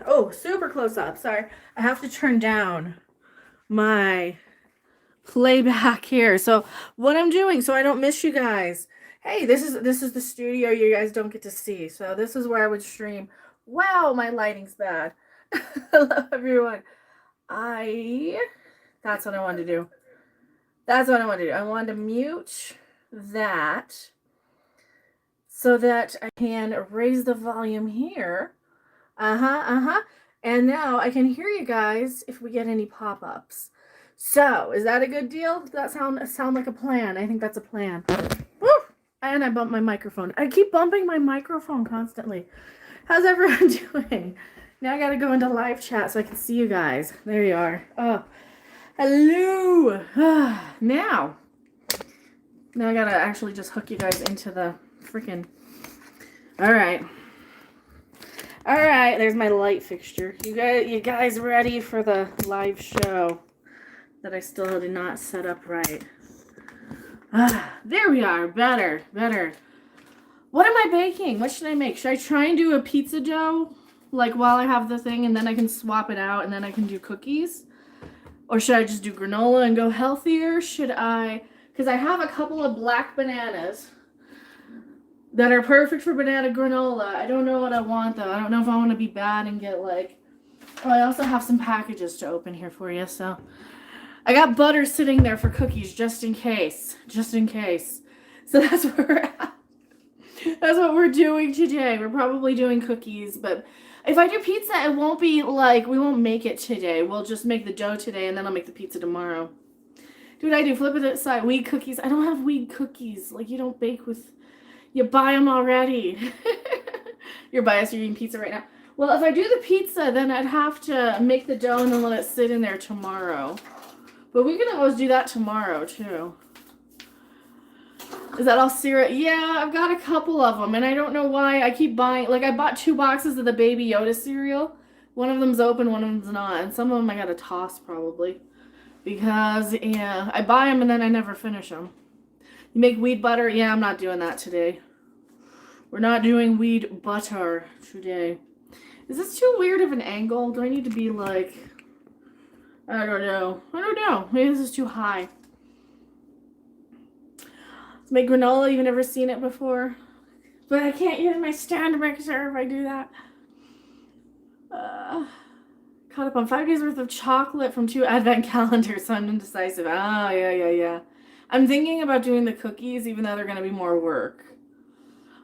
Oh, super close up. Sorry. I have to turn down my playback here. So what I'm doing so I don't miss you guys. Hey, this is the studio you guys don't get to see. So this is where I would stream. Wow, my lighting's bad. Hello everyone. I That's what I wanted to do. That's what I wanted to do. I wanted to mute that so that I can raise the volume here. Uh-huh, uh-huh. And now I can hear you guys if we get any pop-ups. So, is that a good deal? Does that sound like a plan? I think that's a plan. Woo! And I bumped my microphone. I keep bumping my microphone constantly. How's everyone doing? Now I gotta go into live chat so I can see you guys. There you are. Oh, hello. Now I gotta actually just hook you guys into the freaking... All right. All right, there's my light fixture. You guys ready for the live show that I still did not set up right? There we are. Better. What am I baking? What should I make? Should I try and do a pizza dough, like while I have the thing, and then I can swap it out, and then I can do cookies? Or should I just do granola and go healthier? Should I? Because I have a couple of black bananas that are perfect for banana granola. I don't know what I want, though. I don't know if I want to be bad and get, like... Oh, I also have some packages to open here for you, so... I got butter sitting there for cookies, just in case. Just in case. So that's where we're at. That's what we're doing today. We're probably doing cookies, but... If I do pizza, it won't be, like... We won't make it today. We'll just make the dough today, and then I'll make the pizza tomorrow. Do what I do. Flip it aside. Wheat cookies. I don't have wheat cookies. Like, you don't bake with... You buy them already. You're biased, you're eating pizza right now. Well, if I do the pizza, then I'd have to make the dough and then let it sit in there tomorrow. But we can always do that tomorrow, too. Is that all syrup? Yeah, I've got a couple of them, and I don't know why I keep buying... Like, I bought 2 boxes of the Baby Yoda cereal. One of them's open, one of them's not. And some of them I gotta toss, probably. Because, yeah, I buy them and then I never finish them. You make wheat butter? Yeah, I'm not doing that today. We're not doing wheat butter today. Is this too weird of an angle? Do I need to be like... I don't know. Maybe this is too high. Let's make granola. You've never seen it before. But I can't use my stand mixer if I do that. Caught up on 5 days worth of chocolate from 2 advent calendars, so I'm indecisive. Yeah. I'm thinking about doing the cookies, even though they're going to be more work.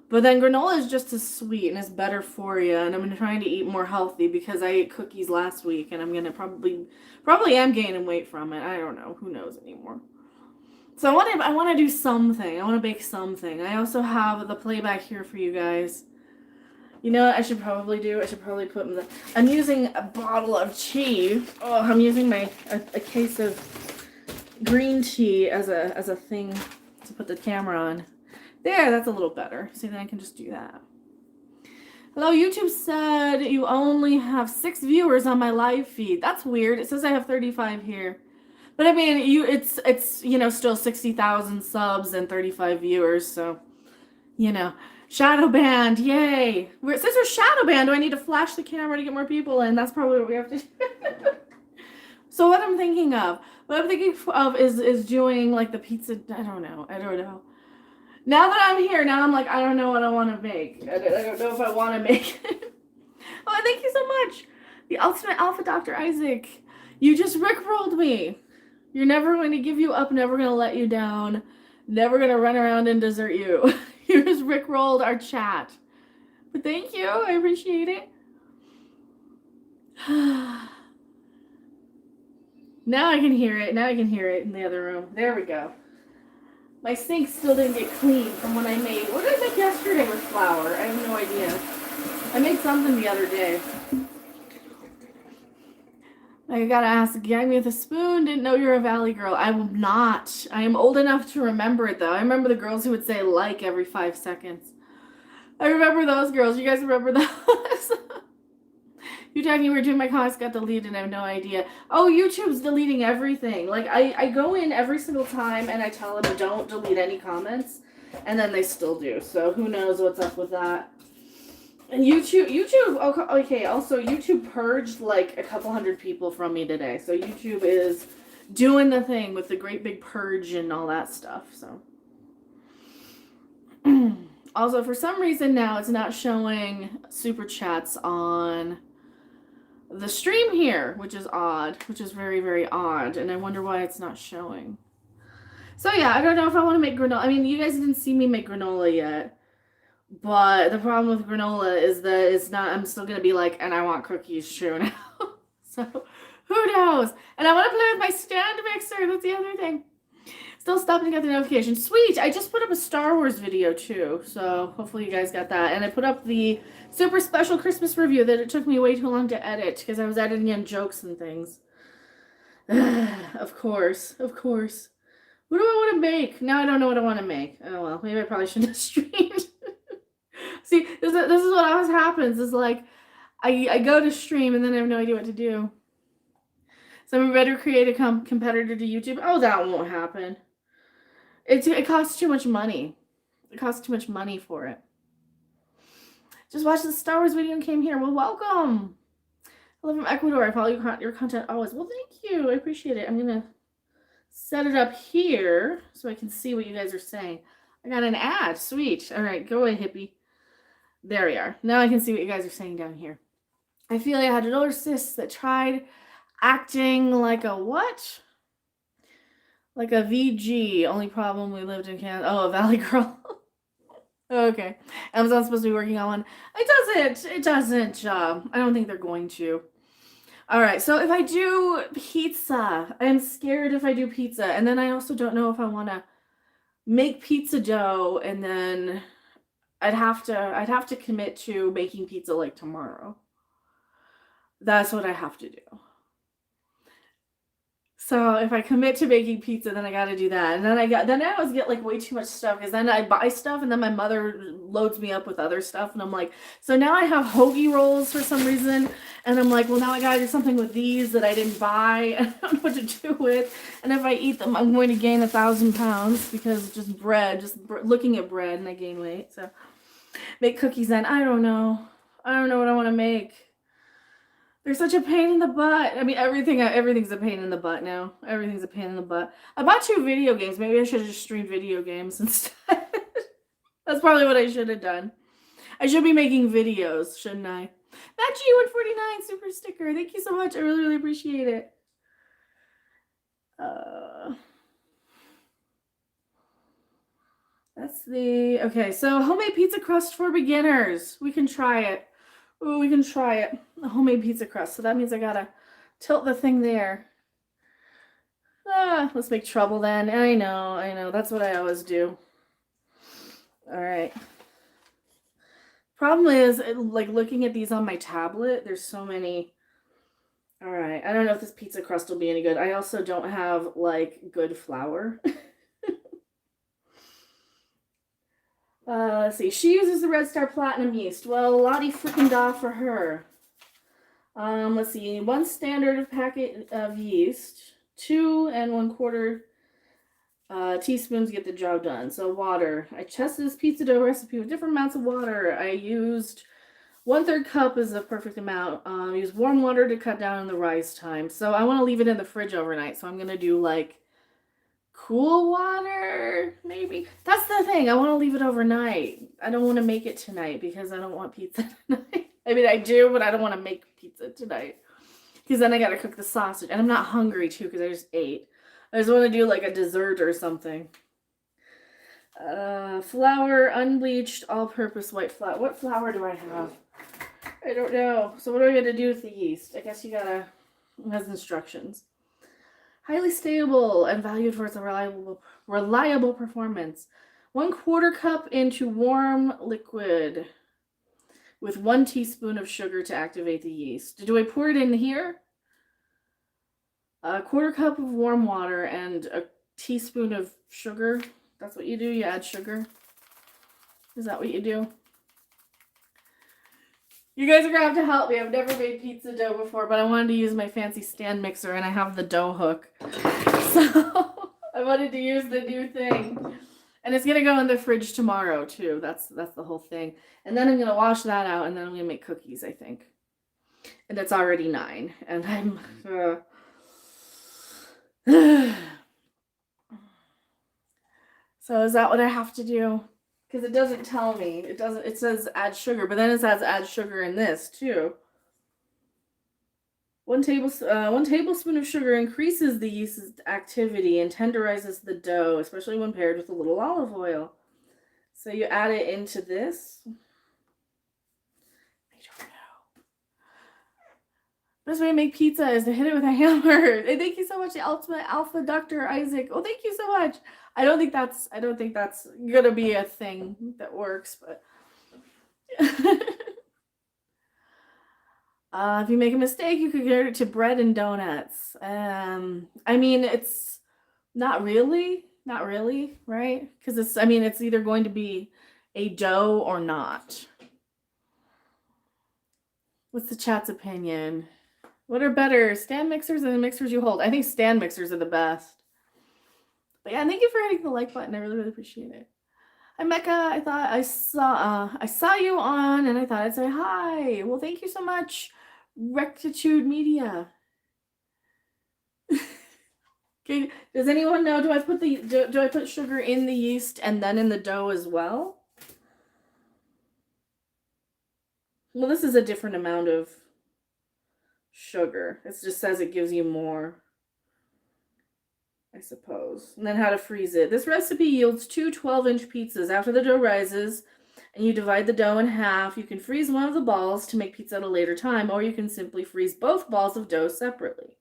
But then granola is just as sweet and it's better for you. And I'm trying to eat more healthy because I ate cookies last week. And I'm going to probably am gaining weight from it. I don't know. Who knows anymore. So I want to do something. I want to bake something. I also have the playback here for you guys. You know what I should probably do? I should probably put in the... I'm using a bottle of tea. Oh, I'm using a case of green tea as a thing to put the camera on. There, that's a little better. See, then I can just do that. Hello, YouTube said you only have 6 viewers on my live feed. That's weird. It says I have 35 here. But I mean, it's you know, still 60,000 subs and 35 viewers, so you know. Shadow banned, yay! Since we're shadow banned, do I need to flash the camera to get more people in? That's probably what we have to do. So what I'm thinking of is doing like the pizza. I don't know. Now that I'm here, now I'm like, I don't know what I want to make. I don't know if I want to make it. Oh, thank you so much. The ultimate alpha, Dr. Isaac. You just rickrolled me. You're never going to give you up, never going to let you down, never going to run around and desert you. You just rickrolled our chat. But thank you. I appreciate it. Now I can hear it. Now I can hear it in the other room. There we go. My sink still didn't get clean from when I made... What did I make yesterday with flour? I have no idea. I made something the other day. I gotta ask, gag me with a spoon? Didn't know you're a Valley girl. I am not. I am old enough to remember it, though. I remember the girls who would say like every 5 seconds. I remember those girls. You guys remember those? You talking you were doing my comments got deleted and I have no idea. Oh, YouTube's deleting everything. Like, I go in every single time and I tell them don't delete any comments. And then they still do. So who knows what's up with that. And okay, also YouTube purged like a couple hundred people from me today. So YouTube is doing the thing with the great big purge and all that stuff, so. Also, for some reason now it's not showing super chats on the stream here, which is odd, which is very, very odd, and I wonder why it's not showing. So yeah, I don't know if I want to make granola. I mean, you guys didn't see me make granola yet, but the problem with granola is that it's not, I'm still going to be like, and I want cookies true now. So, who knows? And I want to play with my stand mixer, that's the other thing. Still stopping to get the notification. Sweet! I just put up a Star Wars video too, so hopefully you guys got that. And I put up the super special Christmas review that it took me way too long to edit because I was editing in jokes and things. Of course. What do I want to make? Now I don't know what I want to make. Oh well, maybe I probably shouldn't have streamed. See, this is what always happens. Is like, I go to stream and then I have no idea what to do. So we better create a competitor to YouTube. Oh, that won't happen. It costs too much money. It costs too much money for it. Just watched the Star Wars video and came here. Well, welcome. I live from Ecuador. I follow your content always. Well, thank you. I appreciate it. I'm going to set it up here so I can see what you guys are saying. I got an ad. Sweet. All right, go away, hippie. There we are. Now I can see what you guys are saying down here. I feel like I had an older sis that tried acting like a what? Like a VG. Only problem, we lived in Canada. Oh, a Valley Girl. Okay. Amazon's supposed to be working on one. It doesn't. I don't think they're going to. All right. So if I do pizza, I'm scared if I do pizza. And then I also don't know if I want to make pizza dough and then I'd have to commit to making pizza like tomorrow. That's what I have to do. So if I commit to making pizza, then I got to do that. And then I always get like way too much stuff because then I buy stuff and then my mother loads me up with other stuff. And I'm like, so now I have hoagie rolls for some reason. And I'm like, well, now I got to do something with these that I didn't buy. And I don't know what to do with. And if I eat them, I'm going to gain 1,000 pounds because just looking at bread and I gain weight. So make cookies then. I don't know what I want to make. They're such a pain in the butt. I mean, everything's a pain in the butt now. Everything's a pain in the butt. I bought 2 video games. Maybe I should have just streamed video games instead. That's probably what I should have done. I should be making videos, shouldn't I? That G149 super sticker. Thank you so much. I really, really appreciate it. Okay, so homemade pizza crust for beginners. We can try it. Ooh, we can try it. A homemade pizza crust. So that means I gotta tilt the thing there. Let's make trouble then. I know. That's what I always do. All right. Problem is, like, looking at these on my tablet, there's so many. All right. I don't know if this pizza crust will be any good. I also don't have, like, good flour. Let's see. She uses the Red Star Platinum yeast. Well, Lottie freaking da for her. Let's see. 1 standard packet of yeast. 2 1/4 teaspoons get the job done. So water. I tested this pizza dough recipe with different amounts of water. I used 1/3 cup is a perfect amount. Use warm water to cut down on the rise time. So I want to leave it in the fridge overnight. So I'm going to do like cool water, maybe. That's the thing. I want to leave it overnight. I don't want to make it tonight because I don't want pizza tonight. I mean, I do, but I don't want to make pizza tonight because then I got to cook the sausage. And I'm not hungry, too, because I just ate. I just want to do, like, a dessert or something. Flour, unbleached, all-purpose white flour. What flour do I have? I don't know. So what do I got to do with the yeast? I guess you got to... It has instructions. Highly stable and valued for its reliable performance. 1/4 cup into warm liquid with 1 teaspoon of sugar to activate the yeast. Do I pour it in here? 1/4 cup of warm water and a teaspoon of sugar. That's what you do? You add sugar? Is that what you do? You guys are going to have to help me. I've never made pizza dough before, but I wanted to use my fancy stand mixer, and I have the dough hook. So I wanted to use the new thing. And it's gonna go in the fridge tomorrow too. That's the whole thing. And then I'm gonna wash that out, and then I'm gonna make cookies, I think. And it's already 9, and I'm. So is that what I have to do? Because it doesn't tell me. It doesn't. It says add sugar, but then it says add sugar in this too. 1 tablespoon of sugar increases the yeast's activity and tenderizes the dough, especially when paired with a little olive oil. So you add it into this. I don't know. Best way to make pizza is to hit it with a hammer. And thank you so much, the ultimate alpha Dr. Isaac. Oh, thank you so much. I don't think that's gonna be a thing that works, but if you make a mistake, you could get it to bread and donuts. I mean, it's not really, right? Because it's either going to be a dough or not. What's the chat's opinion? What are better, stand mixers or the mixers you hold? I think stand mixers are the best. But yeah, thank you for hitting the like button. I really, really appreciate it. Hi, Mecca. I thought I saw you on, and I thought I'd say hi. Well, thank you so much, Rectitude Media. Okay, does anyone know? Do I put sugar in the yeast and then in the dough as well? Well, this is a different amount of sugar. It just says it gives you more, I suppose. And then how to freeze it. This recipe yields 2 12-inch pizzas. After the dough rises and you divide the dough in half, you can freeze one of the balls to make pizza at a later time, or you can simply freeze both balls of dough separately.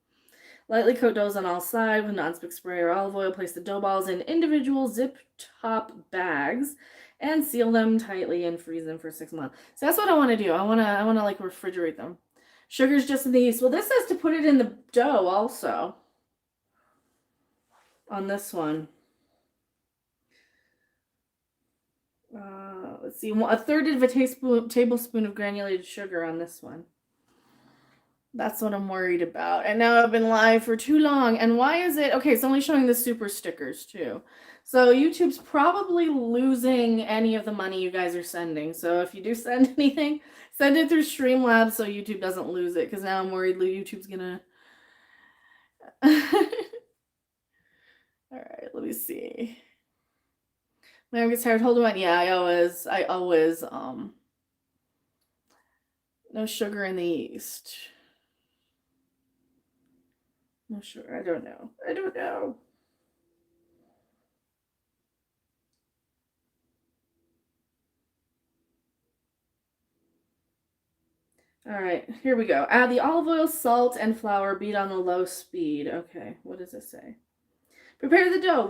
Lightly coat doughs on all sides with nonstick spray or olive oil. Place the dough balls in individual zip-top bags and seal them tightly and freeze them for 6 months. So that's what I want to do. I want to like refrigerate them. Sugar's just in the yeast. Well, this says to put it in the dough also. On this one. Let's see. 1/3 of a tablespoon of granulated sugar on this one. That's what I'm worried about. And now I've been live for too long. And why is it? Okay, it's only showing the super stickers too. So YouTube's probably losing any of the money you guys are sending. So if you do send anything, send it through Streamlabs so YouTube doesn't lose it. Because now I'm worried YouTube's gonna... All right, let me see. When I get tired, hold on. Yeah, I always, no sugar in the yeast. No sugar. I don't know. All right, here we go. Add the olive oil, salt, and flour. Beat on the low speed. Okay, what does it say? Prepare the dough.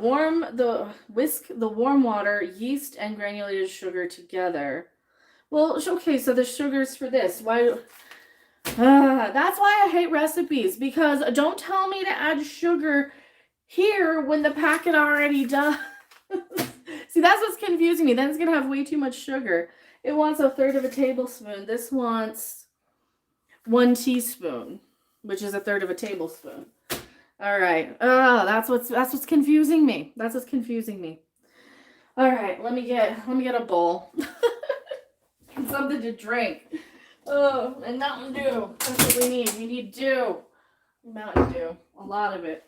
Whisk the warm water, yeast, and granulated sugar together. Well, okay, so the sugar's for this. Why? That's why I hate recipes, because don't tell me to add sugar here when the packet already does. See, that's what's confusing me. Then it's going to have way too much sugar. It wants 1/3 of a tablespoon. This wants 1 teaspoon, which is 1/3 of a tablespoon. All right. Oh, that's what's confusing me. That's what's confusing me. All right, let me get a bowl. And something to drink. Oh, and Mountain Dew. That's what we need. We need dew. Mountain Dew. A lot of it.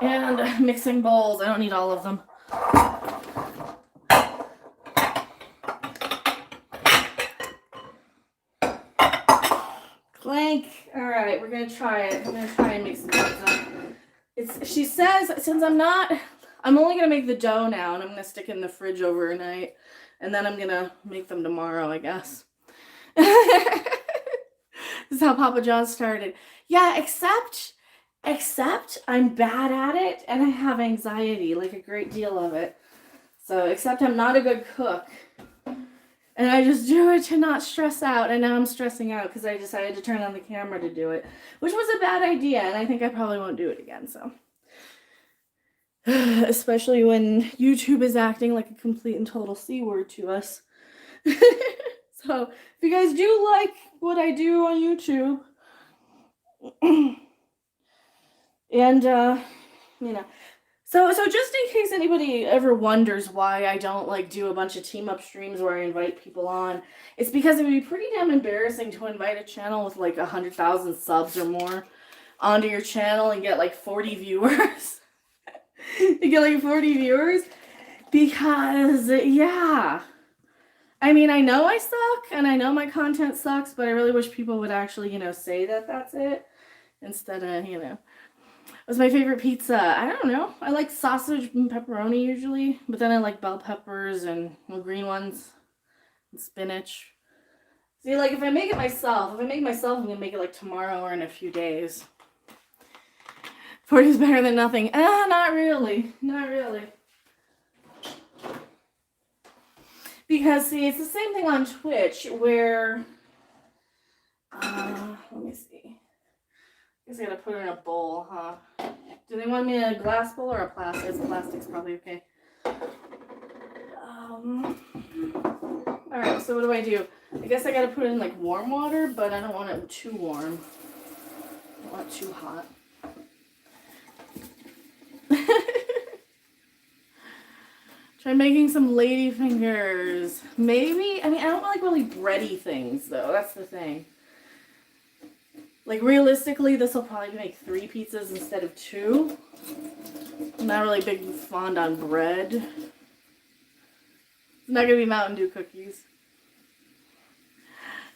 And mixing bowls. I don't need all of them. Clank. All right, we're gonna try it. I'm gonna try and make some pizza. She says, since I'm only gonna make the dough now, and I'm gonna stick it in the fridge overnight, and then I'm gonna make them tomorrow, I guess. This is how Papa John started. Yeah, except I'm bad at it, and I have anxiety, like a great deal of it. So, except I'm not a good cook. And I just do it to not stress out, and now I'm stressing out because I decided to turn on the camera to do it, which was a bad idea, and I think I probably won't do it again, so. Especially when YouTube is acting like a complete and total C word to us. So if you guys do like what I do on YouTube, and you know, so just in case anybody ever wonders why I don't like do a bunch of team up streams where I invite people on, it's because it would be pretty damn embarrassing to invite a channel with like 100,000 subs or more onto your channel and get like 40 viewers. You get like 40 viewers because yeah. I mean, I know I suck and I know my content sucks, but I really wish people would actually, say that that's it instead of, What's my favorite pizza? I don't know. I like sausage and pepperoni usually, but then I like bell peppers and green ones and spinach. See, like if I make it myself, I'm gonna make it like tomorrow or in a few days. 40 is better than nothing. Not really. Not really. Because, see, it's the same thing on Twitch where, let me see. I guess I gotta put it in a bowl, huh? Do they want me in a glass bowl or a plastic? It's plastic's probably okay. Alright, so what do? I guess I gotta put it in like warm water, but I don't want it too warm. I don't want it too hot. Try making some lady fingers. Maybe? I mean, I don't like really bready things, though. That's the thing. Like, realistically, this will probably make 3 pizzas instead of 2. I'm not really big fond on bread. It's not going to be Mountain Dew cookies.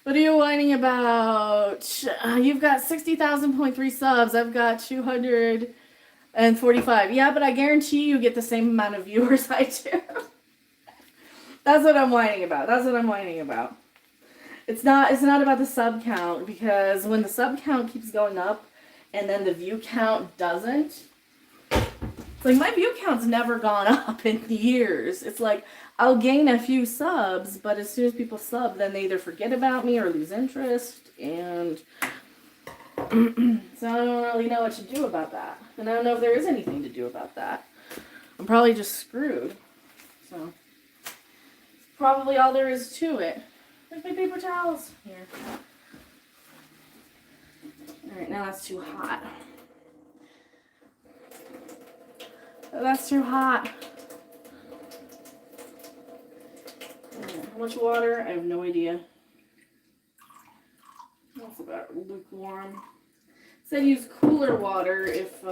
What are you whining about? You've got 60,000.3 subs. I've got 245. Yeah, but I guarantee you get the same amount of viewers I do. That's what I'm whining about. It's not about the sub count, because when the sub count keeps going up and then the view count doesn't, it's like my view count's never gone up in years. It's like I'll gain a few subs, but as soon as people sub, then they either forget about me or lose interest, and so I don't really know what to do about that. And I don't know if there is anything to do about that. I'm probably just screwed. So, it's probably all there is to it. Where's my paper towels? Here. Alright, now that's too hot. Oh, that's too hot. How much water? I have no idea. That's about lukewarm. It said use cooler water if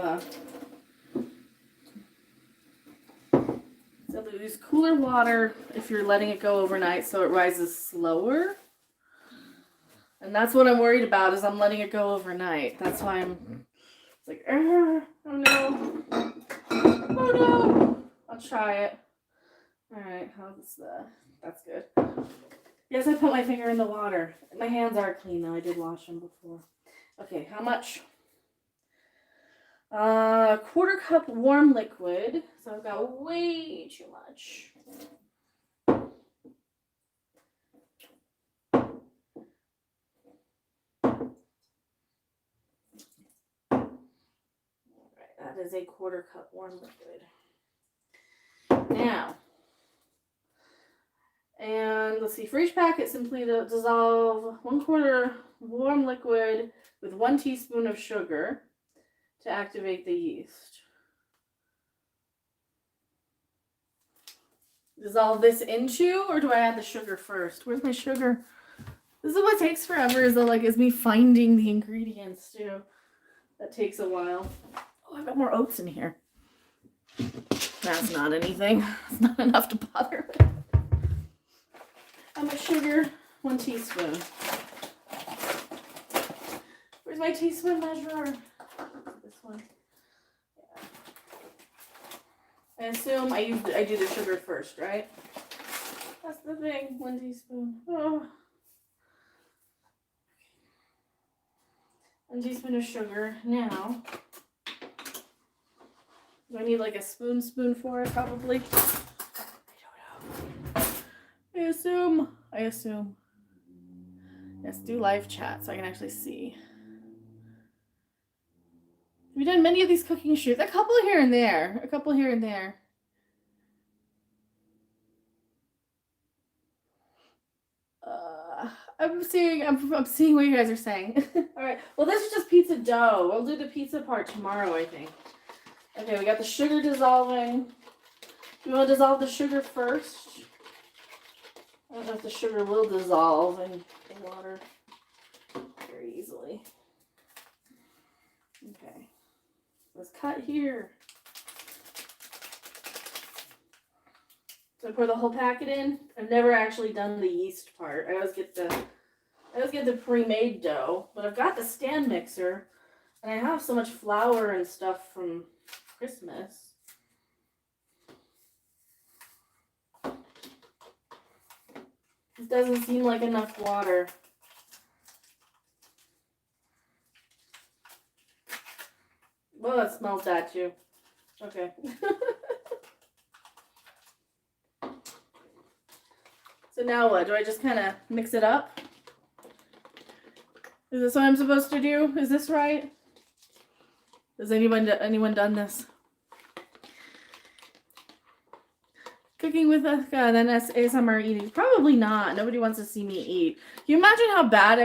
use cooler water if you're letting it go overnight so it rises slower. And that's what I'm worried about, is I'm letting it go overnight. That's why it's like, oh no. Oh no. I'll try it. Alright, that's good. Yes, I put my finger in the water. My hands are clean though. I did wash them before. Okay, how much? 1/4 cup warm liquid. So I've got way too much. Alright, that is a 1/4 cup warm liquid. Now, and let's see, for each packet, simply dissolve 1/4 warm liquid with 1 teaspoon of sugar to activate the yeast. Dissolve this into, or do I add the sugar first? Where's my sugar? This is what takes forever, is me finding the ingredients too. That takes a while. Oh, I've got more oats in here. That's not anything. It's not enough to bother with. How much sugar? 1 teaspoon. Where's my teaspoon measurer? This one. Yeah. I assume I do the sugar first, right? That's the thing. 1 teaspoon. Oh. 1 teaspoon of sugar. Now, do I need like a spoon for it? Probably. I assume. Let's do live chat so I can actually see. Have you done many of these cooking shoots? A couple here and there. I'm seeing what you guys are saying. All right. Well, this is just pizza dough. We'll do the pizza part tomorrow, I think. Okay, we got the sugar dissolving. Do you want to dissolve the sugar first? I don't know if the sugar will dissolve in the water very easily. Okay. Let's cut here. So I pour the whole packet in. I've never actually done the yeast part. I always get the pre-made dough, but I've got the stand mixer, and I have so much flour and stuff from Christmas. It doesn't seem like enough water. Well, it smells bad too. Okay. So now what? Do I just kind of mix it up? Is this what I'm supposed to do? Is this right? Has anyone done this? Cooking with a then ASMR eating? Probably not. Nobody wants to see me eat. Can you imagine how bad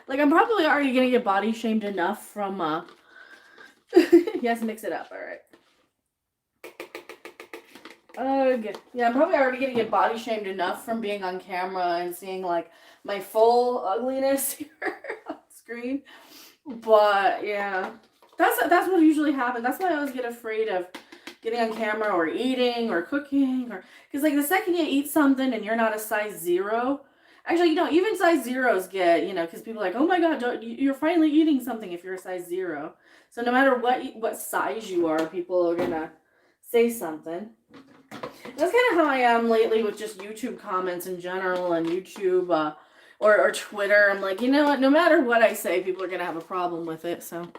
I'm probably already gonna get body shamed enough from yes, mix it up. All right. Good. Yeah, I'm probably already gonna get body shamed enough from being on camera and seeing like my full ugliness here on screen. But yeah, that's what usually happens. That's why I always get afraid of getting on camera or eating or cooking, or because like the second you eat something and you're not a size 0, actually even size 0s get because people are like, oh my god, you're finally eating something if you're a size 0. So no matter what size you are, people are gonna say something. That's kind of how I am lately with just YouTube comments in general and YouTube or Twitter. I'm like, you know what? No matter what I say, people are gonna have a problem with it. So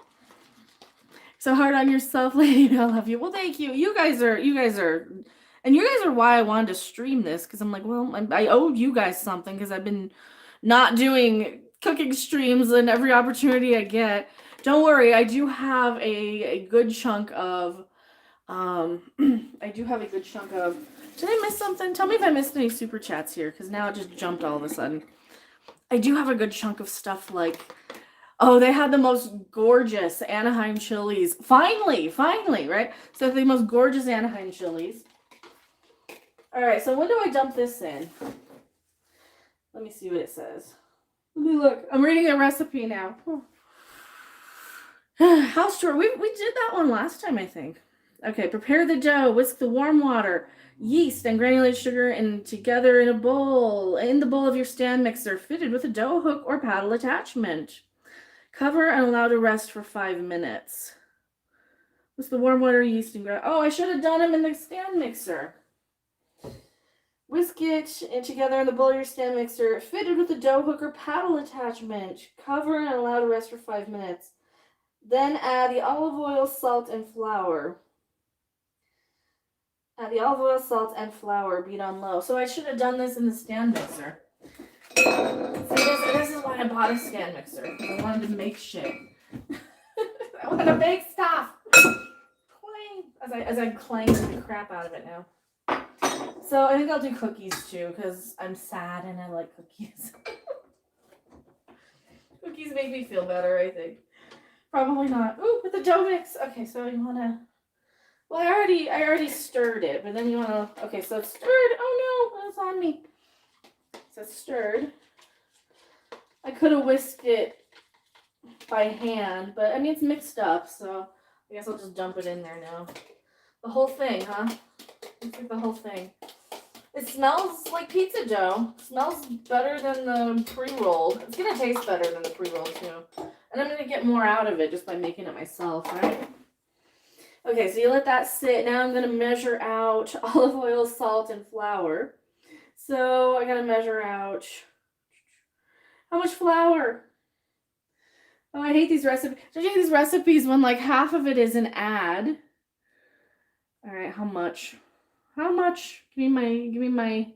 hard on yourself, lady. I love you. Well, thank you. You guys are, and you guys are why I wanted to stream this, because I'm like, well, I owe you guys something because I've been not doing cooking streams and every opportunity I get. Don't worry, I do have a good chunk of. I do have a good chunk of. Did I miss something? Tell me if I missed any super chats here, because now it just jumped all of a sudden. I do have a good chunk of stuff like. Oh, they had the most gorgeous Anaheim chilies. Finally, right? So the most gorgeous Anaheim chilies. All right, so when do I dump this in? Let me see what it says. Let me look. I'm reading a recipe now. House tour. We did that one last time, I think. Okay, prepare the dough. Whisk the warm water, yeast, and granulated sugar together in a bowl. In the bowl of your stand mixer, fitted with a dough hook or paddle attachment. Cover and allow to rest for 5 minutes. Whisk the warm water, yeast, and oh, I should have done them in the stand mixer. Whisk it together in the bowl of your stand mixer, fitted with a dough hook or paddle attachment. Cover and allow to rest for 5 minutes. Then add the olive oil, salt, and flour. Beat on low. So I should have done this in the stand mixer. See, this is why I bought a stand mixer. I wanted to make shit. I wanted to make stuff. Clang! As I clang the crap out of it now. So I think I'll do cookies too, because I'm sad and I like cookies. Cookies make me feel better, I think. Probably not. Ooh, with the dough mix. Okay, so you wanna. Well, I already stirred it, but then you wanna. Okay, so it's stirred. Oh no, it's on me. So it's stirred. I could have whisked it by hand, but I mean it's mixed up, so I guess I'll just dump it in there now. The whole thing, huh? Looks like the whole thing. It smells like pizza dough. It smells better than the pre-roll. It's gonna taste better than the pre-roll too. And I'm gonna get more out of it just by making it myself, right? Okay, so you let that sit. Now I'm gonna measure out olive oil, salt, and flour. So I gotta measure out how much flour. Oh, I hate these recipes. I hate these recipes when like half of it is an ad. All right, how much? How much? Give me my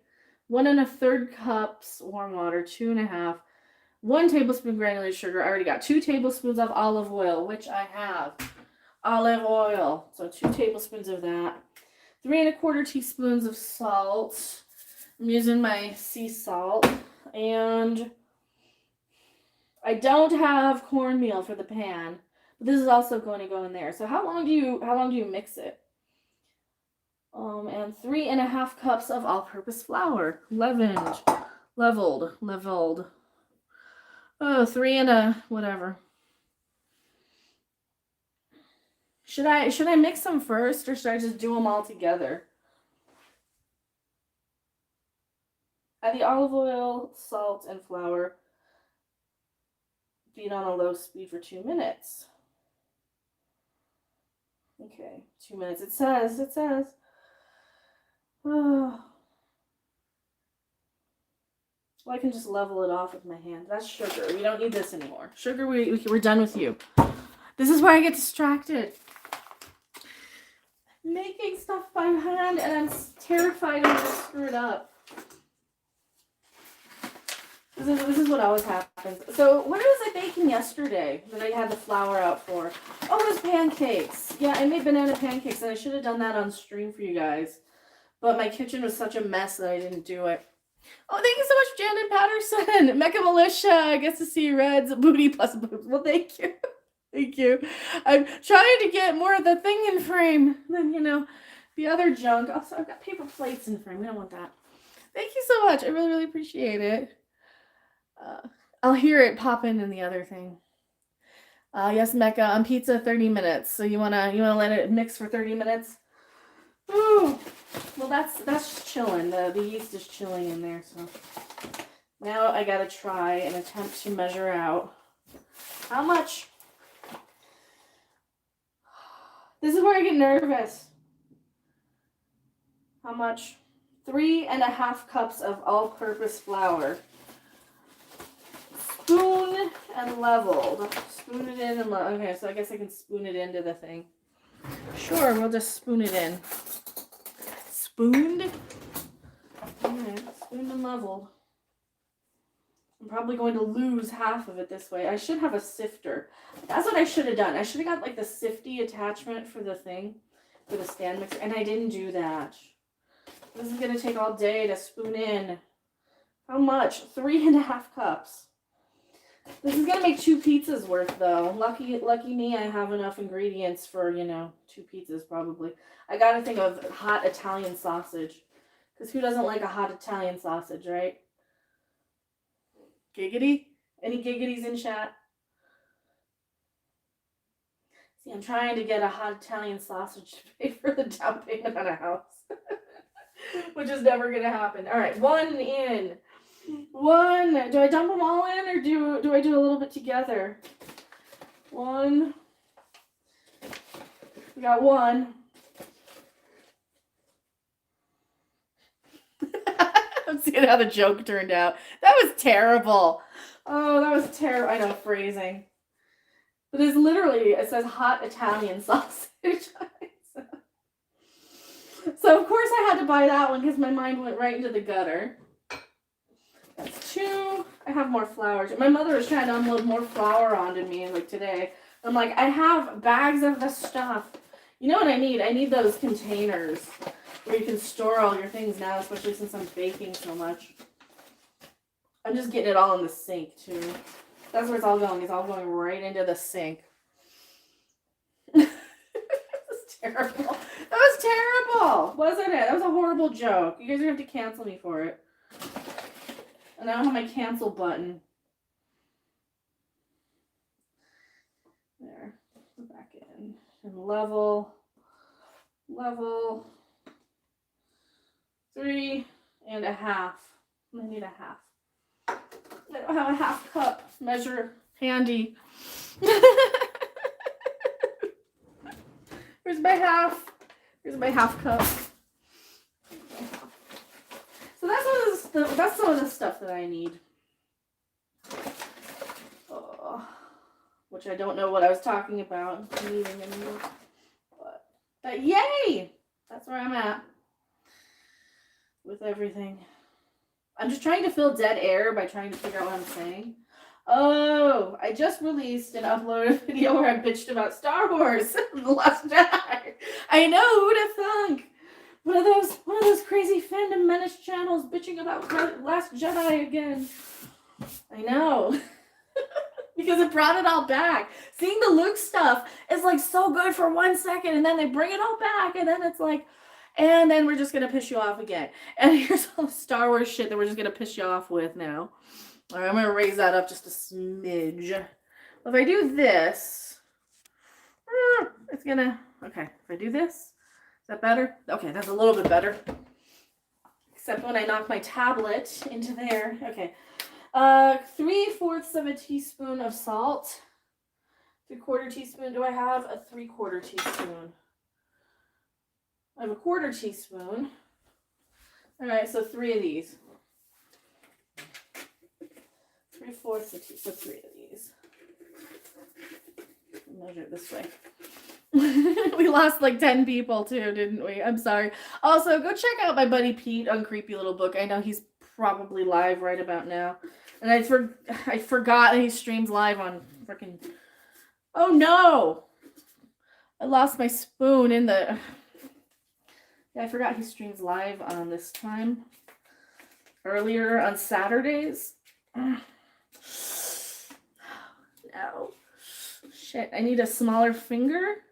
1 1/3 cups warm water, 2 1/2. 1 tablespoon granulated sugar. I already got 2 tablespoons of olive oil, which I have. Olive oil. So 2 tablespoons of that. 3 1/4 teaspoons of salt. I'm using my sea salt. And I don't have cornmeal for the pan, but this is also going to go in there. So how long do you mix it? And 3.5 cups of all-purpose flour, leveled. Oh, three and a whatever. Should I mix them first, or should I just do them all together? Add the olive oil, salt, and flour. Beat on a low speed for 2 minutes. Okay, 2 minutes. It says. Oh. Well, I can just level it off with my hand. That's sugar. We don't need this anymore. Sugar, we're done with you. This is where I get distracted. Making stuff by hand, and I'm terrified I'm going to screw it up. This is what always happens. So, what was I baking yesterday that I had the flour out for? Oh, it was pancakes. Yeah, I made banana pancakes, and I should have done that on stream for you guys. But my kitchen was such a mess that I didn't do it. Oh, thank you so much, Janet Patterson. Mecha Militia gets to see Red's booty plus boobs. Well, thank you. Thank you. I'm trying to get more of the thing in frame than, the other junk. Also, I've got paper plates in frame. We don't want that. Thank you so much. I really, really appreciate it. I'll hear it popping in the other thing. Yes, Mecca, on pizza, 30 minutes. So you wanna let it mix for 30 minutes? Ooh. Well, that's chilling. The yeast is chilling in there. So now I gotta try and attempt to measure out how much. This is where I get nervous. How much? 3.5 cups of all-purpose flour. Spoon and leveled. Spoon it in and okay, so I guess I can spoon it into the thing. Sure, we'll just spoon it in. Spooned? Alright, spooned and leveled. I'm probably going to lose half of it this way. I should have a sifter. That's what I should have done. I should have got like the sifty attachment for the thing, for the stand mixer, and I didn't do that. This is going to take all day to spoon in. How much? 3.5 cups. This is gonna make 2 pizzas worth, though. Lucky me, I have enough ingredients for 2 pizzas probably. I gotta think of hot Italian sausage, because who doesn't like a hot Italian sausage, right? Giggity? Any giggities in chat? See, I'm trying to get a hot Italian sausage to pay for the down payment on a house, which is never gonna happen. All right, 1 in. 1. Do I dump them all in, or do I do a little bit together? 1. We got 1. I'm seeing how the joke turned out. That was terrible. Oh, that was terrible. I know, phrasing. But it's literally, it says hot Italian sausage. So, of course, I had to buy that one because my mind went right into the gutter. That's 2. I have more flour. My mother was trying to unload more flour onto me like today. I'm like, I have bags of this stuff. You know what I need? I need those containers where you can store all your things now, especially since I'm baking so much. I'm just getting it all in the sink too. That's where it's all going. It's all going right into the sink. That was terrible. That was terrible, wasn't it? That was a horrible joke. You guys are going to have to cancel me for it. And I don't have my cancel button. There. Go back in. And level. 3.5. I need a half. I don't have a half cup measure handy. Here's my half. Here's my half cup. So that's some of the stuff that I need. Which I don't know what I was talking about needing anymore. But yay! That's where I'm at with everything. I'm just trying to fill dead air by trying to figure out what I'm saying. Oh, I just released and uploaded a video where I bitched about Star Wars The Last Jedi. I know, who'd have thunk? One of those crazy fandom menace channels bitching about Last Jedi again. I know. Because it brought it all back. Seeing the Luke stuff is like so good for 1 second, and then they bring it all back, and then it's like, and then we're just gonna piss you off again. And here's all Star Wars shit that we're just gonna piss you off with now. All right, I'm gonna raise that up just a smidge. If I do this, it's gonna, okay, if I do this, is that better? Okay, that's a little bit better. Except when I knock my tablet into there. Okay. 3/4 of a teaspoon of salt. 3/4 teaspoon. Do I have a 3/4 teaspoon? I have a 1/4 teaspoon. All right, so 3 of these. 3/4 of a teaspoon. So 3 of these. Measure it this way. We lost like 10 people too, didn't we? I'm sorry. Also, go check out my buddy Pete on Creepy Little Book. I know he's probably live right about now. And I forgot that he streams live on freaking... Oh no! I lost my spoon in the... Yeah, I forgot he streams live on this time. Earlier on Saturdays. No. Shit, I need a smaller finger.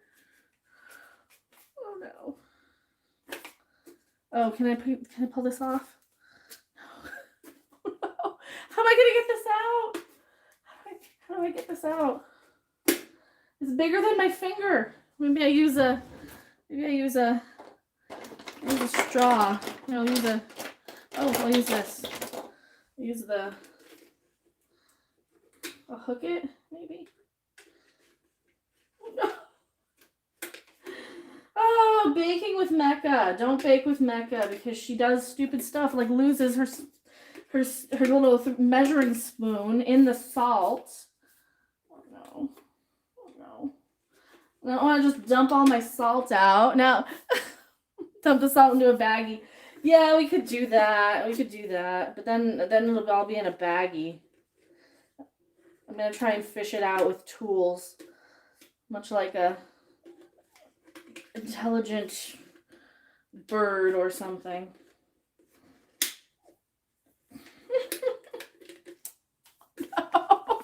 Oh no. Oh, can I pull this off? No. How am I gonna get this out? How do I get this out? It's bigger than my finger. Maybe I use a straw. No, I'll use this. I'll hook it, maybe. Oh, no. Oh, baking with Mecca. Don't bake with Mecca because she does stupid stuff like loses her little measuring spoon in the salt. Oh no. Oh no. I don't want to just dump all my salt out. Now, dump the salt into a baggie. Yeah, we could do that. But then it'll all be in a baggie. I'm going to try and fish it out with tools. Much like a intelligent bird or something. No.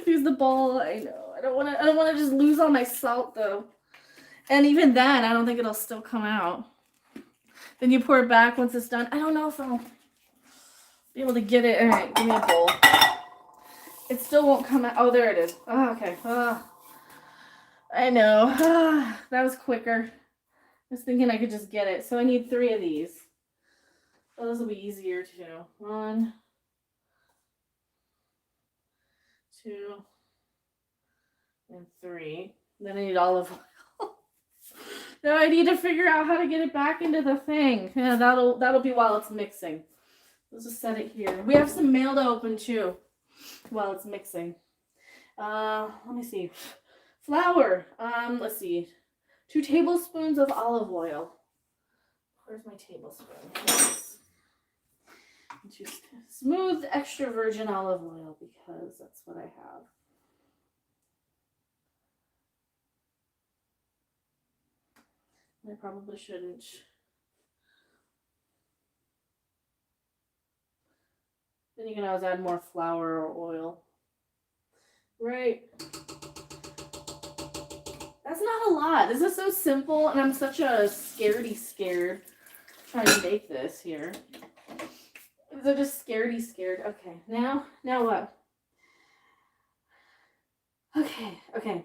Use the bowl. I know. I don't want to just lose all my salt though. And even then, I don't think it'll still come out. Then you pour it back once it's done. I don't know if I'll be able to get it. All right, give me a bowl. It still won't come out. Oh, there it is. Oh, okay. Oh, I know. Oh, that was quicker. I was thinking I could just get it. So I need 3 of these. Oh, those will be easier too. 1, 2, and 3. Then I need olive oil. Now I need to figure out how to get it back into the thing. Yeah, that'll be while it's mixing. Let's just set it here. We have some mail to open too while it's mixing. Let me see. Flour. Let's see. 2 tablespoons of olive oil. Where's my tablespoon? Yes. Smooth extra virgin olive oil because that's what I have. I probably shouldn't. Then you can always add more flour or oil. Right. That's not a lot. This is so simple, and I'm such a scared trying to make this here. So just scared. Okay, now what? Okay.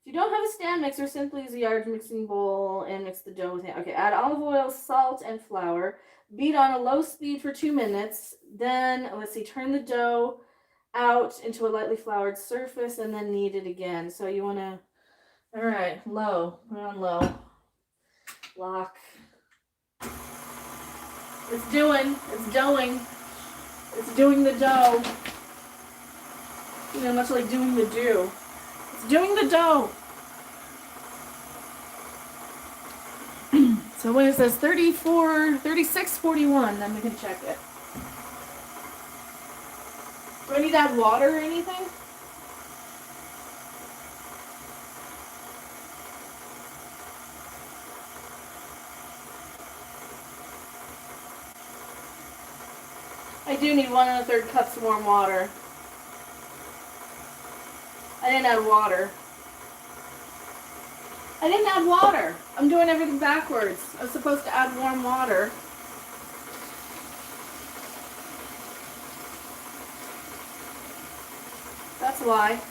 If you don't have a stand mixer, simply use a yard mixing bowl and mix the dough with it. Okay, add olive oil, salt, and flour. Beat on a low speed for 2 minutes. Then, let's see, turn the dough out into a lightly floured surface and then knead it again. So you want to, all right, low. We're on low. Lock. It's doing the dough. You know, much like doing the do. It's doing the dough. So when it says 36:41, then we can check it. Do I need to add water or anything? I do need 1 1/3 cups of warm water. I didn't add water. I didn't add water. I'm doing everything backwards. I was supposed to add warm water. That's why.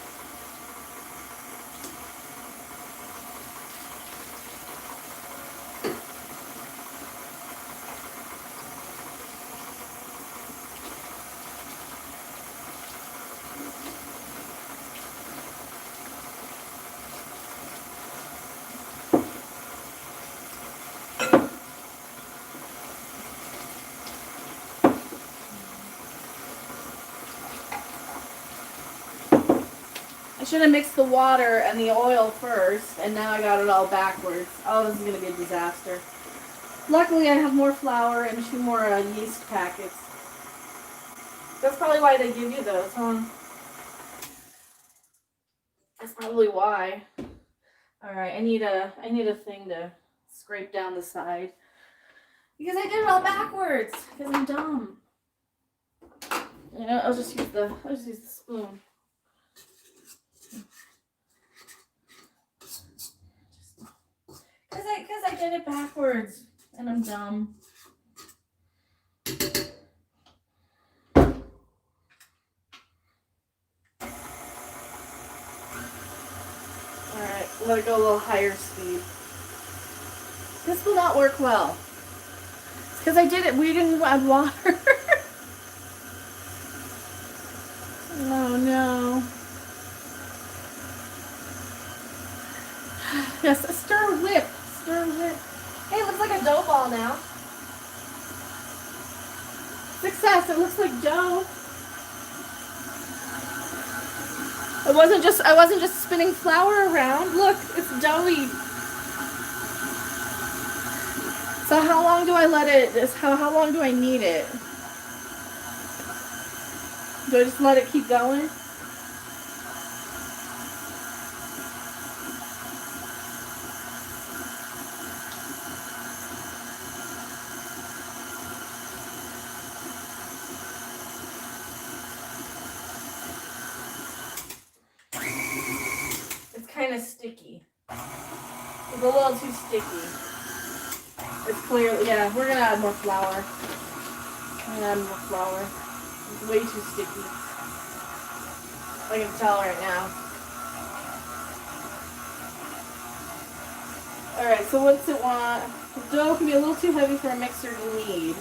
I should have mixed the water and the oil first, and now I got it all backwards. Oh, this is going to be a disaster. Luckily, I have more flour and 2 more yeast packets. That's probably why they give you those, huh? That's probably why. All right, I need a thing to scrape down the side because I did it all backwards because I'm dumb. You know, I'll just use the spoon. Because I did it backwards and I'm dumb. Alright, let it go a little higher speed. This will not work well. It's because I did it, we didn't add water. Oh no. Yes, stir whip. Stir whip. Hey, it looks like a dough ball now. Success, it looks like dough. I wasn't just spinning flour around. Look, it's doughy. So how long do I let it, how long do I knead it? Do I just let it keep going? It's kind of sticky. It's a little too sticky. It's clearly, yeah, we're gonna add more flour. I'm gonna add more flour. It's way too sticky. I can tell right now. Alright, so what's it want? The dough can be a little too heavy for a mixer to knead.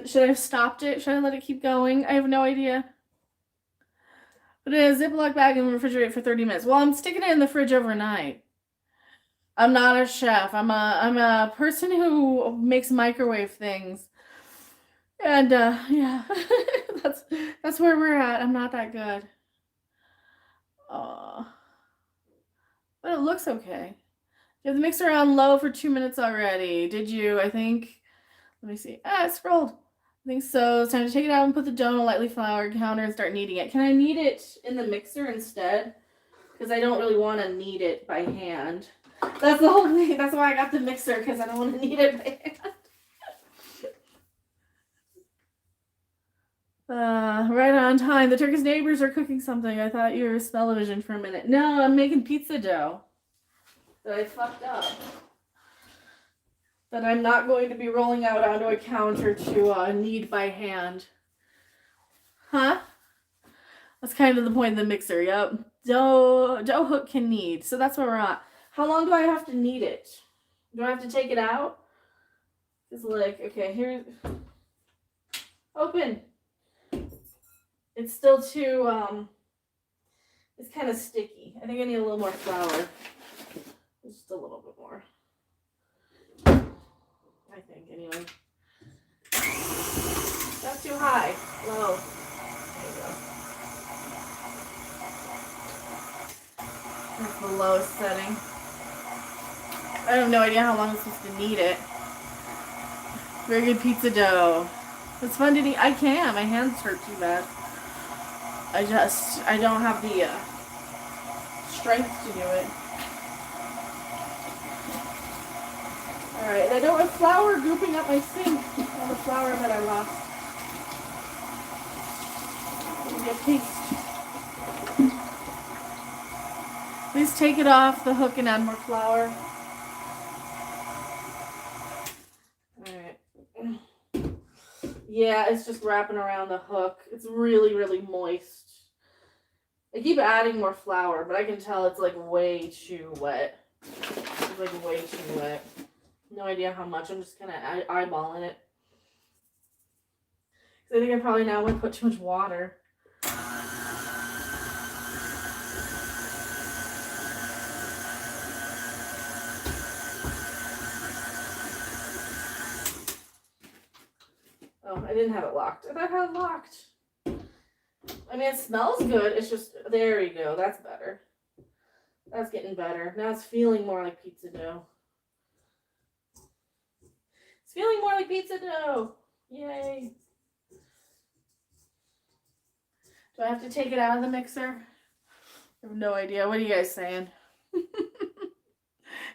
Should I have stopped it? Should I let it keep going? I have no idea. Put it in a Ziploc bag and refrigerate for 30 minutes. Well, I'm sticking it in the fridge overnight. I'm not a chef. I'm a person who makes microwave things. And yeah, that's where we're at. I'm not that good. But it looks okay. You have the mixer on low for 2 minutes already. Did you? I think. Let me see. It scrolled. I think so. It's time to take it out and put the dough on a lightly floured counter and start kneading it. Can I knead it in the mixer instead? Because I don't really want to knead it by hand. That's the whole thing. That's why I got the mixer, because I don't want to knead it by hand. Right on time. The Turkish neighbors are cooking something. I thought you were smell-o-vision for a minute. No, I'm making pizza dough that I fucked up. That I'm not going to be rolling out onto a counter to knead by hand. Huh? That's kind of the point of the mixer. Yep. Dough hook can knead. So that's where we're at. How long do I have to knead it? Do I have to take it out? It's like, okay, here's... Open. It's still too, it's kind of sticky. I think I need a little more flour. Just a little bit more. I think, anyway. That's too high. Low. There you go. That's the lowest setting. I have no idea how long I'm supposed to knead it. Very good pizza dough. It's fun to eat. I can. My hands hurt too bad. I don't have the strength to do it. Alright, I don't have flour gooping up my sink. All the flour that I lost. Maybe a taste. Please take it off the hook and add more flour. Alright. Yeah, it's just wrapping around the hook. It's really, really moist. I keep adding more flour, but I can tell it's like way too wet. It's like way too wet. No idea how much. I'm just kind of eyeballing it. Because I think I probably now would put too much water. Oh, I didn't have it locked. I thought I had it locked. I mean, it smells good. It's just, there you go. That's better. That's getting better. Now it's feeling more like pizza dough. It's feeling more like pizza dough. Yay. Do I have to take it out of the mixer? I have no idea. What are you guys saying? Do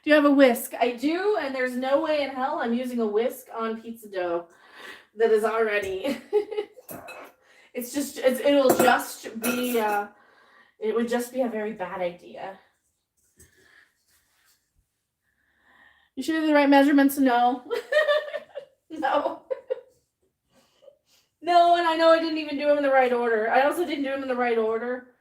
you have a whisk? I do, and there's no way in hell I'm using a whisk on pizza dough that is already... It'll just be, it would just be a very bad idea. You sure they're the right measurements? No. No. No, and I know I didn't even do them in the right order. I also didn't do them in the right order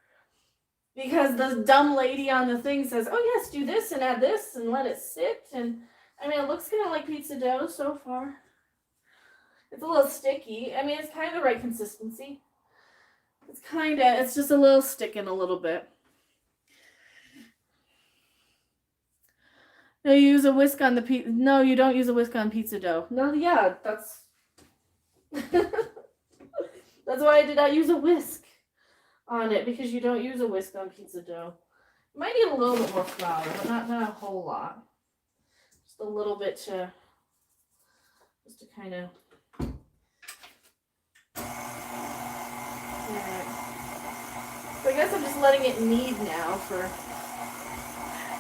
because the dumb lady on the thing says, oh yes, do this and add this and let it sit. And I mean, it looks kind of like pizza dough so far. It's a little sticky. I mean, it's kind of the right consistency. It's just a little sticking a little bit. No, you use a whisk on the pizza. No, you don't use a whisk on pizza dough. No, yeah, that's... That's why I did not use a whisk on it, because you don't use a whisk on pizza dough. You might need a little bit more flour, but not a whole lot. Just a little bit to kind of... Alright. So I guess I'm just letting it knead now for...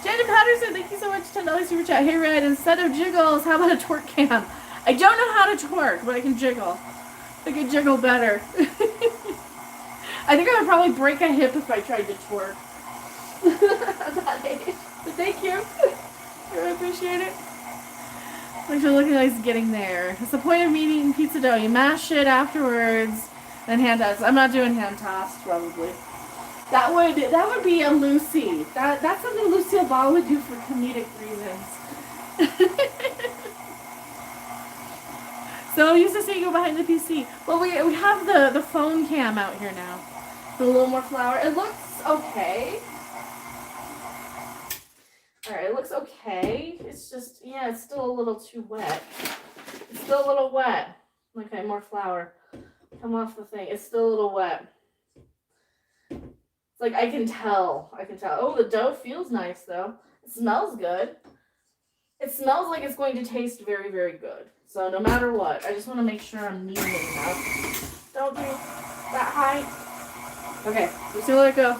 Janet Patterson, thank you so much. $10 super chat. Hey, Red, instead of jiggles, how about a twerk cam? I don't know how to twerk, but I can jiggle. I can jiggle better. I think I would probably break a hip if I tried to twerk. That age. But thank you. I really appreciate it. Like you're looking like it's getting there. It's the point of me eating pizza dough. You mash it afterwards, then hand toss. I'm not doing hand toss, probably. That would be a Lucy. That's something Lucille Ball would do for comedic reasons. So I used to say you go behind the PC. Well, we have the phone cam out here now. With a little more flour. It looks okay. Alright, it looks okay. It's just, yeah, it's still a little too wet. It's still a little wet. Okay, more flour. Come off the thing. It's still a little wet. It's like I can tell. Oh, the dough feels nice though. It smells good. It smells like it's going to taste very, very good. So no matter what, I just want to make sure I'm kneading it enough. Don't do that high. Okay, just gonna let it go.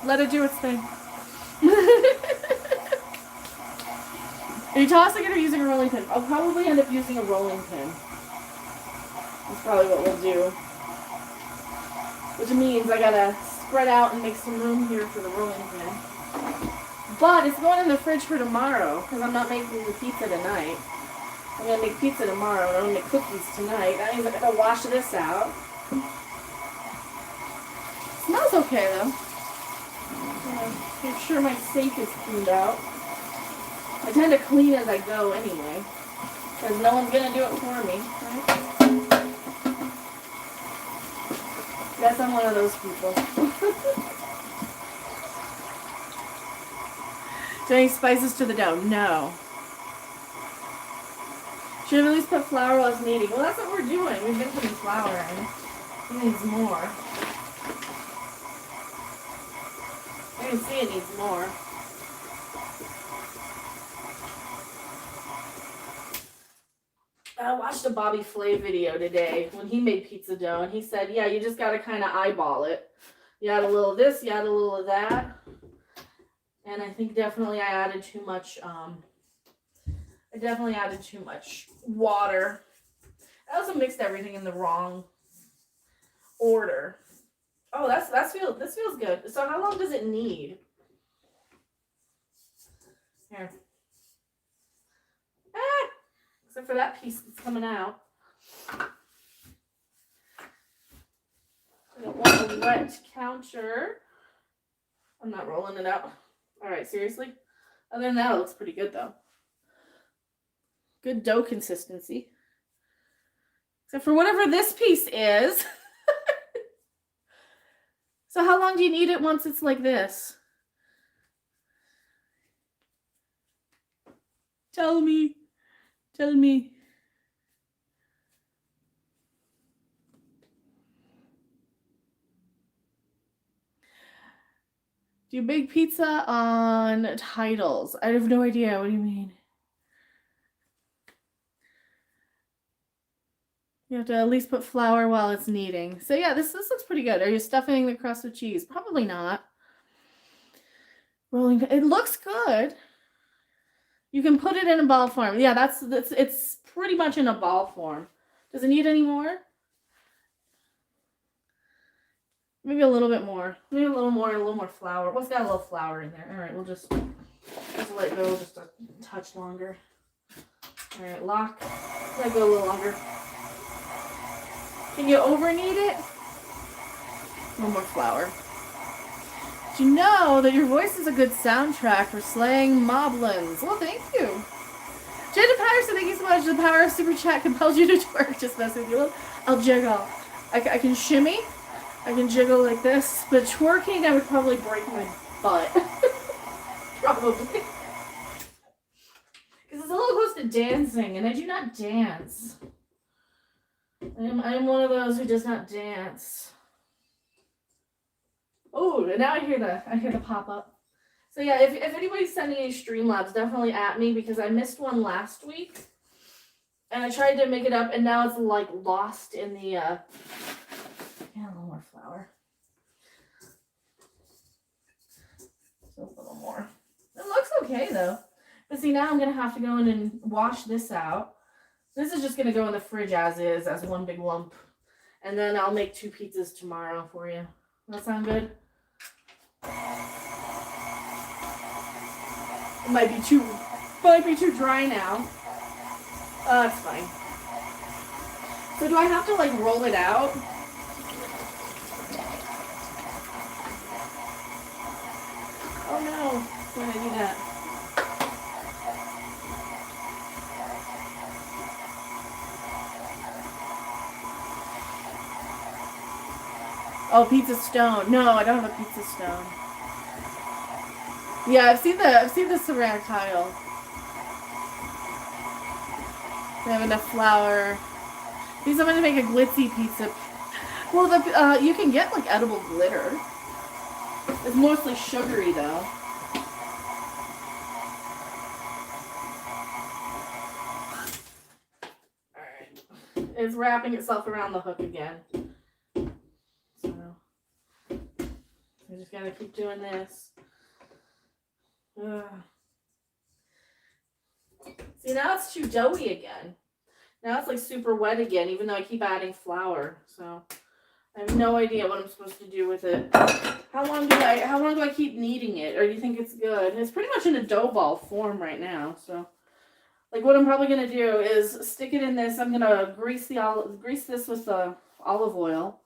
Let it do its thing. Are you tossing it or using a rolling pin? I'll probably end up using a rolling pin. That's probably what we'll do. Which means I gotta spread out and make some room here for the rolling pin. But it's going in the fridge for tomorrow because I'm not making the pizza tonight. I'm going to make pizza tomorrow and I'm going to make cookies tonight. That means I got to wash this out. Smells okay though. Make sure my sink is cleaned out. I tend to clean as I go anyway. Because no one's going to do it for me, right? Guess I'm one of those people. Do any spices to the dough? No. Should have at least put flour while it's kneading. Well, that's what we're doing. We've been putting flour in. It needs more. I can see it needs more. I watched a Bobby Flay video today when he made pizza dough, and he said, yeah, you just got to kind of eyeball it. You add a little of this, you add a little of that. And I think definitely I added too much, water. I also mixed everything in the wrong order. Oh, this feels good. So how long does it need? Here. Ah! Except for that piece that's coming out. I don't want a wet counter. I'm not rolling it out. All right, seriously? Other than that, it looks pretty good though. Good dough consistency. Except for whatever this piece is. So how long do you need it once it's like this? Tell me. Tell me. Do you bake pizza on titles? I have no idea. What do you mean? You have to at least put flour while it's kneading. So yeah, this looks pretty good. Are you stuffing the crust with cheese? Probably not. Rolling. It looks good. You can put it in a ball form. Yeah, it's pretty much in a ball form. Does it need any more? Maybe a little bit more. Maybe a little more flour. Well, it's got a little flour in there. All right, we'll just let it go just a touch longer. All right, lock. Let it go a little longer. Can you over knead it? A little more flour. Did you know that your voice is a good soundtrack for slaying moblins? Well, thank you. Jada Patterson, thank you so much. The power of Super Chat compels you to twerk. Just mess with you. I'll jiggle. I can shimmy. I can jiggle like this. But twerking, I would probably break my butt. Probably. Because it's a little close to dancing, and I do not dance. I am one of those who does not dance. Oh, and now I hear the pop up. So yeah, if anybody's sending any Streamlabs, definitely at me because I missed one last week, and I tried to make it up, and now it's like lost in the. Yeah, a little more flour. So a little more. It looks okay though. But see, now I'm gonna have to go in and wash this out. This is just gonna go in the fridge as is, as one big lump, and then I'll make 2 pizzas tomorrow for you. That sound good? It might be too dry now. It's fine. So do I have to like roll it out? Oh no, when I do that. Oh, pizza stone. No, I don't have a pizza stone. Yeah, I've seen the ceramic tile. They have enough flour. Because I'm gonna make a glitzy pizza. Well, you can get like edible glitter. It's mostly sugary though. Alright. It's wrapping itself around the hook again. So I'm just gonna keep doing this. See, now it's too doughy again. Now it's like super wet again, even though I keep adding flour. So I have no idea what I'm supposed to do with it. How long do I keep kneading it? Or do you think it's good? It's pretty much in a dough ball form right now. So like what I'm probably gonna do is stick it in this. I'm gonna grease this with the olive oil,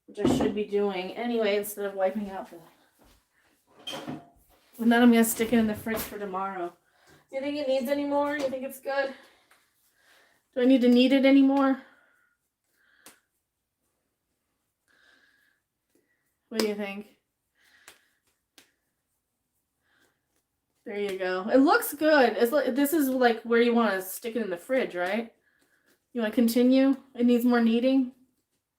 which I should be doing anyway instead of wiping out for that. And then I'm gonna stick it in the fridge for tomorrow. Do you think it needs any more? You think it's good? Do I need to knead it anymore? What do you think? There you go. It looks good. It's like, this is like where you want to stick it in the fridge, right? You want to continue? It needs more kneading.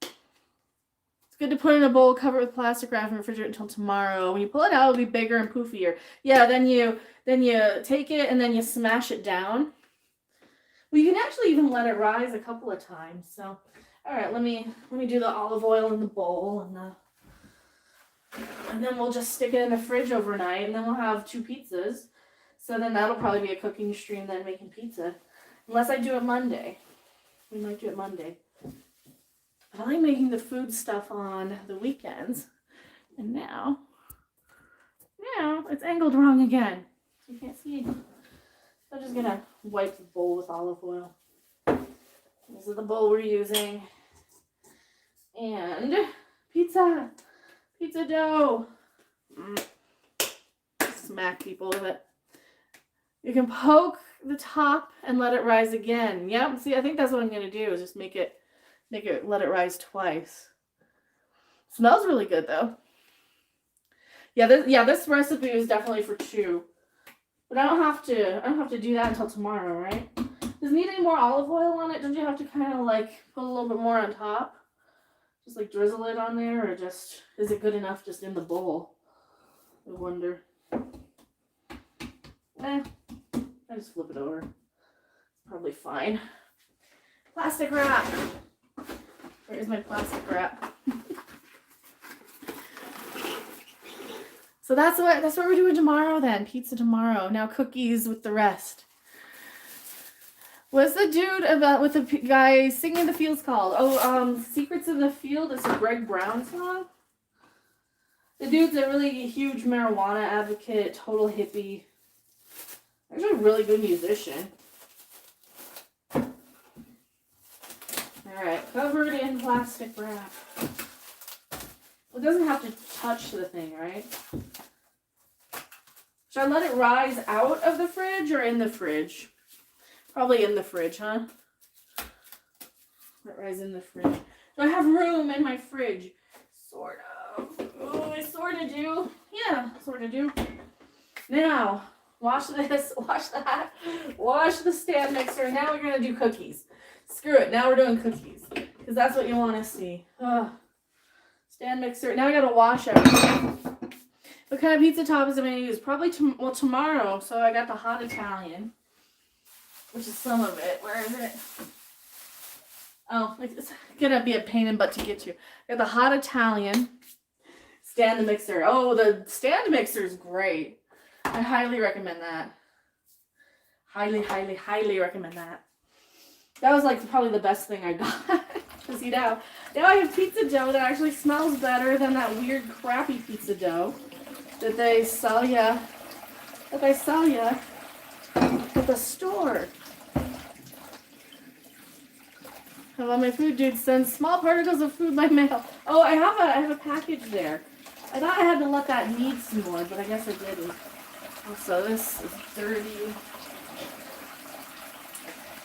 It's good to put in a bowl, cover it with plastic wrap, and refrigerate until tomorrow. When you pull it out, it'll be bigger and poofier. Yeah, then you take it and then you smash it down. Well, you can actually even let it rise a couple of times. So, all right, let me do the olive oil in the bowl and the And then we'll just stick it in the fridge overnight, and then we'll have 2 pizzas. So then that'll probably be a cooking stream, then making pizza. Unless I do it Monday. We might do it Monday. But I like making the food stuff on the weekends. And now it's angled wrong again. So you can't see. I'm just gonna wipe the bowl with olive oil. This is the bowl we're using. And pizza dough. Smack people with it. You can poke the top and let it rise again. Yep. See, I think that's what I'm gonna do. Is just let it rise twice. Smells really good though. Yeah, this recipe is definitely for 2. But I don't have to do that until tomorrow, right? Does it need any more olive oil on it? Don't you have to kind of like put a little bit more on top? Just like drizzle it on there, or just, is it good enough just in the bowl? I wonder. I just flip it over. Probably fine. Plastic wrap. Where is my plastic wrap? So that's what we're doing tomorrow then. Pizza tomorrow. Now cookies with the rest. What's the dude with the guy singing the fields called? Oh, Secrets of the Field. It's a Greg Brown song. The dude's a really huge marijuana advocate, total hippie. Actually a really good musician. Alright, covered in plastic wrap. It doesn't have to touch the thing, right? Should I let it rise out of the fridge or in the fridge? Probably in the fridge, huh? Let it rise in the fridge. Do I have room in my fridge? Sort of. Oh, I sort of do. Yeah, sort of do. Now, wash this, wash that, wash the stand mixer. Now we're going to do cookies. Screw it. Now we're doing cookies. Because that's what you want to see. Ugh. Stand mixer. Now I got to wash everything. What kind of pizza toppings am I going to use? Probably tomorrow. So I got the hot Italian. Which is some of it. Where is it? Oh, it's going to be a pain in the butt to get to. I got the hot Italian. Stand mixer. Oh, the stand mixer is great. I highly recommend that. Highly, highly, highly recommend that. That was like probably the best thing I got. See now I have pizza dough that actually smells better than that weird crappy pizza dough that they sell ya at the store. Hello, my food dude sends small particles of food by mail. Oh, I have a package there. I thought I had to let that knead some more, but I guess I didn't. Also, this is dirty.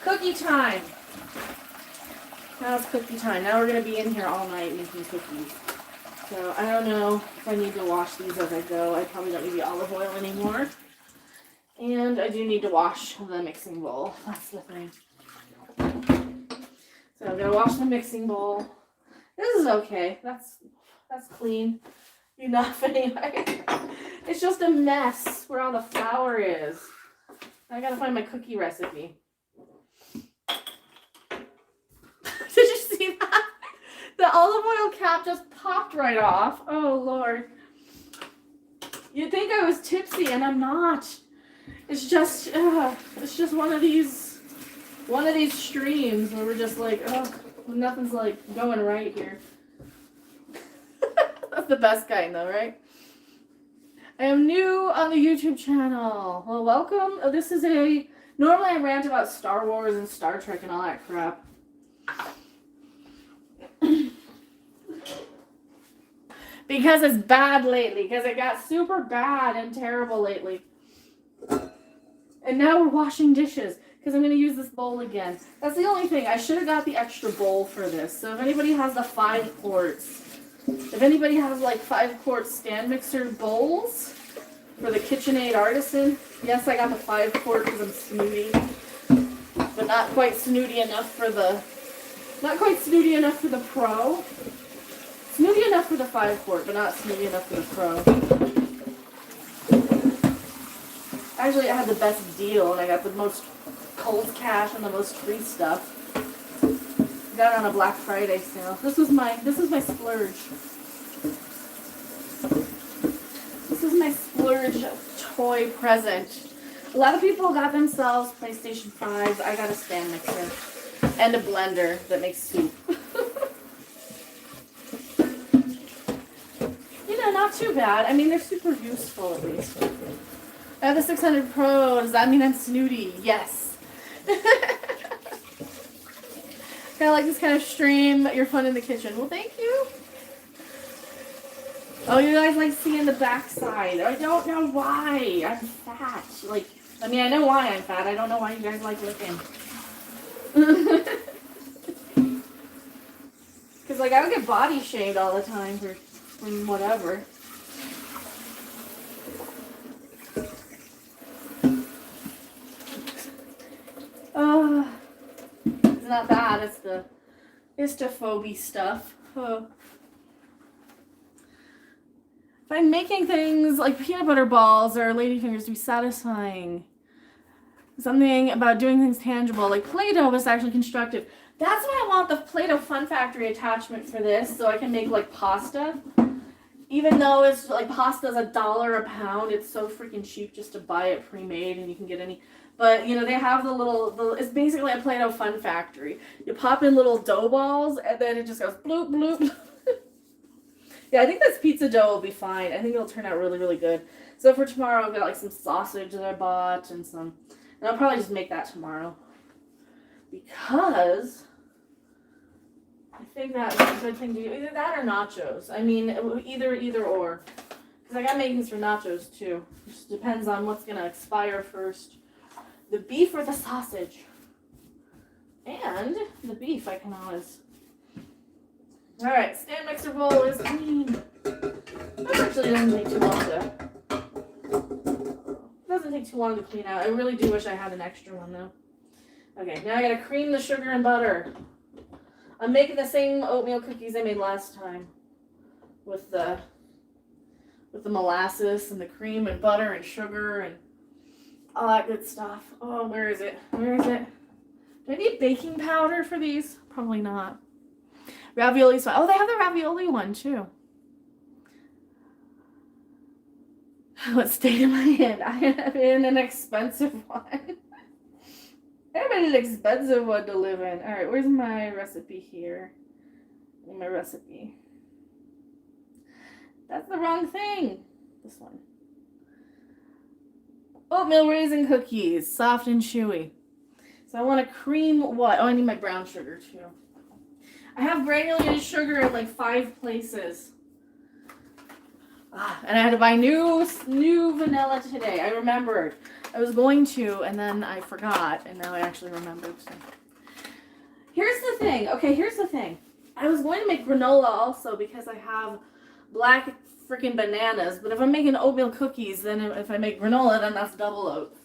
Cookie time. Now it's cookie time. Now we're going to be in here all night making cookies. So I don't know if I need to wash these as I go. I probably don't need the olive oil anymore. And I do need to wash the mixing bowl. That's the thing. So I'm going to wash the mixing bowl. This is okay. That's clean enough anyway. It's just a mess where all the flour is. I got to find my cookie recipe. Did you see that? The olive oil cap just popped right off. Oh, Lord. You'd think I was tipsy, and I'm not. It's just one of these streams where we're just like, oh, nothing's like going right here. That's the best kind, though, right? I am new on the YouTube channel. Well, welcome. Normally I rant about Star Wars and Star Trek and all that crap. Because it's bad lately. Because it got super bad and terrible lately. And now we're washing dishes. Because I'm going to use this bowl again. That's the only thing. I should have got the extra bowl for this. So if anybody has the 5 quarts. If anybody has like 5 quart stand mixer bowls for the KitchenAid Artisan. Yes, I got the 5 quart because I'm snooty. But not quite snooty enough for the pro. Snooty enough for the 5 quart, but not snooty enough for the pro. Actually, I had the best deal, and I got the most cold cash and the most free stuff. Got it on a Black Friday sale. This is my splurge. This is my splurge toy present. A lot of people got themselves PlayStation 5s. I got a stand mixer and a blender that makes soup. You know, not too bad. I mean, they're super useful at least. I have the 600 Pro. Does that mean I'm snooty? Yes. Kind of like this kind of stream. You're fun in the kitchen. Well, thank you. Oh, you guys like seeing the backside. I don't know why. I'm fat. Like, I mean, I know why I'm fat. I don't know why you guys like looking. Because, like, I don't get body shamed all the time for whatever. It's not bad. It's the histophobia stuff. Oh. If I'm making things like peanut butter balls or ladyfingers to be satisfying, something about doing things tangible, like Play-Doh was actually constructive. That's why I want the Play-Doh Fun Factory attachment for this, so I can make like pasta. Even though it's like pasta's $1 a pound, it's so freaking cheap just to buy it pre-made, and you can get any. But you know, they have it's basically a Play-Doh Fun Factory. You pop in little dough balls, and then it just goes bloop bloop. Yeah, I think this pizza dough will be fine. I think it'll turn out really, really good. So for tomorrow, I've got like some sausage that I bought and I'll probably just make that tomorrow. Because I think that's a good thing to do. Either that or nachos. I mean, either or. Because I got makings for nachos too. It just depends on what's going to expire first. The beef or the sausage. And the beef I can always... Alright, stand mixer bowl is clean. That actually doesn't take too long to clean out. I really do wish I had an extra one though. Okay, now I gotta cream the sugar and butter. I'm making the same oatmeal cookies I made last time. With the molasses and the cream and butter and sugar and all that good stuff. Oh, where is it? Where is it? Do I need baking powder for these? Probably not. Ravioli sauce. Oh, they have the ravioli one too. What state am I in? I am in an expensive one. I'm in an expensive one to live in. All right, where's my recipe here? My recipe. That's the wrong thing. This one. Oatmeal raisin cookies, soft and chewy. So I want to cream what? Oh, I need my brown sugar too. I have granulated sugar in like 5 places. And I had to buy new vanilla today. I remembered. I was going to, and then I forgot, and now I actually remembered. So. Here's the thing. Okay, here's the thing. I was going to make granola also because I have black freaking bananas. But if I'm making oatmeal cookies, then if I make granola, then that's double oats.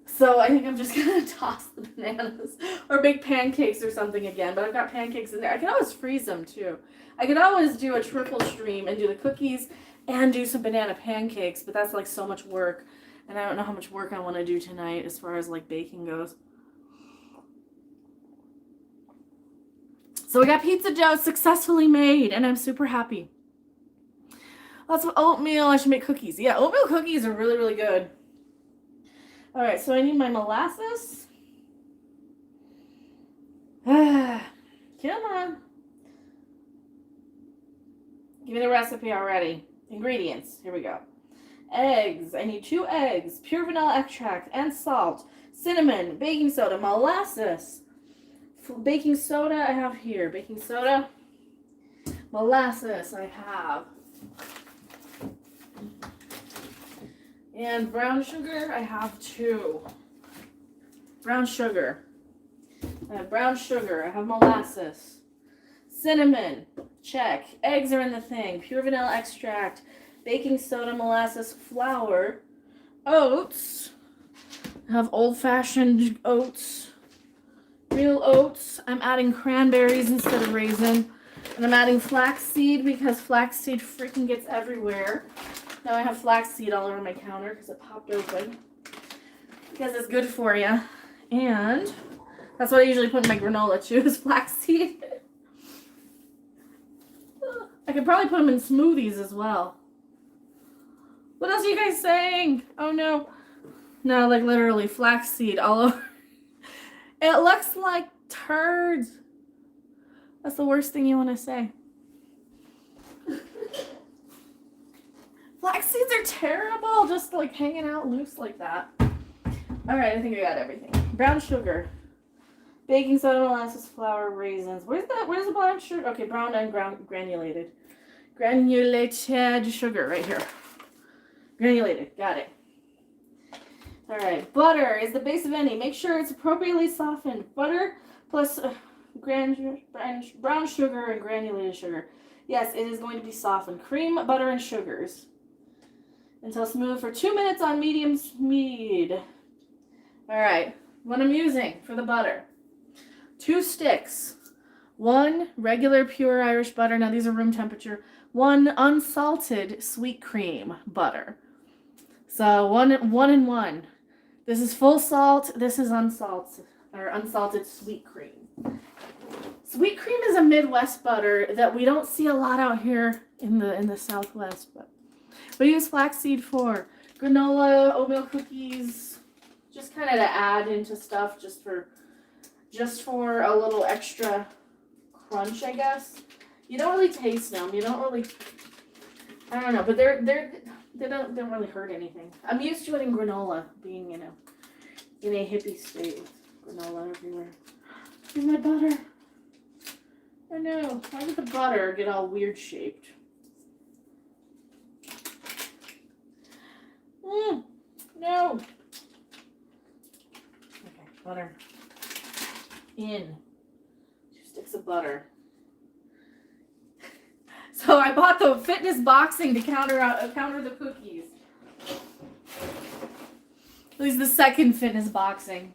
So I think I'm just going to toss the bananas or make pancakes or something again. But I've got pancakes in there. I can always freeze them too. I could always do a triple stream and do the cookies and do some banana pancakes. But that's like so much work. And I don't know how much work I want to do tonight as far as like baking goes. So we got pizza dough successfully made. And I'm super happy. Lots of oatmeal. I should make cookies. Yeah, oatmeal cookies are really, really good. All right, so I need my molasses. Come on. Give me the recipe already. Ingredients. Here we go. Eggs. I need 2 eggs, pure vanilla extract, and salt. Cinnamon, baking soda, molasses. Baking soda I have here. Baking soda. Molasses I have. And brown sugar, I have 2. Brown sugar. I have brown sugar. I have molasses. Cinnamon. Check. Eggs are in the thing. Pure vanilla extract. Baking soda, molasses, flour. Oats. I have old-fashioned oats. Real oats. I'm adding cranberries instead of raisin. And I'm adding flaxseed because flaxseed freaking gets everywhere. Now I have flaxseed all over my counter because it popped open. Because it's good for you. And that's what I usually put in my granola too, is flaxseed. I could probably put them in smoothies as well. What else are you guys saying? Oh no. No, like literally flaxseed all over. It looks like turds. That's the worst thing you want to say. Flax seeds are terrible, just like hanging out loose like that. All right, I think I got everything. Brown sugar, baking soda, molasses, flour, raisins. Where's the brown sugar? Okay, brown and granulated. Granulated sugar right here. Granulated, got it. All right, butter is the base of any. Make sure it's appropriately softened. Butter plus brown sugar and granulated sugar. Yes, it is going to be softened. Cream, butter, and sugars until smooth for 2 minutes on medium speed. All right, what I'm using for the butter. 2 sticks. 1 regular pure Irish butter. Now these are room temperature. 1 unsalted sweet cream butter. So one and one. This is full salt. This is unsalted sweet cream. Sweet cream is a Midwest butter that we don't see a lot out here in the Southwest, but we use flaxseed for granola, oatmeal cookies, just kind of to add into stuff, just for a little extra crunch, I guess. You don't really taste them. You don't really, I don't know, but they don't really hurt anything. I'm used to it in granola, being in a hippie state with granola everywhere. Here's my butter. I know. Why did the butter get all weird shaped? No. Okay, butter. In. 2 sticks of butter. So I bought the fitness boxing to counter the cookies. At least the second fitness boxing.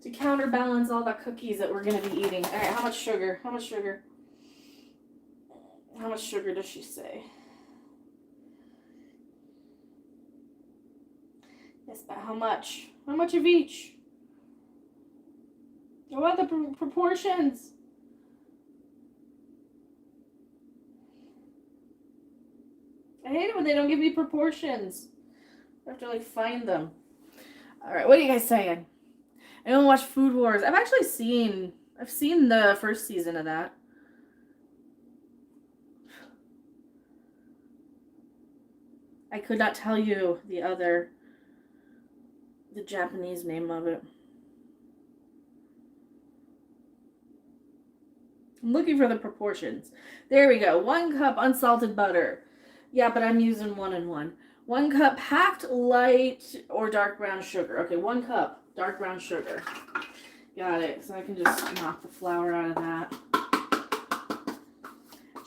To counterbalance all the cookies that we're going to be eating. All right, how much sugar? How much sugar? How much sugar does she say? Yes, but how much? How much of each? I want the proportions. I hate it when they don't give me proportions. I have to like find them. All right, what are you guys saying? Anyone watch Food Wars? I've seen the first season of that. I could not tell you the Japanese name of it. I'm looking for the proportions. There we go. 1 cup unsalted butter. Yeah, but I'm using 1 and 1. 1 cup packed light or dark brown sugar. Okay, 1 cup dark brown sugar. Got it. So I can just knock the flour out of that.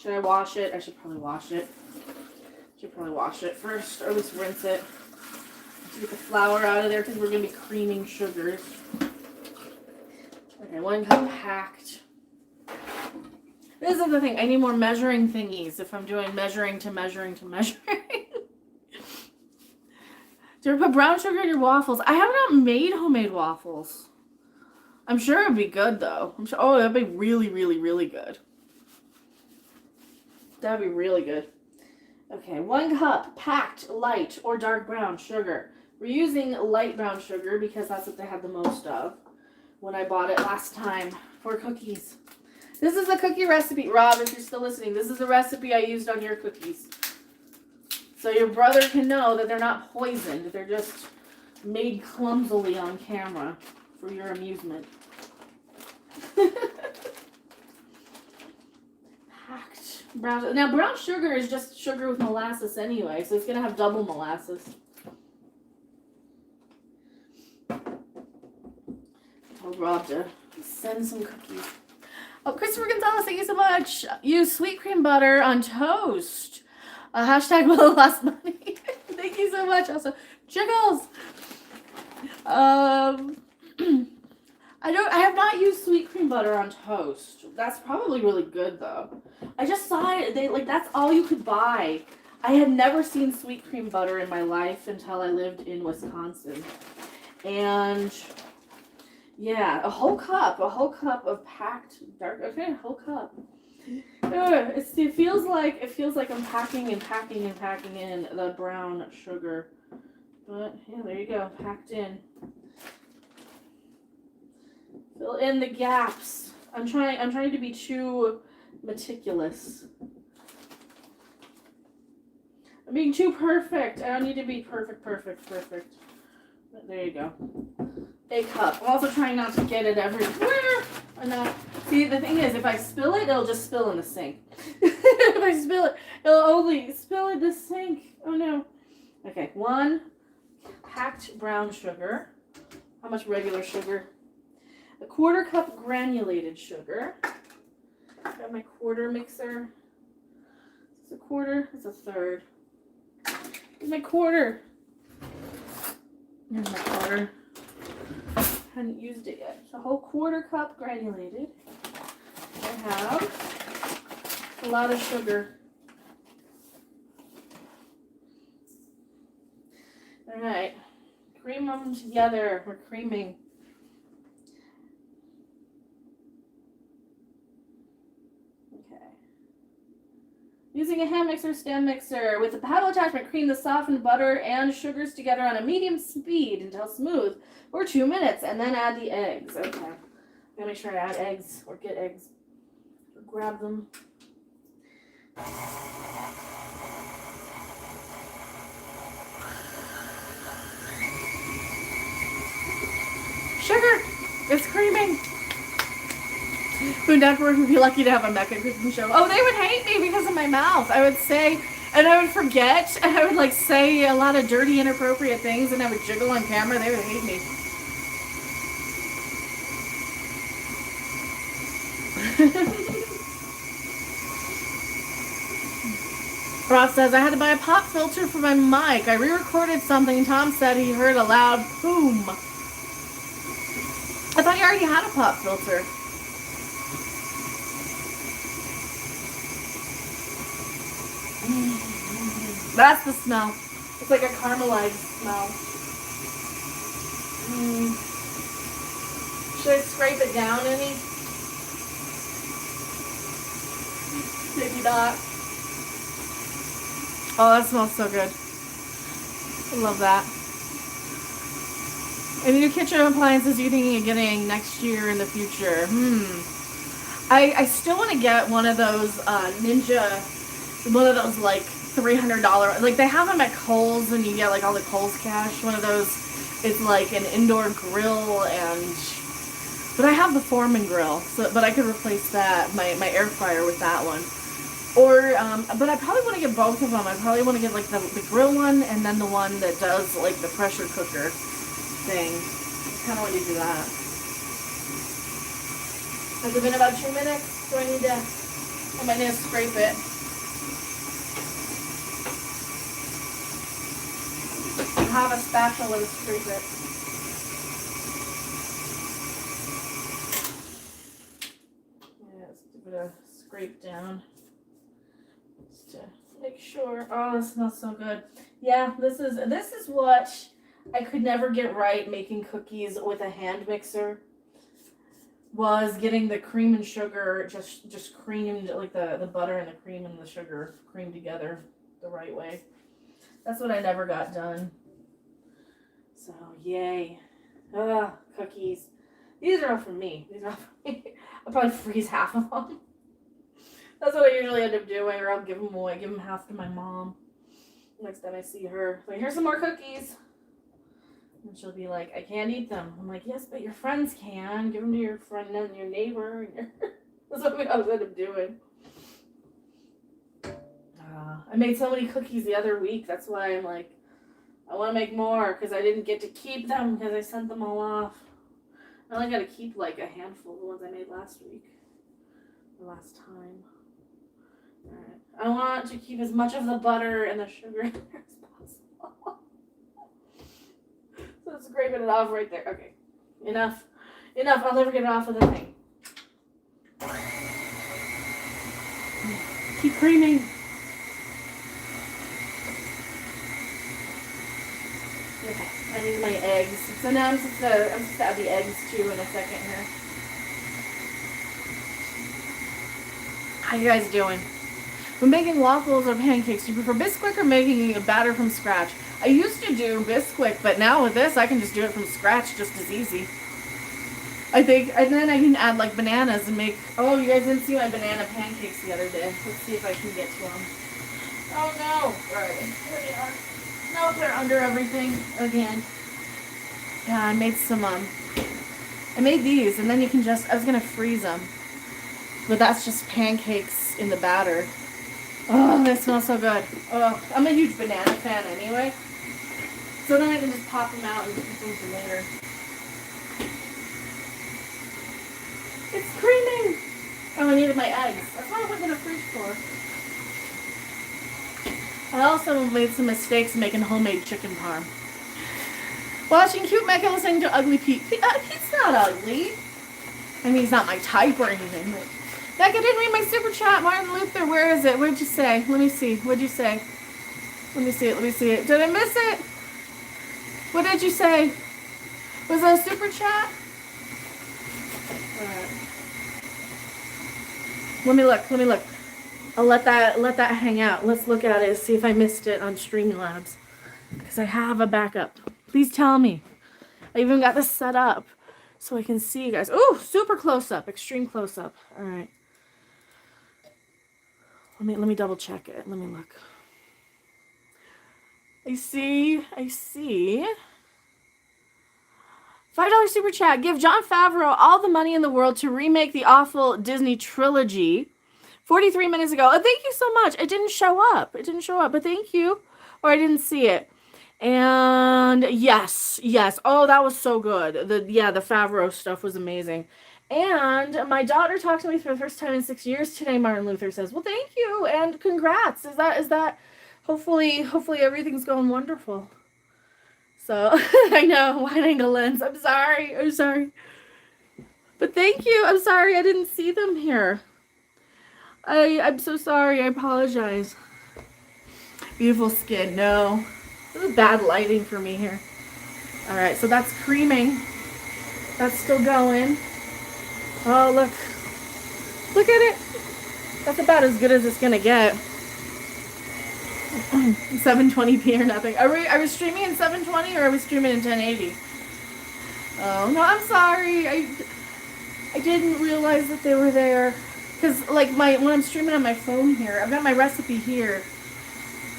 Should I wash it? I should probably wash it. Should probably wash it first, or at least rinse it. To get the flour out of there because we're going to be creaming sugars. Okay, 1 cup packed. This is the thing. I need more measuring thingies if I'm doing measuring to measuring to measuring. Do you ever put brown sugar in your waffles? I have not made homemade waffles. I'm sure it'd be good though. I'm sure. Oh, that'd be really, really, really good. That'd be really good. Okay, 1 cup packed light or dark brown sugar. We're using light brown sugar because that's what they had the most of when I bought it last time for cookies. This is a cookie recipe. Rob, if you're still listening, this is a recipe I used on your cookies. So your brother can know that they're not poisoned. They're just made clumsily on camera for your amusement. Packed brown. Now, brown sugar is just sugar with molasses anyway, so it's going to have double molasses. Told Rob to send some cookies. Oh, Christopher Gonzalez, thank you so much. Use sweet cream butter on toast. Hashtag will last money. Thank you so much. Also, Jiggles. I have not used sweet cream butter on toast. That's probably really good though. I just saw it. That's all you could buy. I had never seen sweet cream butter in my life until I lived in Wisconsin. And yeah, a whole cup of packed dark. Okay, a whole cup. It feels like I'm packing and packing and packing in the brown sugar. But yeah, there you go, packed in. Fill in the gaps. I'm trying to be too meticulous. I'm being too perfect. I don't need to be perfect. But there you go. A cup. I'm also trying not to get it everywhere. See, the thing is, if I spill it, it'll just spill in the sink. If I spill it, it'll only spill in the sink. Oh no. Okay, 1 packed brown sugar. How much regular sugar? A 1/4 cup granulated sugar. Got my quarter mixer. Is this a 1/4? It's a 1/3. Here's my 1/4. Here's my 1/4. Hadn't used it yet. It's a whole 1/4 cup granulated. I have a lot of sugar. All right, cream them together. We're creaming. Using a hand mixer, stand mixer. With the paddle attachment, cream the softened butter and sugars together on a medium speed until smooth for 2 minutes, and then add the eggs. Okay. I'm gonna make sure I add eggs or get eggs. Or grab them. Sugar! It's creaming! Food Network would be lucky to have a mecha cooking show. Oh, they would hate me because of my mouth. I would say, and I would forget, and I would like say a lot of dirty, inappropriate things, and I would jiggle on camera. They would hate me. Ross says, I had to buy a pop filter for my mic. I re-recorded something. Tom said he heard a loud boom. I thought you already had a pop filter. That's the smell. It's like a caramelized smell. Should I scrape it down any? Maybe not. Oh, that smells so good. I love that. Any new kitchen appliances you thinking of getting next year in the future? I still want to get one of those Ninja, one of those like $300, like they have them at Kohl's, and you get like all the Kohl's cash. One of those, it's like an indoor grill, but I have the Foreman grill, so but I could replace that, my air fryer with that one. Or but I probably want to get both of them. I probably want to get like the grill one, and then the one that does like the pressure cooker thing. I kind of want to do that. Has it been about 2 minutes? Do I need to? I might need to scrape it. Have a spatula to scrape it. Yeah, let's give it a scrape down. Just to make sure. Oh, this smells so good. Yeah, this is what I could never get right making cookies with a hand mixer. Was getting the cream and sugar just creamed, like the butter and the cream and the sugar creamed together the right way. That's what I never got done. So, yay. Cookies. These are all for me. I'll probably freeze half of them. That's what I usually end up doing, or I'll give them away. Give them half to my mom next time I see her. Like, here's some more cookies. And she'll be like, I can't eat them. I'm like, yes, but your friends can. Give them to your friend and your neighbor. And that's what I was end up doing. I made so many cookies the other week. That's why I'm like, I want to make more, because I didn't get to keep them because I sent them all off. I only got to keep like a handful of the ones I made last week. Or last time. Alright. I want to keep as much of the butter and the sugar in there as possible. So scraping it off right there. Okay. Enough. I'll never get it off of the thing. Keep creaming. Okay, I need my eggs. So now I'm supposed to add the eggs too in a second here. How you guys doing? When making waffles or pancakes, do you prefer Bisquick or making a batter from scratch? I used to do Bisquick, but now with this, I can just do it from scratch just as easy. I think, and then I can add like bananas and make, oh, you guys didn't see my banana pancakes the other day. Let's see if I can get to them. Oh no. Right. Here they are. No, they're under everything again. Yeah, I made some, I made these, and then you can just, I was going to freeze them. But that's just pancakes in the batter. Oh, they smell so good. Oh, I'm a huge banana fan anyway. So then I can just pop them out and eat them for later. It's creaming! Oh, I needed my eggs. That's what I went in the fridge for. I also made some mistakes making homemade chicken parm. Watching cute Mecca listening to ugly Pete. Pete's not ugly. I mean, he's not my type or anything, but... Becca didn't read my super chat. Martin Luther, where is it? What did you say? Let me see. What did you say? Let me see it. Let me see it. Did I miss it? What did you say? Was that a super chat? Alright. Let me look. Let me look. I'll let that hang out. Let's look at it. See if I missed it on Streamlabs. Because I have a backup. Please tell me. I even got this set up so I can see you guys. Ooh, super close up. Extreme close up. Alright. Let me double check it. Let me look. I see. $5 super chat. Give Jon Favreau all the money in the world to remake the awful Disney trilogy. 43 minutes ago. Oh, thank you so much. It didn't show up. But thank you. Or I didn't see it. And yes. Oh, that was so good. The Favreau stuff was amazing. And my daughter talked to me for the first time in 6 years today, Martin Luther says. Well, thank you and congrats. Is that hopefully everything's going wonderful. So I know, wide angle lens. I'm sorry. But thank you. I'm sorry I didn't see them here. I'm so sorry. I apologize. Beautiful skin. No. This is bad lighting for me here. Alright, so that's creaming. That's still going. Oh, look. Look at it. That's about as good as it's going to get. 720p or nothing. Are we streaming in 720 or are we streaming in 1080? Oh, no, I'm sorry. I didn't realize that they were there. Because, like, when I'm streaming on my phone here, I've got my recipe here.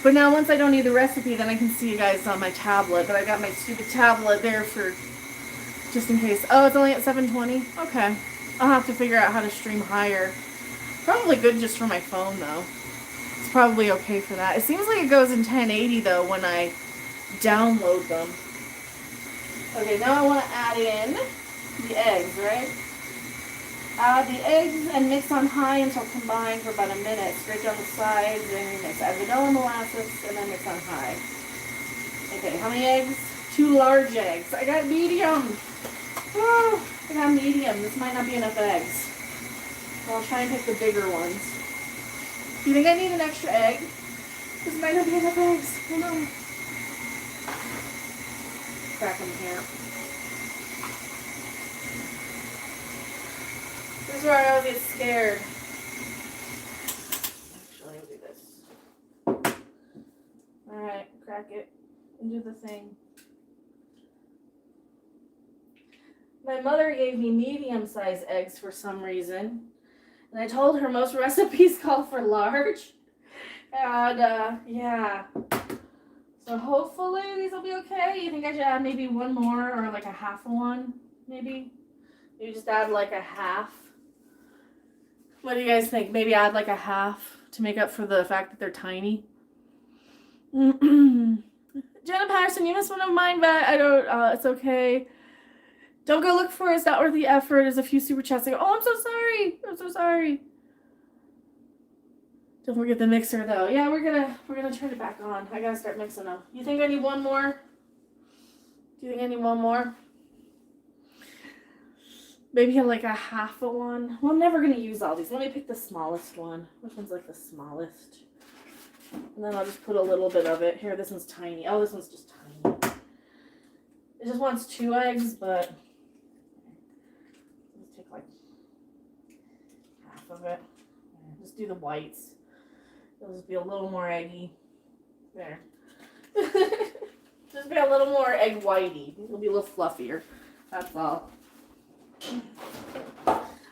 But now once I don't need the recipe, then I can see you guys on my tablet. But I got my stupid tablet there for just in case. Oh, it's only at 720? Okay. I'll have to figure out how to stream higher. Probably good just for my phone, though. It's probably okay for that. It seems like it goes in 1080, though, when I download them. Okay, now I want to add in the eggs, right? Add the eggs and mix on high until combined for about a minute. Scrape down the sides and mix. Add vanilla molasses and then mix on high. Okay, how many eggs? 2 large eggs. I got medium. Oh, I got medium. This might not be enough eggs. I'll try and pick the bigger ones. Do you think I need an extra egg? This might not be enough eggs. Hold on. Crack them here. This is where I always get scared. Actually, I'll do this. Alright, crack it and do the thing. My mother gave me medium-sized eggs for some reason. And I told her most recipes call for large. And, yeah. So hopefully these will be okay. You think I should add maybe one more or like a half of one, maybe? Maybe just add like a half. What do you guys think? Maybe add like a half to make up for the fact that they're tiny. Jenna Patterson, you missed one of mine, but I don't, it's okay. Don't go look for it. It's not worth the effort. There's a few super chats. I go, oh, I'm so sorry. Don't forget the mixer though. Yeah, we're gonna turn it back on. I gotta start mixing them. You think I need one more? Do you think I need one more? Maybe like a half of one. Well, I'm never gonna use all these. Let me pick the smallest one. Which one's like the smallest? And then I'll just put a little bit of it. Here, this one's tiny. Oh, this one's just tiny. It just wants 2 eggs, but let's take like half of it. Just do the whites. It'll just be a little more eggy. There. Just be a little more egg whitey. It'll be a little fluffier. That's all.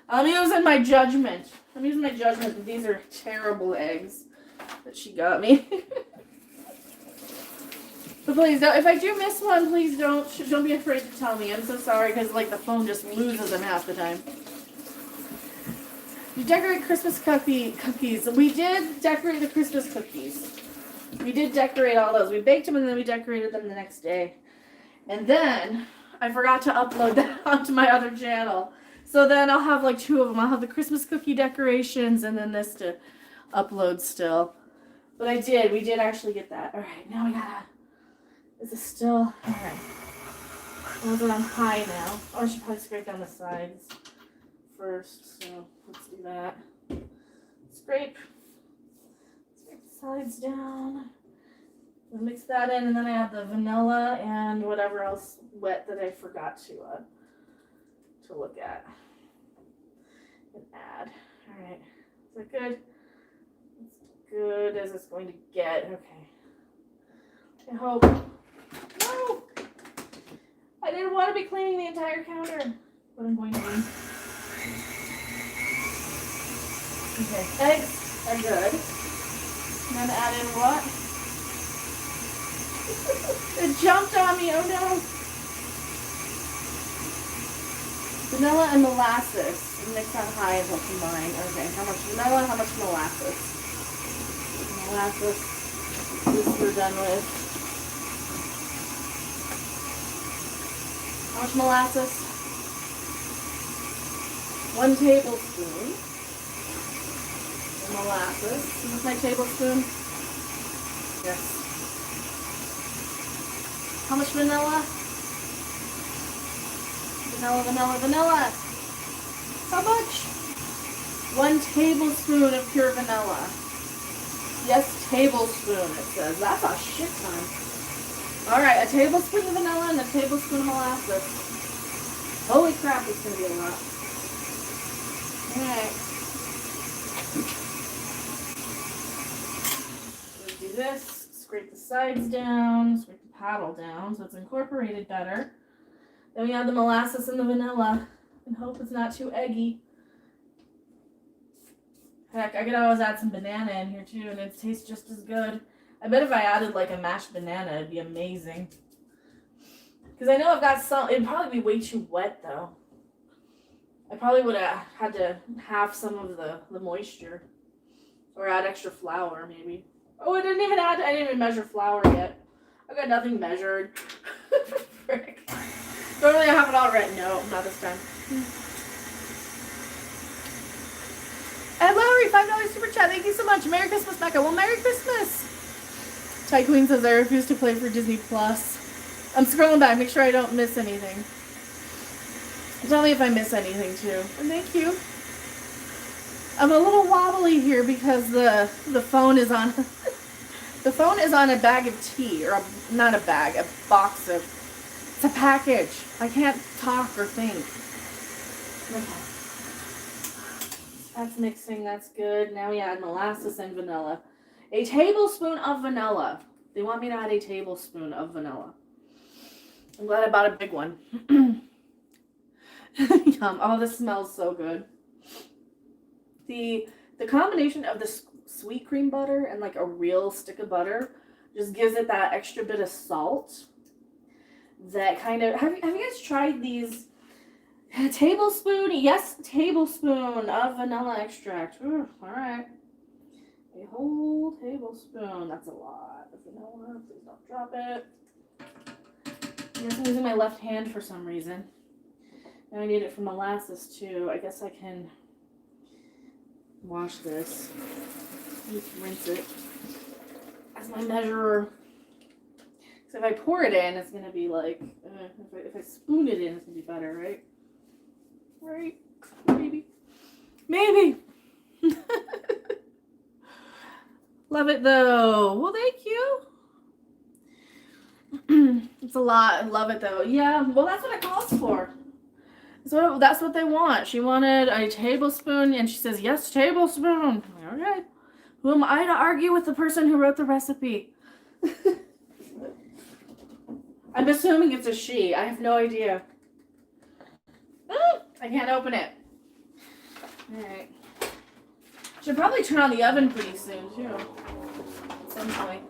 I'm using my judgment. That these are terrible eggs that she got me. But please, don't, if I do miss one, please don't be afraid to tell me. I'm so sorry because like the phone just loses them half the time. You decorate Christmas cookies. We did decorate the Christmas cookies. We did decorate all those. We baked them and then we decorated them the next day. And then I forgot to upload that onto my other channel. So then I'll have like 2 of them. I'll have the Christmas cookie decorations and then this to upload still. But we did actually get that. All right, now we gotta, is it still, all right. Those are on high now. Oh, I should probably scrape down the sides first. So let's do that. Scrape the sides down. We'll mix that in, and then I have the vanilla and whatever else wet that I forgot to look at and add. All right, is that good? It's good as it's going to get. Okay. I hope. No, I didn't want to be cleaning the entire counter, but I'm going to be. Okay, eggs are good. And then add in what? It jumped on me, oh no. Vanilla and molasses. And mix on high until combined. Okay, how much vanilla, how much molasses? Molasses, this we're done with. How much molasses? 1 tablespoon. Molasses. Is this my tablespoon? Yes. How much vanilla? Vanilla. How much? 1 tablespoon of pure vanilla. Yes, tablespoon, it says. That's a shit ton. Alright, a tablespoon of vanilla and a tablespoon of molasses. Holy crap, it's going to be a lot. Alright. Do this, scrape the sides down, scrape the paddle down so it's incorporated better. Then we add the molasses and the vanilla and hope it's not too eggy. Heck, I could always add some banana in here too and it tastes just as good. I bet if I added like a mashed banana it'd be amazing. Because I know I've got some, it'd probably be way too wet though. I probably would have had to have some of the moisture. Or add extra flour maybe. Oh, I didn't even measure flour yet. I've got nothing measured. Frick. Normally I have it all written. No, not this time. And Lowry, $5 super chat. Thank you so much. Merry Christmas, Becca. Well, Merry Christmas. Ty Queen says I refuse to play for Disney Plus. I'm scrolling back. Make sure I don't miss anything. Tell me if I miss anything too. And thank you. I'm a little wobbly here because the phone is on the phone is on a bag of tea, or not a bag, a box of, it's a package. I can't talk or think. Okay. That's mixing, that's good. Now we add molasses and vanilla. A tablespoon of vanilla. They want me to add a tablespoon of vanilla. I'm glad I bought a big one. Yum. Oh, this smells so good. The combination of the sweet cream butter and like a real stick of butter just gives it that extra bit of salt. That kind of, have you guys tried these? A tablespoon, yes, tablespoon of vanilla extract. Ooh, all right. A whole tablespoon. That's a lot of vanilla. Please don't drop it. I guess I'm using my left hand for some reason. And I need it for molasses too. I guess I can wash this. Just rinse it as my measurer. So if I pour it in, it's gonna be like, if I spoon it in, it's gonna be better, right? Right? Maybe. Maybe. Love it though. Well, thank you. It's a lot. I love it though. Yeah, well, that's what it calls for. So that's what they want. She wanted a tablespoon, and she says, yes, tablespoon. Okay. Who am I to argue with the person who wrote the recipe? I'm assuming it's a she. I have no idea. I can't open it. Alright. Should probably turn on the oven pretty soon, too. At some point.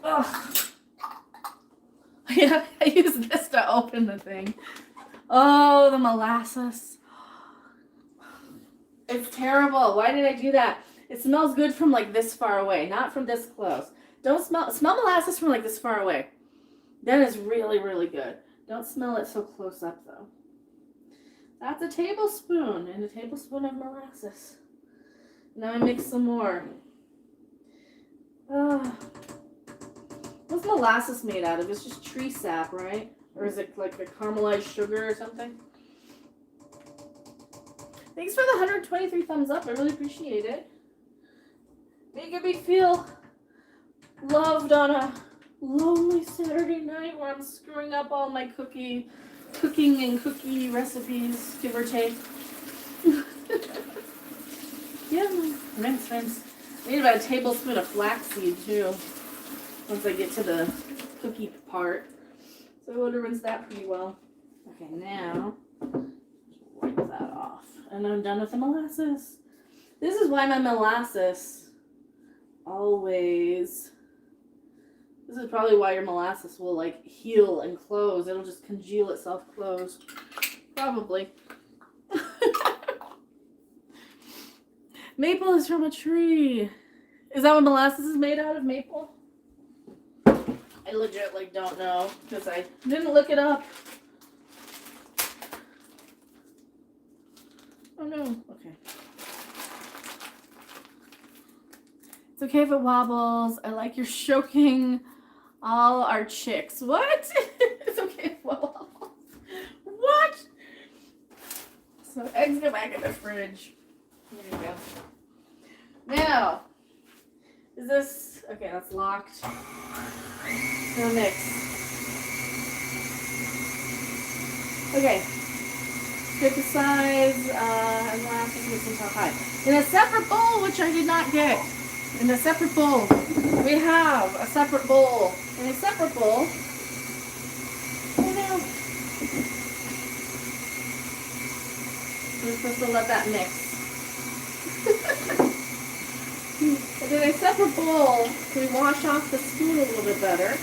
Ugh. Yeah, I use this to open the thing. Oh, the molasses. It's terrible. Why did I do that? It smells good from like this far away, not from this close. Don't smell molasses from like this far away. That is really, really good. Don't smell it so close up though. That's a tablespoon and a tablespoon of molasses. Now I mix some more. What's molasses made out of? It's just tree sap, right? Or is it like a caramelized sugar or something? Thanks for the 123 thumbs up. I really appreciate it. Making me feel loved on a lonely Saturday night where I'm screwing up all my cooking and cookie recipes, give or take. Yeah, rinse. I need about a tablespoon of flaxseed too. Once I get to the cookie part. So I want to rinse that pretty well. Okay, now wipe that off. And I'm done with the molasses. This is why my molasses always... This is probably why your molasses will like heal and close. It'll just congeal itself closed. Probably. Maple is from a tree. Is that what molasses is made out of? Maple? I legit like don't know because I didn't look it up. Oh no. Okay. It's okay if it wobbles. I like your choking all our chicks. What? It's okay if it wobbles. What? So eggs go back in the fridge. There you go. Now, is this... Okay, that's locked. Now mix. Okay. Pick the size, and molasses mix until high. In a separate bowl, which I did not get. In a separate bowl. We have a separate bowl. In a separate bowl. Oh no. We're supposed to let that mix. And in a separate bowl, we wash off the spoon a little bit better.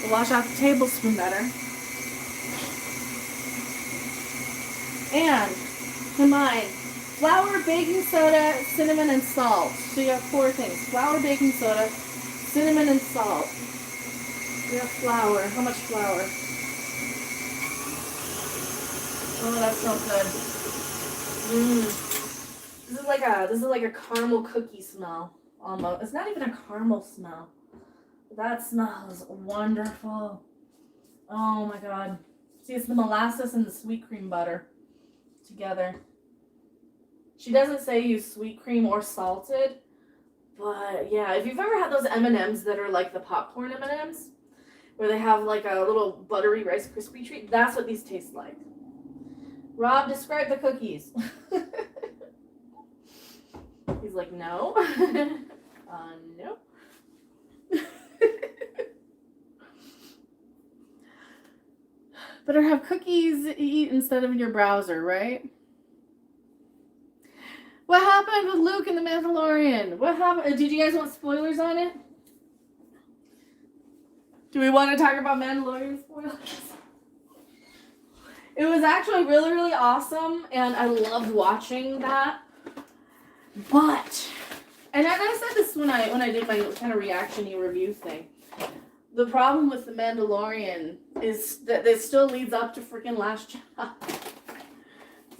We'll wash off the tablespoon better. And combine flour, baking soda, cinnamon, and salt. So you have 4 things. Flour, baking soda, cinnamon, and salt. We have flour. How much flour? Oh, that smells good. This is like a caramel cookie smell almost. It's not even a caramel smell. That smells wonderful. Oh my god. See, it's the molasses and the sweet cream butter together. She doesn't say use sweet cream or salted, but yeah, if you've ever had those M&Ms that are like the popcorn M&Ms, where they have like a little buttery Rice Krispie treat, that's what these taste like. Rob, describe the cookies. He's like, no. No. Better have cookies to eat instead of in your browser, right? What happened with Luke and the Mandalorian? What happened? Did you guys want spoilers on it? Do we want to talk about Mandalorian spoilers? It was actually really, really awesome, and I loved watching that. But, and I said this when I did my kind of reaction-y review thing. The problem with the Mandalorian is that it still leads up to freaking Last Jedi.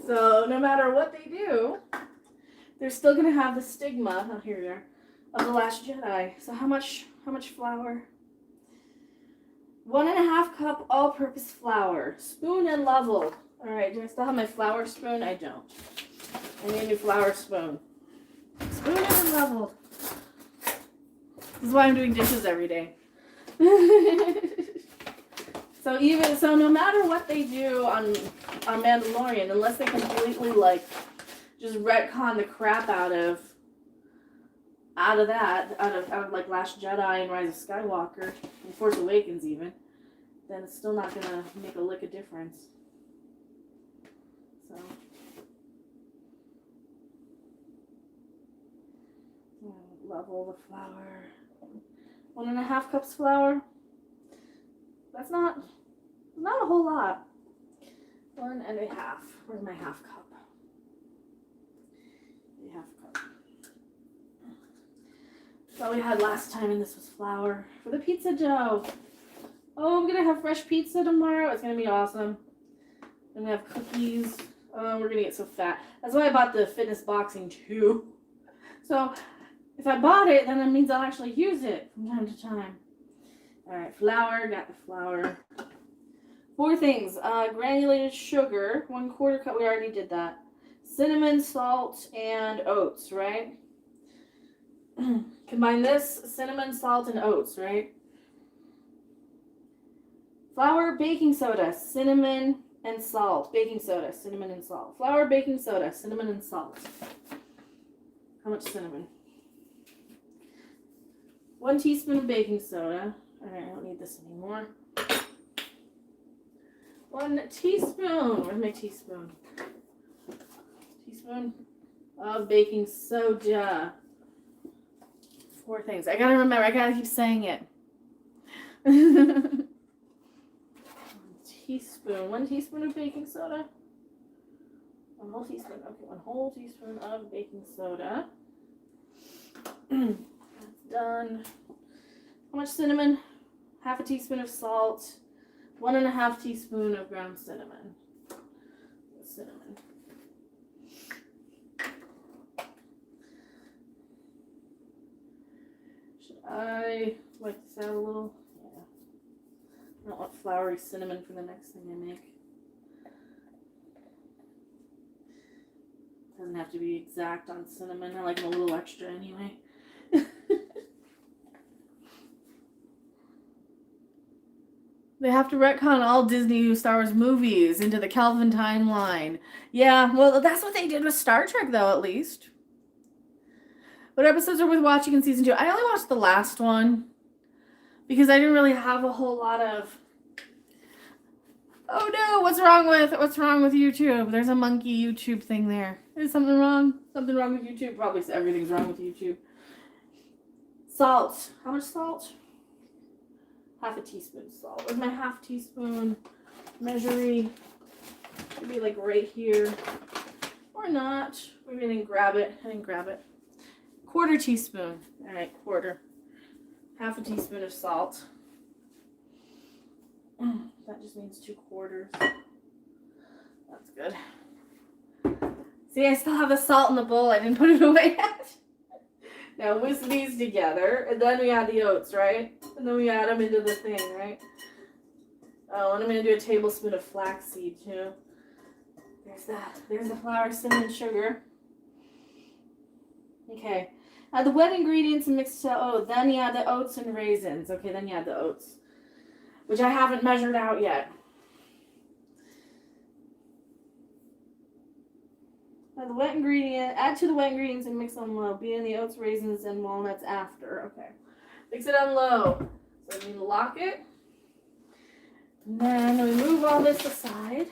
So no matter what they do, they're still gonna have the stigma. Oh, here we are, of the Last Jedi. So how much flour? 1.5 cup all-purpose flour. Spoon and level. All right, do I still have my flour spoon? I don't. I need a new flour spoon. Spoon and leveled. This is why I'm doing dishes every day. So no matter what they do on Mandalorian, unless they completely like just retcon the crap out of like Last Jedi and Rise of Skywalker and Force Awakens even, then it's still not gonna make a lick of difference. So level the flour. 1.5 cups flour. That's not a whole lot. 1.5. Where's my half cup? A half cup. That's all we had last time, and this was flour for the pizza dough. Oh, I'm gonna have fresh pizza tomorrow. It's gonna be awesome. I'm gonna have cookies. Oh, we're gonna get so fat. That's why I bought the fitness boxing too. So if I bought it, then that means I'll actually use it from time to time. All right, flour. Got the flour. 4 things. Granulated sugar, 1/4 cup. We already did that. Cinnamon, salt, and oats, right? Combine this, cinnamon, salt, and oats, right? Flour, baking soda, cinnamon, and salt. Baking soda, cinnamon, and salt. Flour, baking soda, cinnamon, and salt. How much cinnamon? 1 teaspoon of baking soda. All right, I don't need this anymore. 1 teaspoon. Where's my teaspoon? Teaspoon of baking soda. 4 things. I gotta remember. I gotta keep saying it. 1 teaspoon. 1 teaspoon of baking soda. 1 whole teaspoon. Okay, 1 whole teaspoon of baking soda. That's done. How much cinnamon? 1/2 teaspoon of salt. 1.5 teaspoon of ground cinnamon. Cinnamon. Should I like this out a little? Yeah. I don't want floury cinnamon for the next thing I make. Doesn't have to be exact on cinnamon. I like them a little extra anyway. They have to retcon all Disney Star Wars movies into the Kelvin timeline. Yeah, well, that's what they did with Star Trek, though, at least. What episodes are worth watching in season 2? I only watched the last one because I didn't really have a whole lot of. Oh no! What's wrong with YouTube? There's a monkey YouTube thing there. Is something wrong? Something wrong with YouTube? Probably everything's wrong with YouTube. Salt. How much salt? 1/2 teaspoon salt. Where's my 1/2 teaspoon measuring? Maybe like right here. Or not. Maybe I didn't grab it. 1/4 teaspoon. Alright, 1/4. 1/2 teaspoon of salt. That just means 2/4. That's good. See, I still have the salt in the bowl. I didn't put it away yet. Now whisk these together, and then we add the oats, right? And then we add them into the thing, right? Oh, and I'm going to do a tablespoon of flaxseed, too. There's that. There's the flour, cinnamon, sugar. Okay. Add the wet ingredients and mix it to oat. Then you add the oats and raisins. Okay, then you add the oats, which I haven't measured out yet. Add to the wet ingredients and mix on low. Beat in the oats, raisins, and walnuts after. Okay. Mix it on low. So we lock it. And then we move all this aside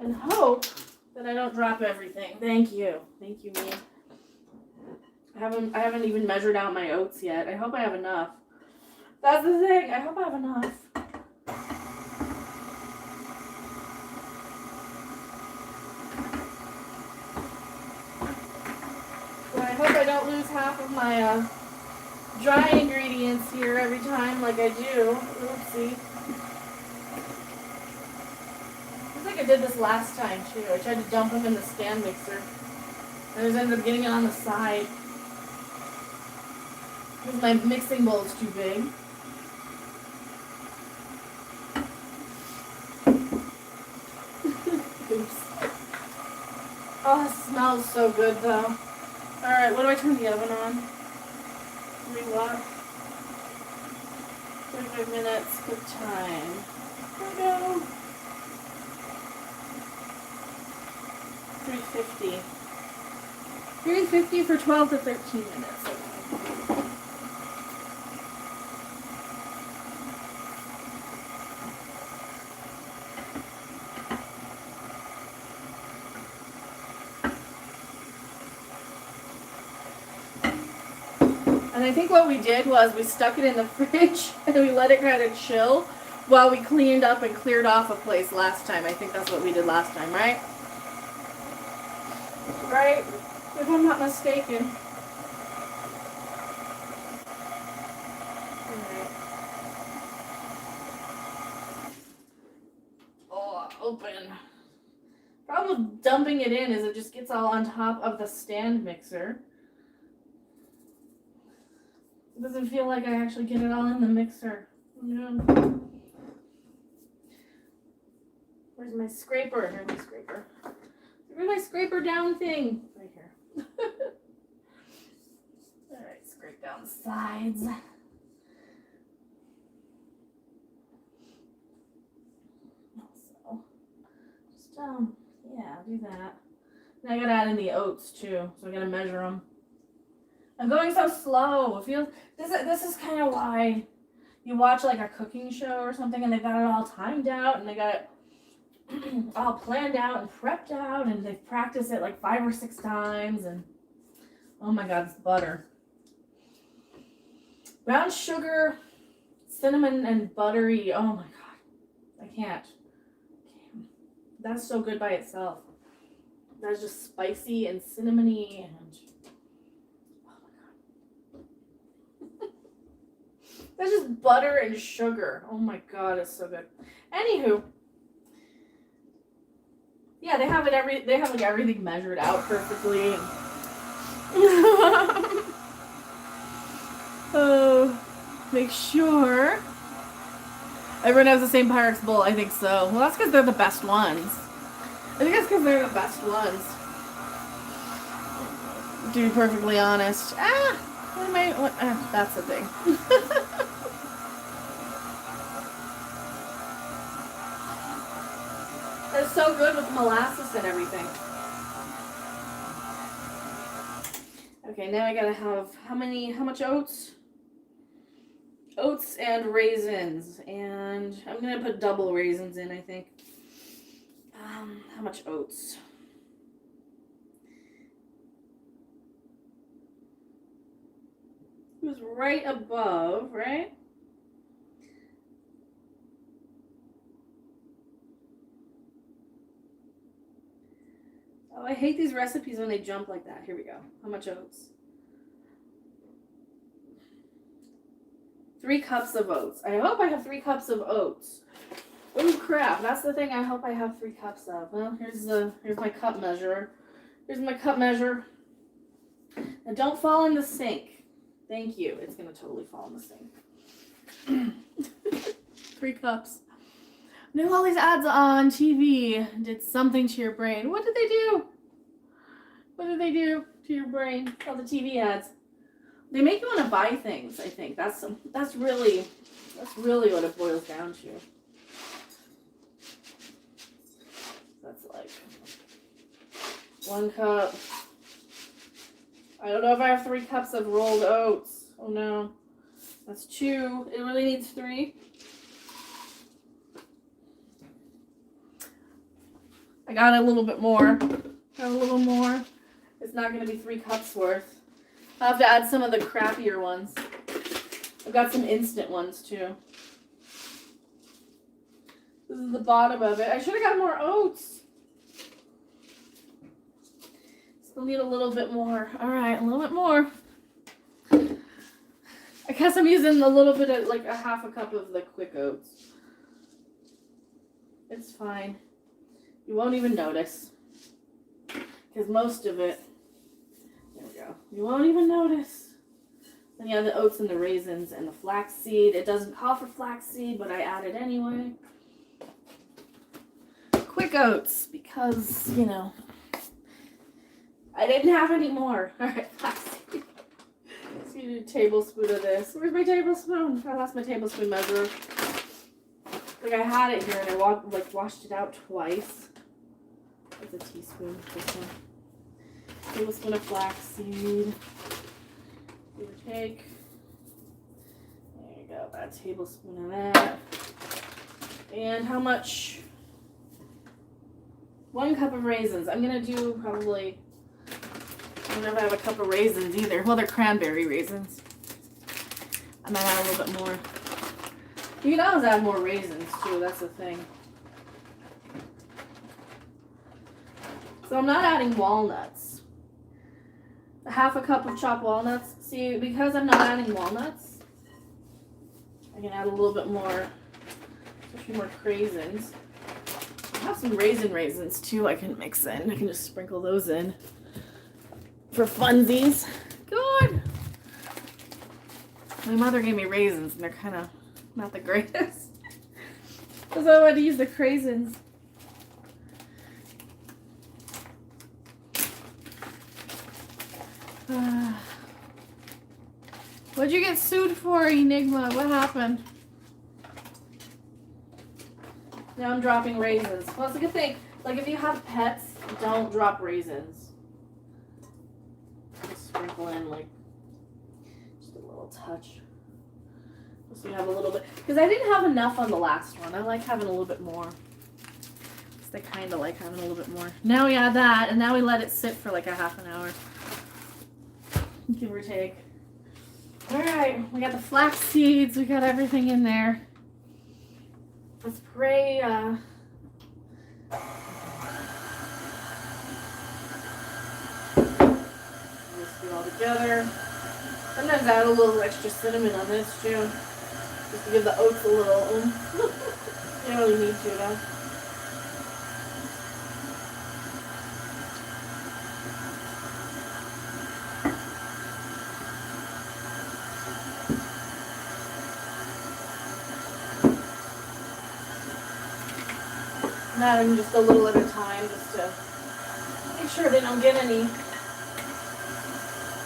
and hope that I don't drop everything. Thank you. Thank you, me. I haven't even measured out my oats yet. I hope I have enough. That's the thing. I hope I have enough. I hope I don't lose half of my dry ingredients here every time like I do. Oopsie. Looks like I did this last time too. I tried to dump them in the stand mixer. I just ended up getting it on the side. Because my mixing bowl is too big. Oops. Oh, it smells so good though. Alright, what do I turn the oven on? 3 watt. 45 minutes, good time. Here we go. 350. 350 for 12 to 13 minutes. And I think what we did was we stuck it in the fridge and we let it kind of chill while we cleaned up and cleared off a place last time. I think that's what we did last time, right? Right? If I'm not mistaken. Alright. Oh, open. Problem with dumping it in is it just gets all on top of the stand mixer. It doesn't feel like I actually get it all in the mixer. Yeah. Where's my scraper? Here's my scraper. Where's my scraper down thing? Right here. Alright, scrape down the sides. So, just, yeah, do that. Now I gotta add in the oats too, so I gotta measure them. I'm going so slow. It feels this is kind of why you watch like a cooking show or something and they got it all timed out and they got it all planned out and prepped out and they've practiced it like 5 or 6 times and oh my god, it's butter. Brown sugar, cinnamon and buttery. Oh my god. I can't. That's so good by itself. That's just spicy and cinnamony and that's just butter and sugar. Oh my god, it's so good. Anywho, yeah, they have like everything measured out perfectly. Oh, make sure everyone has the same Pyrex bowl. I think so. Well, that's because they're the best ones. I think that's because they're the best ones. To be perfectly honest. That's the thing. It's so good with molasses and everything. Okay, now I gotta have how much oats? Oats and raisins. And I'm gonna put double raisins in, I think. How much oats? It was right above, right? Oh, I hate these recipes when they jump like that. Here we go. How much oats? 3 cups of oats. I hope I have 3 cups of oats. Oh crap, that's the thing I hope I have 3 cups of. Well, here's my cup measure. Here's my cup measure. And don't fall in the sink. Thank you. It's gonna totally fall in the sink. 3 cups. Now all these ads on TV did something to your brain. What did they do? What did they do to your brain? All the TV ads. They make you want to buy things, I think. That's really what it boils down to. That's like 1 cup. I don't know if I have 3 cups of rolled oats. Oh no. That's 2. It really needs 3. I got a little bit more. Got a little more. It's not going to be 3 cups worth. I'll have to add some of the crappier ones. I've got some instant ones too. This is the bottom of it. I should have got more oats. Still need a little bit more. All right, a little bit more. I guess I'm using a little bit of like a half a cup of the quick oats. It's fine. You won't even notice. Because most of it, there we go. You won't even notice. Then you have the oats and the raisins and the flaxseed. It doesn't call for flaxseed, but I add it anyway. Quick oats, because, you know, I didn't have any more. All right, flaxseed. Excuse do a tablespoon of this. Where's my tablespoon? I lost my tablespoon measure. Like I had it here and I washed it out twice. It's a teaspoon. This one. Tablespoon of flaxseed. Give or take. There you go. About a tablespoon of that. And how much? 1 cup of raisins. I'm gonna do probably. I don't know if I have a cup of raisins either. Well, they're cranberry raisins. I might add a little bit more. You can always add more raisins too. That's the thing. So I'm not adding walnuts. Half a cup of chopped walnuts. See, because I'm not adding walnuts, I can add a little bit more, especially more craisins. I have some raisins too I can mix in. I can just sprinkle those in for funsies. Good. My mother gave me raisins and they're kind of not the greatest. So I wanted to use the craisins. What'd you get sued for, Enigma? What happened? Now I'm dropping raisins. Well, it's a good thing. Like, if you have pets, don't drop raisins. Just sprinkle in, like, just a little touch. So you have a little bit. Because I didn't have enough on the last one. I like having a little bit more. Because I kind of like having a little bit more. Now we add that, and now we let it sit for like a half an hour. Give or take. Alright, we got the flax seeds, we got everything in there. Let's pray, just do it all together. Sometimes add a little extra cinnamon on this too. Just to give the oats a little oomph. You don't really need to though. I'm adding just a little at a time just to make sure they don't get any, you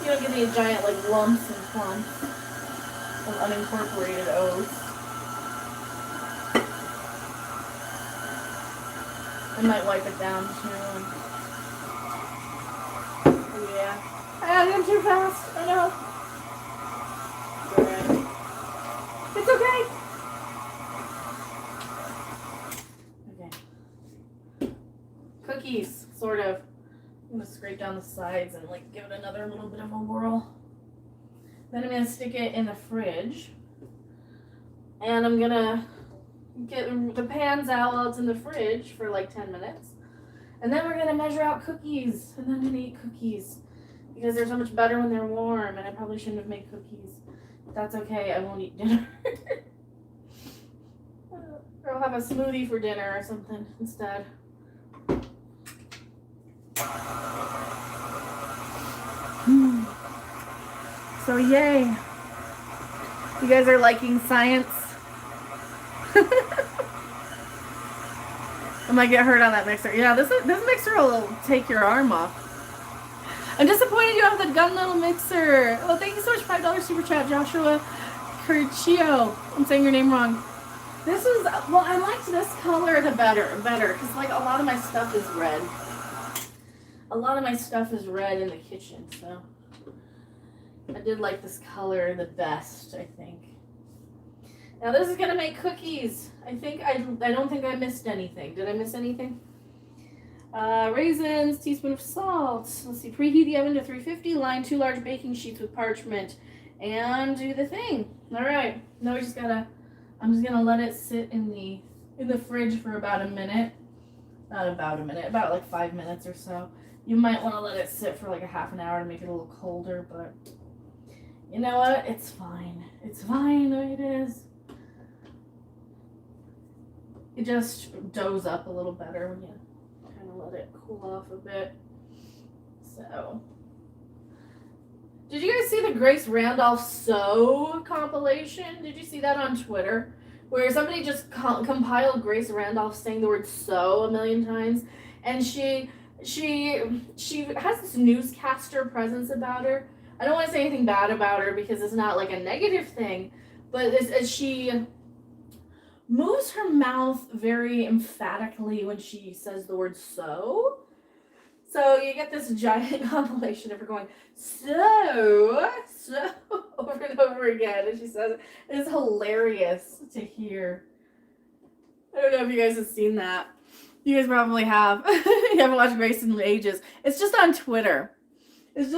don't get any giant like lumps and clumps of unincorporated oats. I might wipe it down too. Oh yeah. I added them too fast. I know. It's alright. It's okay. Cookies, sort of. I'm gonna scrape down the sides and like give it another little bit of a whirl. Then I'm gonna stick it in the fridge. And I'm gonna get the pans out while it's in the fridge for like 10 minutes. And then we're gonna measure out cookies. And then I'm gonna eat cookies. Because they're so much better when they're warm, and I probably shouldn't have made cookies. But that's okay, I won't eat dinner. Or I'll have a smoothie for dinner or something instead. So yay. You guys are liking science? I might get hurt on that mixer. Yeah, this mixer will take your arm off. I'm disappointed you have the gun little mixer. Oh, thank you so much. $5 super chat, Joshua Curcio. I'm saying your name wrong. This is, well, I liked this color the better, because like a lot of my stuff is red. A lot of my stuff is red in the kitchen, so I did like this color the best, I think. Now this is gonna make cookies. I don't think I missed anything. Did I miss anything? Raisins, teaspoon of salt. Let's see, preheat the oven to 350, line 2 large baking sheets with parchment, and do the thing. All right, now I'm just gonna let it sit in the fridge for about a minute. Not about a minute, about like 5 minutes or so. You might want to let it sit for like a half an hour to make it a little colder, but you know what? It's fine. It's fine the way it is. It just doughs up a little better when you kind of let it cool off a bit. So, did you guys see the Grace Randolph sew compilation? Did you see that on Twitter? Where somebody just compiled Grace Randolph saying the word sew a million times, and she has this newscaster presence about her, I don't want to say anything bad about her because it's not like a negative thing, but as she moves her mouth very emphatically when she says the word so. So you get this giant compilation of her going, so, over and over again. And she says, it's hilarious to hear. I don't know if you guys have seen that. You guys probably have. You haven't watched Grace in ages. It's just on Twitter. And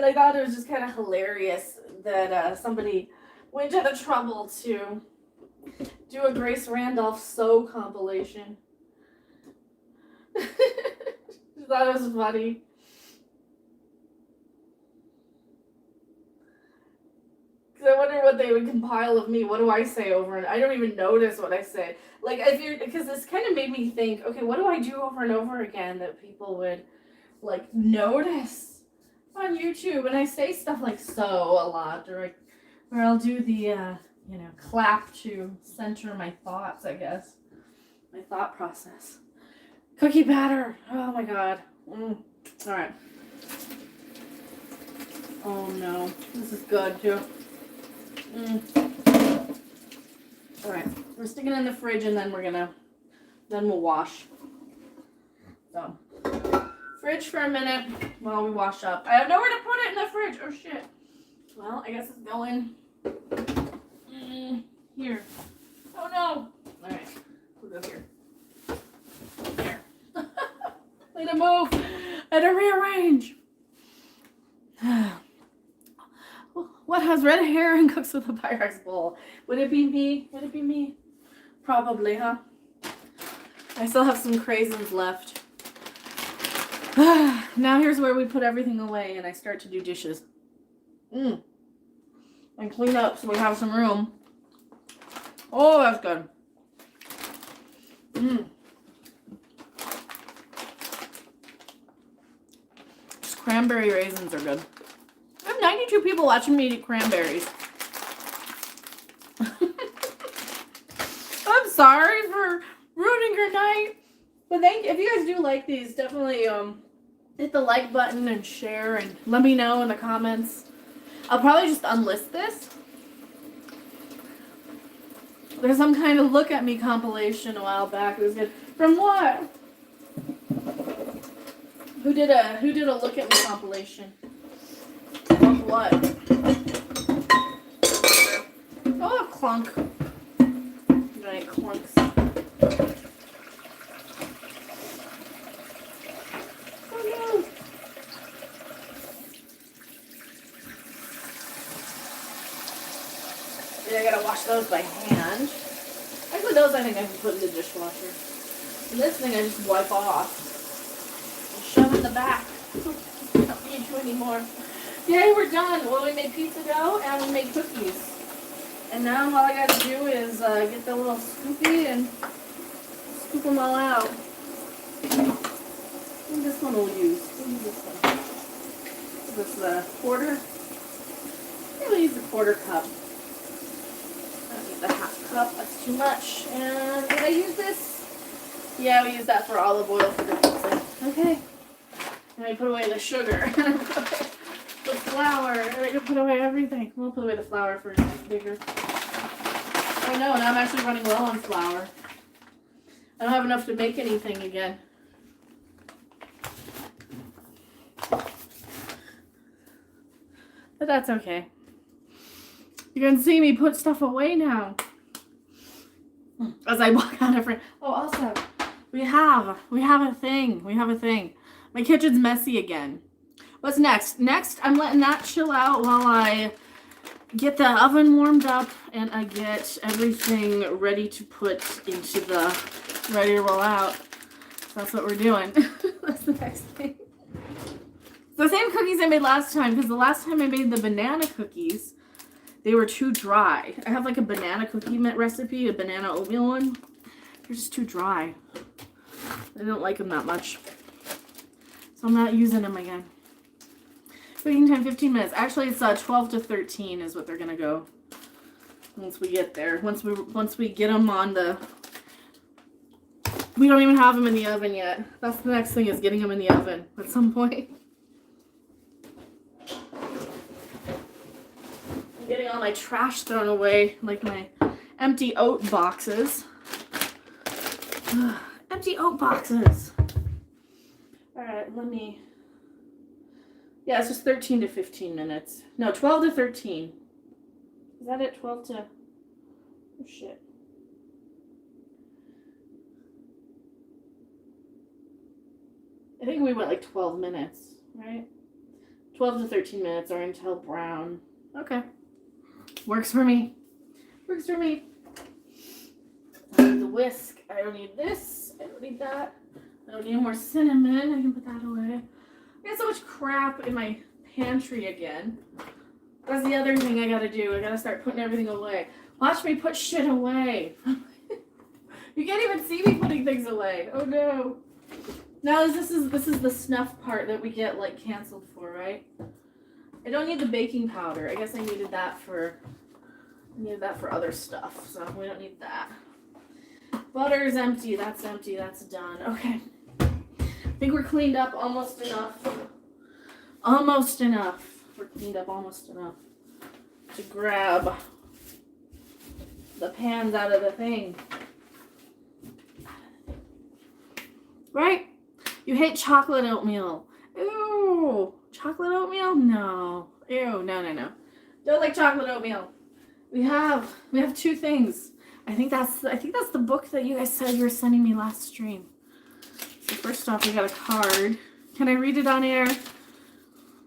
I thought it was just kind of hilarious that somebody went to the trouble to do a Grace Randolph So compilation. I thought it was funny. Because I wonder what they would compile of me. What do I say over and I don't even notice what I say. Like, if you're, because this kind of made me think, okay, what do I do over and over again that people would, like, notice on YouTube? And I say stuff like so a lot, or I'll do the, clap to center my thoughts, I guess. My thought process. Cookie batter. Oh my god. All right. Oh no. This is good too. All right. We're sticking it in the fridge and then we'll wash. So, fridge for a minute while we wash up. I have nowhere to put it in the fridge. Oh shit. Well, I guess it's going here. Oh no. All right. We'll go here. Way to move and to rearrange. What has red hair and cooks with a Pyrex bowl? Would it be me? Probably, huh? I still have some craisins left. Now here's where we put everything away and I start to do dishes. And clean up so we have some room. Oh, that's good. Cranberry raisins are good. I have 92 people watching me eat cranberries. I'm sorry for ruining your night. But if you guys do like these, definitely hit the like button and share and let me know in the comments. I'll probably just unlist this. There's some kind of look at me compilation a while back. It was good. From what? Who did a look at me compilation? Of what? Oh, clunk. Giant clunks. Oh no. Yeah, I gotta wash those by hand. Actually, those I think I can put in the dishwasher. And this thing I just wipe off. Shove in the back. Don't need to anymore. Yay, we're done. Well, we made pizza dough and we made cookies. And now all I gotta do is get the little scoopy and scoop them all out. And this one we'll use. We'll use this one. This quarter. We'll use the quarter cup. I don't need the half cup. That's too much. And did I use this? Yeah, we use that for olive oil for the pizza. Okay. And I put away the sugar. The flour. I can put away everything. We'll put away the flour for bigger. Oh no, now I'm actually running low on flour. I don't have enough to make anything again. But that's okay. You can see me put stuff away now. As I walk out of frame. Oh, also, we have a thing. My kitchen's messy again. What's next? Next, I'm letting that chill out while I get the oven warmed up and I get everything ready to put into ready to roll out. So that's what we're doing. That's the next thing. The same cookies I made last time, because the last time I made the banana cookies, they were too dry. I have like a banana cookie recipe, a banana oatmeal one. They're just too dry. I don't like them that much. So I'm not using them again. Cooking time 15 minutes. Actually, it's 12 to 13 is what they're gonna go once we get there. Once we get them on the. We don't even have them in the oven yet. That's the next thing, is getting them in the oven at some point. getting all my trash thrown away, like my empty oat boxes. Empty oat boxes. All right, yeah, it's just 13 to 15 minutes. No, 12 to 13. Is that it? 12 to, oh shit. I think we went like 12 minutes, right? 12 to 13 minutes or until brown. Okay. Works for me. Works for me. I need the whisk. I don't need this. I don't need that. I don't need more cinnamon. I can put that away. I got so much crap in my pantry again. That's the other thing I gotta do. I gotta start putting everything away. Watch me put shit away. You can't even see me putting things away. Oh no. Now this is the snuff part that we get like canceled for, right? I don't need the baking powder. I guess I needed that for other stuff, so we don't need that. Butter's empty. That's done. Okay. I think we're cleaned up almost enough. Almost enough. We're cleaned up almost enough to grab the pans out of the thing. Right? You hate chocolate oatmeal. Ew. Chocolate oatmeal? No. Ew. No. Don't like chocolate oatmeal. We have two things. I think that's the book that you guys said you were sending me last stream. So first off, we got a card. Can I read it on air?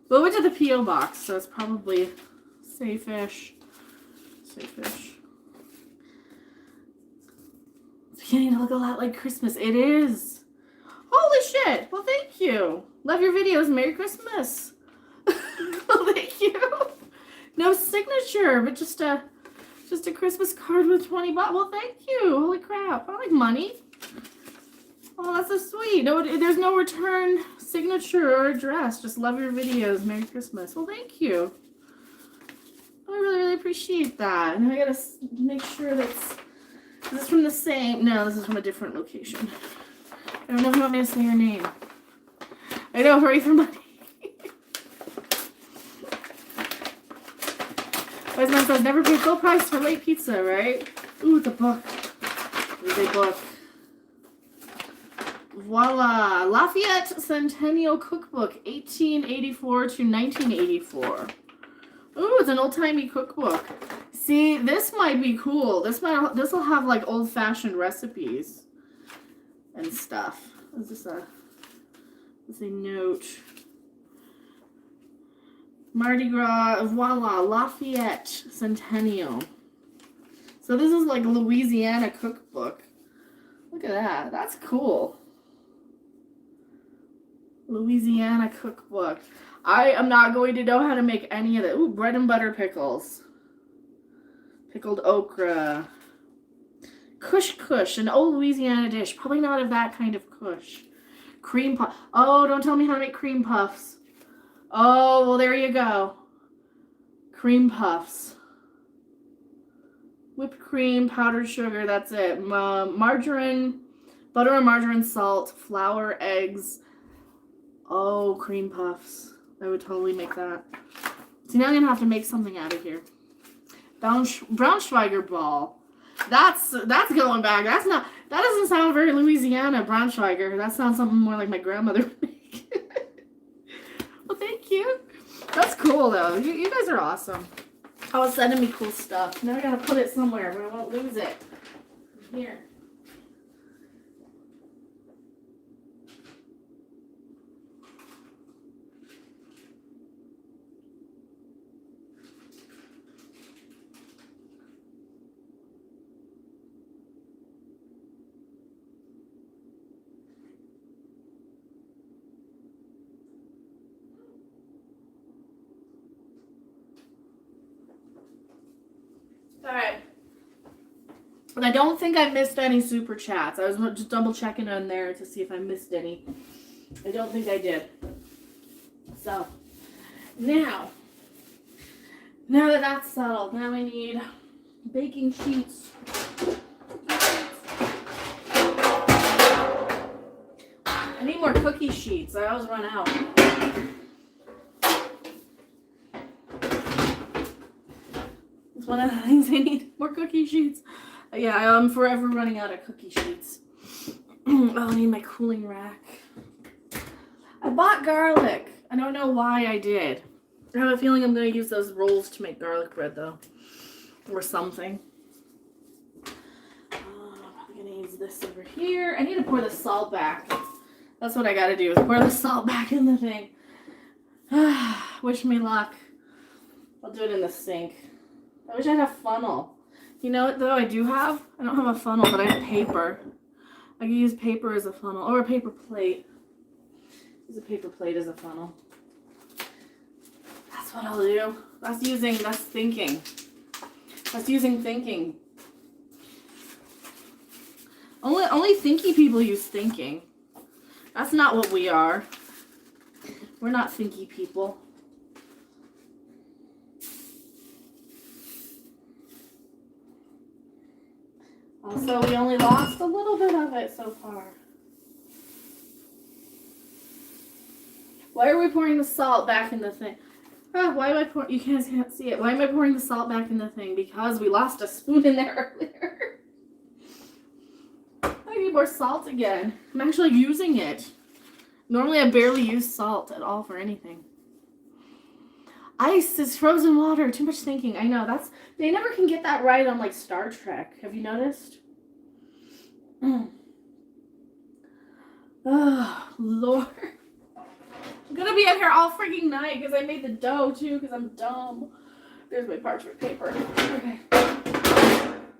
Well, we went to the P.O. box, so it's probably safe-ish. Safe-ish. It's beginning to look a lot like Christmas. It is. Holy shit! Well, thank you. Love your videos. Merry Christmas. Well, thank you. No signature, but just a Christmas card with 20 bucks. Well, thank you. Holy crap. I like money. Oh, that's so sweet. No, there's no return signature or address. Just love your videos. Merry Christmas. Well, thank you. I really, really appreciate that. And I gotta make sure this is from the same. No, this is from a different location. I don't know if you want me to say your name. I know, hurry for money. Wise Man says, never pay full price for late pizza, right? Ooh, it's a book. It's a book. Voila. Lafayette Centennial Cookbook, 1884 to 1984. Ooh, it's an old-timey cookbook. See, this might be cool. This will have like old-fashioned recipes and stuff. Is this a note? Mardi Gras, voila, Lafayette Centennial. So this is like a Louisiana cookbook. Look at that. That's cool. Louisiana cookbook. I am not going to know how to make any of it. Ooh, bread and butter pickles. Pickled okra. Kush, an old Louisiana dish. Probably not of that kind of kush. Cream puff. Oh, don't tell me how to make cream puffs. Oh, well, there you go. Cream puffs. Whipped cream, powdered sugar, that's it. Margarine, butter and margarine, salt, flour, eggs. Oh, cream puffs. I would totally make that. See, now I'm going to have to make something out of here. Braunschweiger ball. That's going back. That doesn't sound very Louisiana, Braunschweiger. That sounds something more like my grandmother would make. Well, thank you. That's cool, though. You guys are awesome. Oh, sending me cool stuff. Now I gotta put it somewhere where I won't lose it. Here. Alright. But I don't think I missed any super chats. I was just double checking on there to see if I missed any. I don't think I did. So, now that that's settled, now I need baking sheets. I need more cookie sheets. I always run out. It's one of the things I need. More cookie sheets. Yeah, I'm forever running out of cookie sheets. Oh, I need my cooling rack. I bought garlic. I don't know why I did. I have a feeling I'm going to use those rolls to make garlic bread, though. Or something. I'm probably going to use this over here. I need to pour the salt back. That's what I got to do, is pour the salt back in the thing. Wish me luck. I'll do it in the sink. I wish I had a funnel. You know what, though, I do have? I don't have a funnel, but I have paper. I can use paper as a funnel, or a paper plate. Use a paper plate as a funnel. That's what I'll do. That's thinking. That's using thinking. Only thinky people use thinking. That's not what we are. We're not thinky people. Also, we only lost a little bit of it so far. Why are we pouring the salt back in the thing? Why am I pouring? You guys can't see it. Why am I pouring the salt back in the thing? Because we lost a spoon in there earlier. I need more salt again. I'm actually using it. Normally, I barely use salt at all for anything. Ice is frozen water. Too much thinking. I know. They never can get that right on like Star Trek. Have you noticed? Oh, Lord. I'm gonna be in here all freaking night because I made the dough too because I'm dumb. There's my parchment paper. Okay.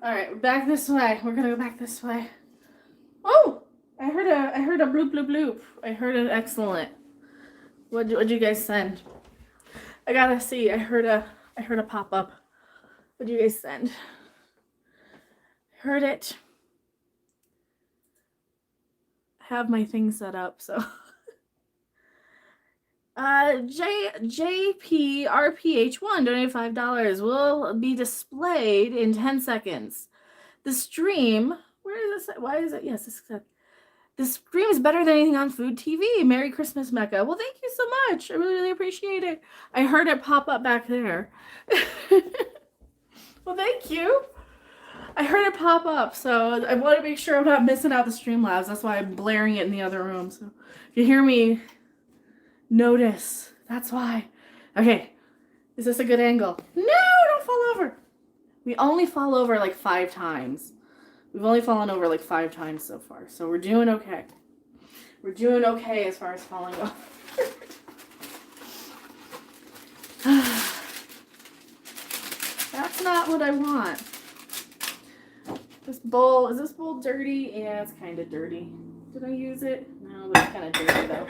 Alright, back this way. We're gonna go back this way. Oh! I heard a bloop bloop bloop. I heard an excellent. What'd you guys send? I gotta see. I heard a pop-up. What'd you guys send? Heard it. I have my thing set up, so. JPRPH1 donated $5. Will be displayed in 10 seconds. The stream, where is this? Why is it? Yes, this is. The stream is better than anything on Food TV. Merry Christmas, Mecca. Well, thank you so much. I really, really appreciate it. I heard it pop up back there. Well, thank you. I heard it pop up, so I want to make sure I'm not missing out the Streamlabs. That's why I'm blaring it in the other room. So if you hear me notice, that's why. Okay, is this a good angle? No, don't fall over. We only fall over like 5 times. We've only fallen over like 5 times so far, so we're doing okay. We're doing okay as far as falling over. That's not what I want. This bowl, is this bowl dirty? Yeah, it's kind of dirty. Did I use it? No, but it's kind of dirty though.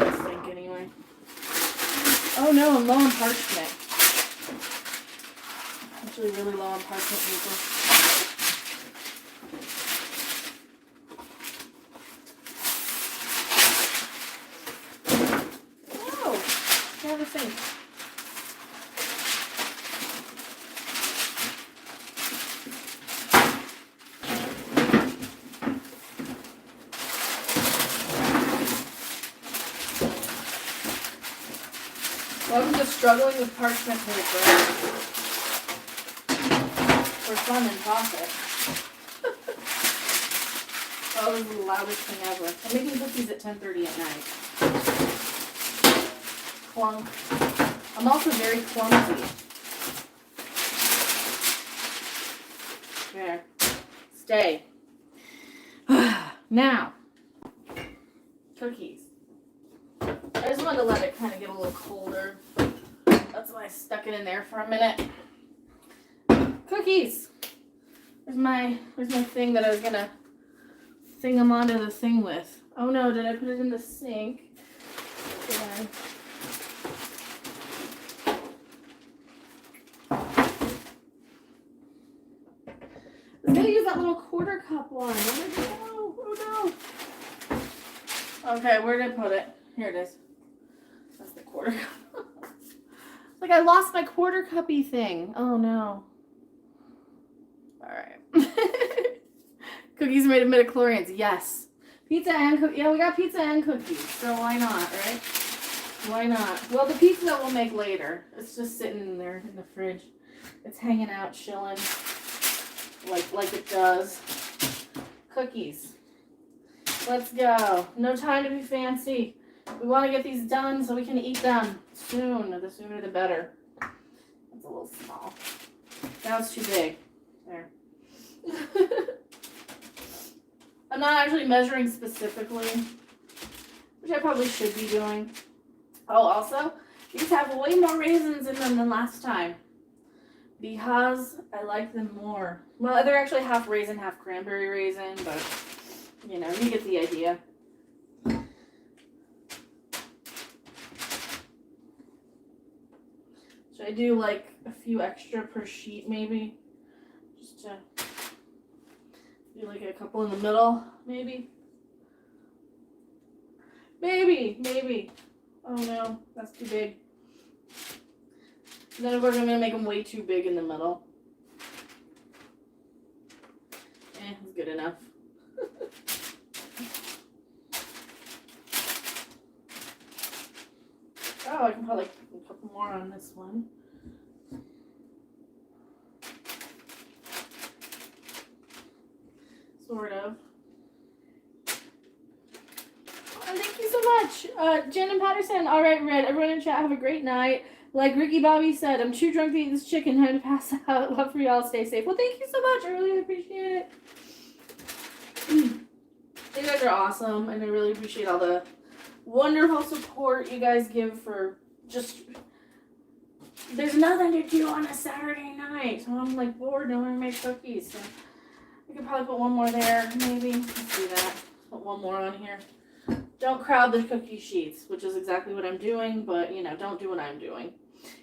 It's stink anyway. Oh no, I'm low on parchment. I'm actually really low on parchment paper. Welcome to struggling with parchment paper for fun and profit. Oh, this is the loudest thing ever. I'm making cookies at 10:30 at night. Clunk. I'm also very clumsy. There. Stay. Now, cookies. I just wanted to let it kind of get a little colder. That's why I stuck it in there for a minute. Cookies. Where's my thing that I was gonna thing them onto the thing with? Oh no, did I put it in the sink? Did I? I was gonna use that little quarter cup one. Where did it go? Oh no. Okay, where did I put it? Here it is. That's the quarter cup. Like I lost my quarter cuppy thing. Oh no. Alright. Cookies made of midichlorians. Yes. Pizza and cookies. Yeah, we got pizza and cookies. So why not, right? Why not? Well, the pizza we'll make later. It's just sitting in there in the fridge. It's hanging out, chilling, like it does. Cookies. Let's go. No time to be fancy. We want to get these done so we can eat them soon. The sooner the better. That's a little small. Now it's too big. There. I'm not actually measuring specifically, which I probably should be doing. Oh, also, these have way more raisins in them than last time because I like them more. Well, they're actually half raisin, half cranberry raisin, but you know, you get the idea. Should I do like a few extra per sheet maybe? Just to do like a couple in the middle, maybe? Maybe. Oh no, that's too big. And then of course I'm gonna make them way too big in the middle. It's good enough. Oh, I can probably put a couple more on this one. Sort of. Oh, thank you so much. Jen and Patterson. All right, Red. Everyone in chat, have a great night. Like Ricky Bobby said, I'm too drunk to eat this chicken. Time to pass out. Love for y'all. Stay safe. Well, thank you so much. I really appreciate it. You guys are awesome, and I really appreciate all the wonderful support you guys give for just... There's nothing to do on a Saturday night, so I'm like bored. I want to make cookies. So I could probably put one more there, maybe. Let's do that. Put one more on here. Don't crowd the cookie sheets, which is exactly what I'm doing, but, you know, don't do what I'm doing.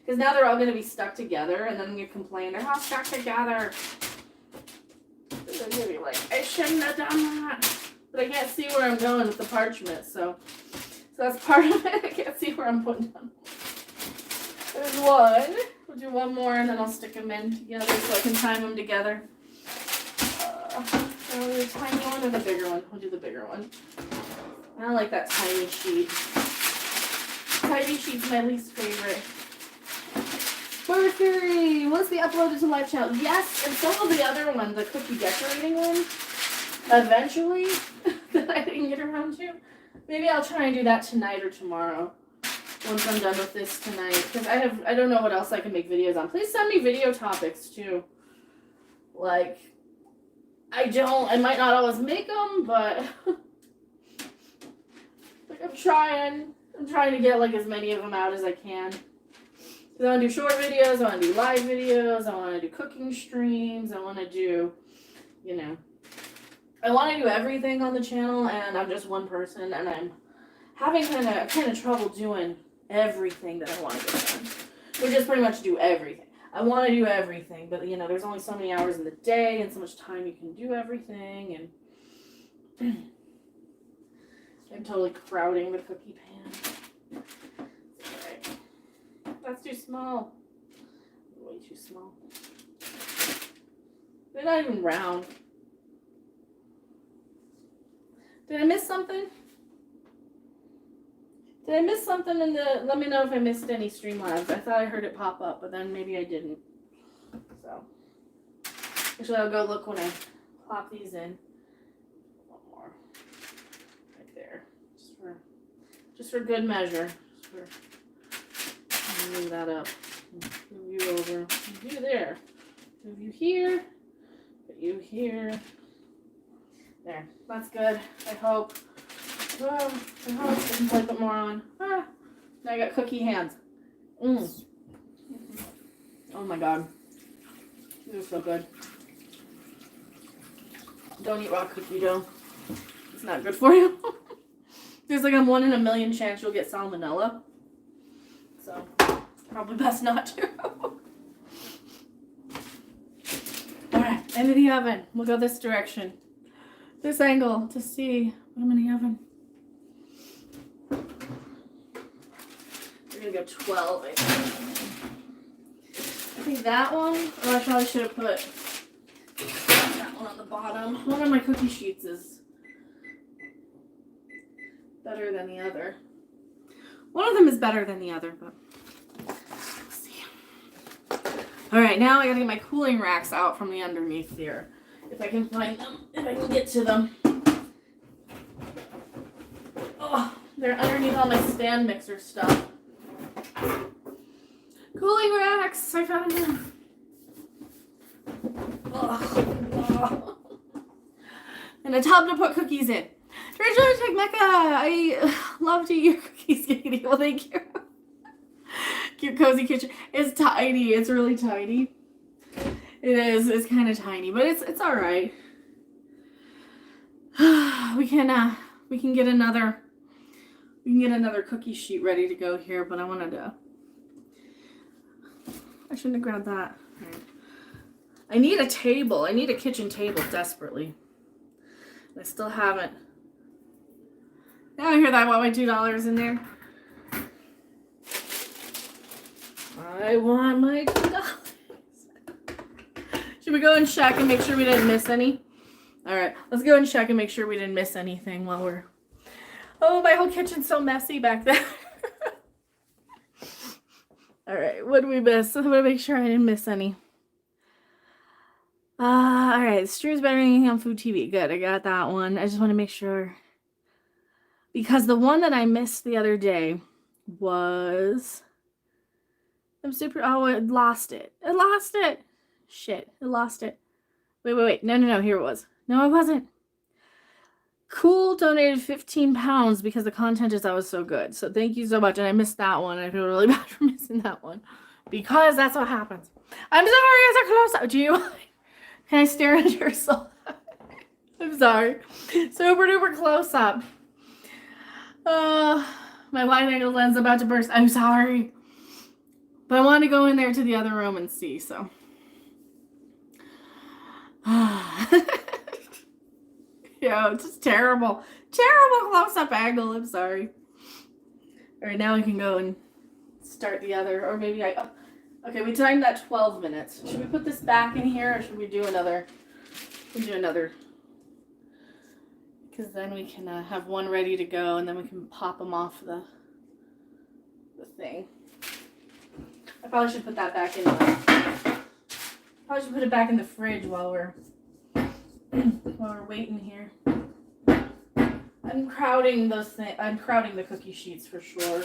Because now they're all going to be stuck together, and then you complain, they're all stuck together. They're going to be like, I shouldn't have done that. But I can't see where I'm going with the parchment, so that's part of it. I can't see where I'm putting them. There's one. We'll do one more, and then I'll stick them in together so I can time them together. The tiny one or the bigger one? We'll do the bigger one. I don't like that tiny sheet. Tiny sheet's my least favorite. Burger Theory, once they uploaded to live channel. Yes, and so will the other one, the cookie decorating one. Eventually, that I didn't get around to. Maybe I'll try and do that tonight or tomorrow. Once I'm done with this tonight. Because I don't know what else I can make videos on. Please send me video topics too. Like, I might not always make them, but like I'm trying to get like as many of them out as I can. Because I want to do short videos, I want to do live videos, I want to do cooking streams, I want to do, you know, I want to do everything on the channel, and I'm just one person, and I'm having kind of trouble doing everything that I want to get done. Which is pretty much do everything. I want to do everything, but you know, there's only so many hours in the day and so much time you can do everything, and I'm totally crowding the cookie pan. Alright. That's too small. Way too small. They're not even round. Did I miss something? Did I miss something in the... Let me know if I missed any Streamlabs. I thought I heard it pop up, but then maybe I didn't. So. Actually, I'll go look when I plop these in. One more. Right there. Just for good measure. Move that up. Move you over. Move you there. Move you here. Put you here. There. That's good. I hope. Well, I hope I can probably put more on. Now I got cookie hands. Oh my god. These are so good. Don't eat raw cookie dough. It's not good for you. There's like a 1 in a million chance you'll get salmonella. So, probably best not to. Alright, into the oven. We'll go this direction. This angle to see what I'm in the oven. We're gonna go 12, I think. I think that one, I probably should have put that one on the bottom. One of my cookie sheets is better than the other. One of them is better than the other, but we'll see. All right, now I gotta get my cooling racks out from the underneath here. If I can find them, if I can get to them. Oh, they're underneath all my stand mixer stuff. Cooling racks, I found them. Oh. And a tub to put cookies in. Rachel Tech Mecca, I love to eat your cookies, Katie. Well, thank you. Cute cozy kitchen. It's tiny. It's really tiny. It is. It's kind of tiny, but it's all right. We can get another cookie sheet ready to go here, but I shouldn't have grabbed that. Right. I need a table. I need a kitchen table desperately. I still haven't. Now I hear that I want my $2 in there. I want my $2. Should we go and check and make sure we didn't miss any? All right, let's go and check and make sure we didn't miss anything while we're... Oh, my whole kitchen's so messy back there. All right, what did we miss? I'm gonna make sure I didn't miss any. All right, the stream's better than anything on Food TV. Good, I got that one. I just want to make sure. Because the one that I missed the other day was... Oh, it lost it. It lost it. Shit, it lost it. Wait. No. Here it was. No, it wasn't. Cool donated 15 pounds because the content is always so good. So thank you so much. And I missed that one. I feel really bad for missing that one. Because that's what happens. I'm sorry, it's a close-up. Do you... Can I stare into your soul? I'm sorry. Super duper close-up. My wide angle lens is about to burst. I'm sorry. But I want to go in there to the other room and see, so. Yeah, it's just terrible. Terrible close-up angle. I'm sorry. All right, now we can go and start the other, or maybe okay, we timed that 12 minutes. Should we put this back in here, or should we do another? We'll do another. Because then we can have one ready to go, and then we can pop them off the thing. I probably should put that back in. Probably should put it back in the fridge while we're waiting here. I'm crowding those things. I'm crowding the cookie sheets for sure.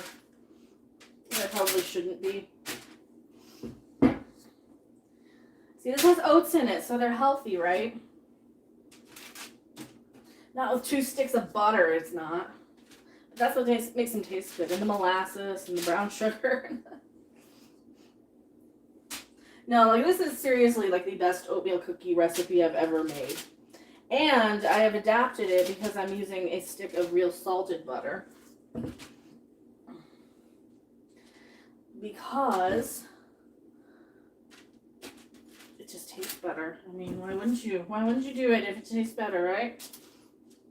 I probably shouldn't be. See, this has oats in it, so they're healthy, right? Not with 2 sticks of butter, it's not. But that's what makes them taste good. And the molasses and the brown sugar. No, like this is seriously like the best oatmeal cookie recipe I've ever made. And I have adapted it because I'm using a stick of real salted butter. Because it just tastes better. I mean, why wouldn't you? Why wouldn't you do it if it tastes better, right?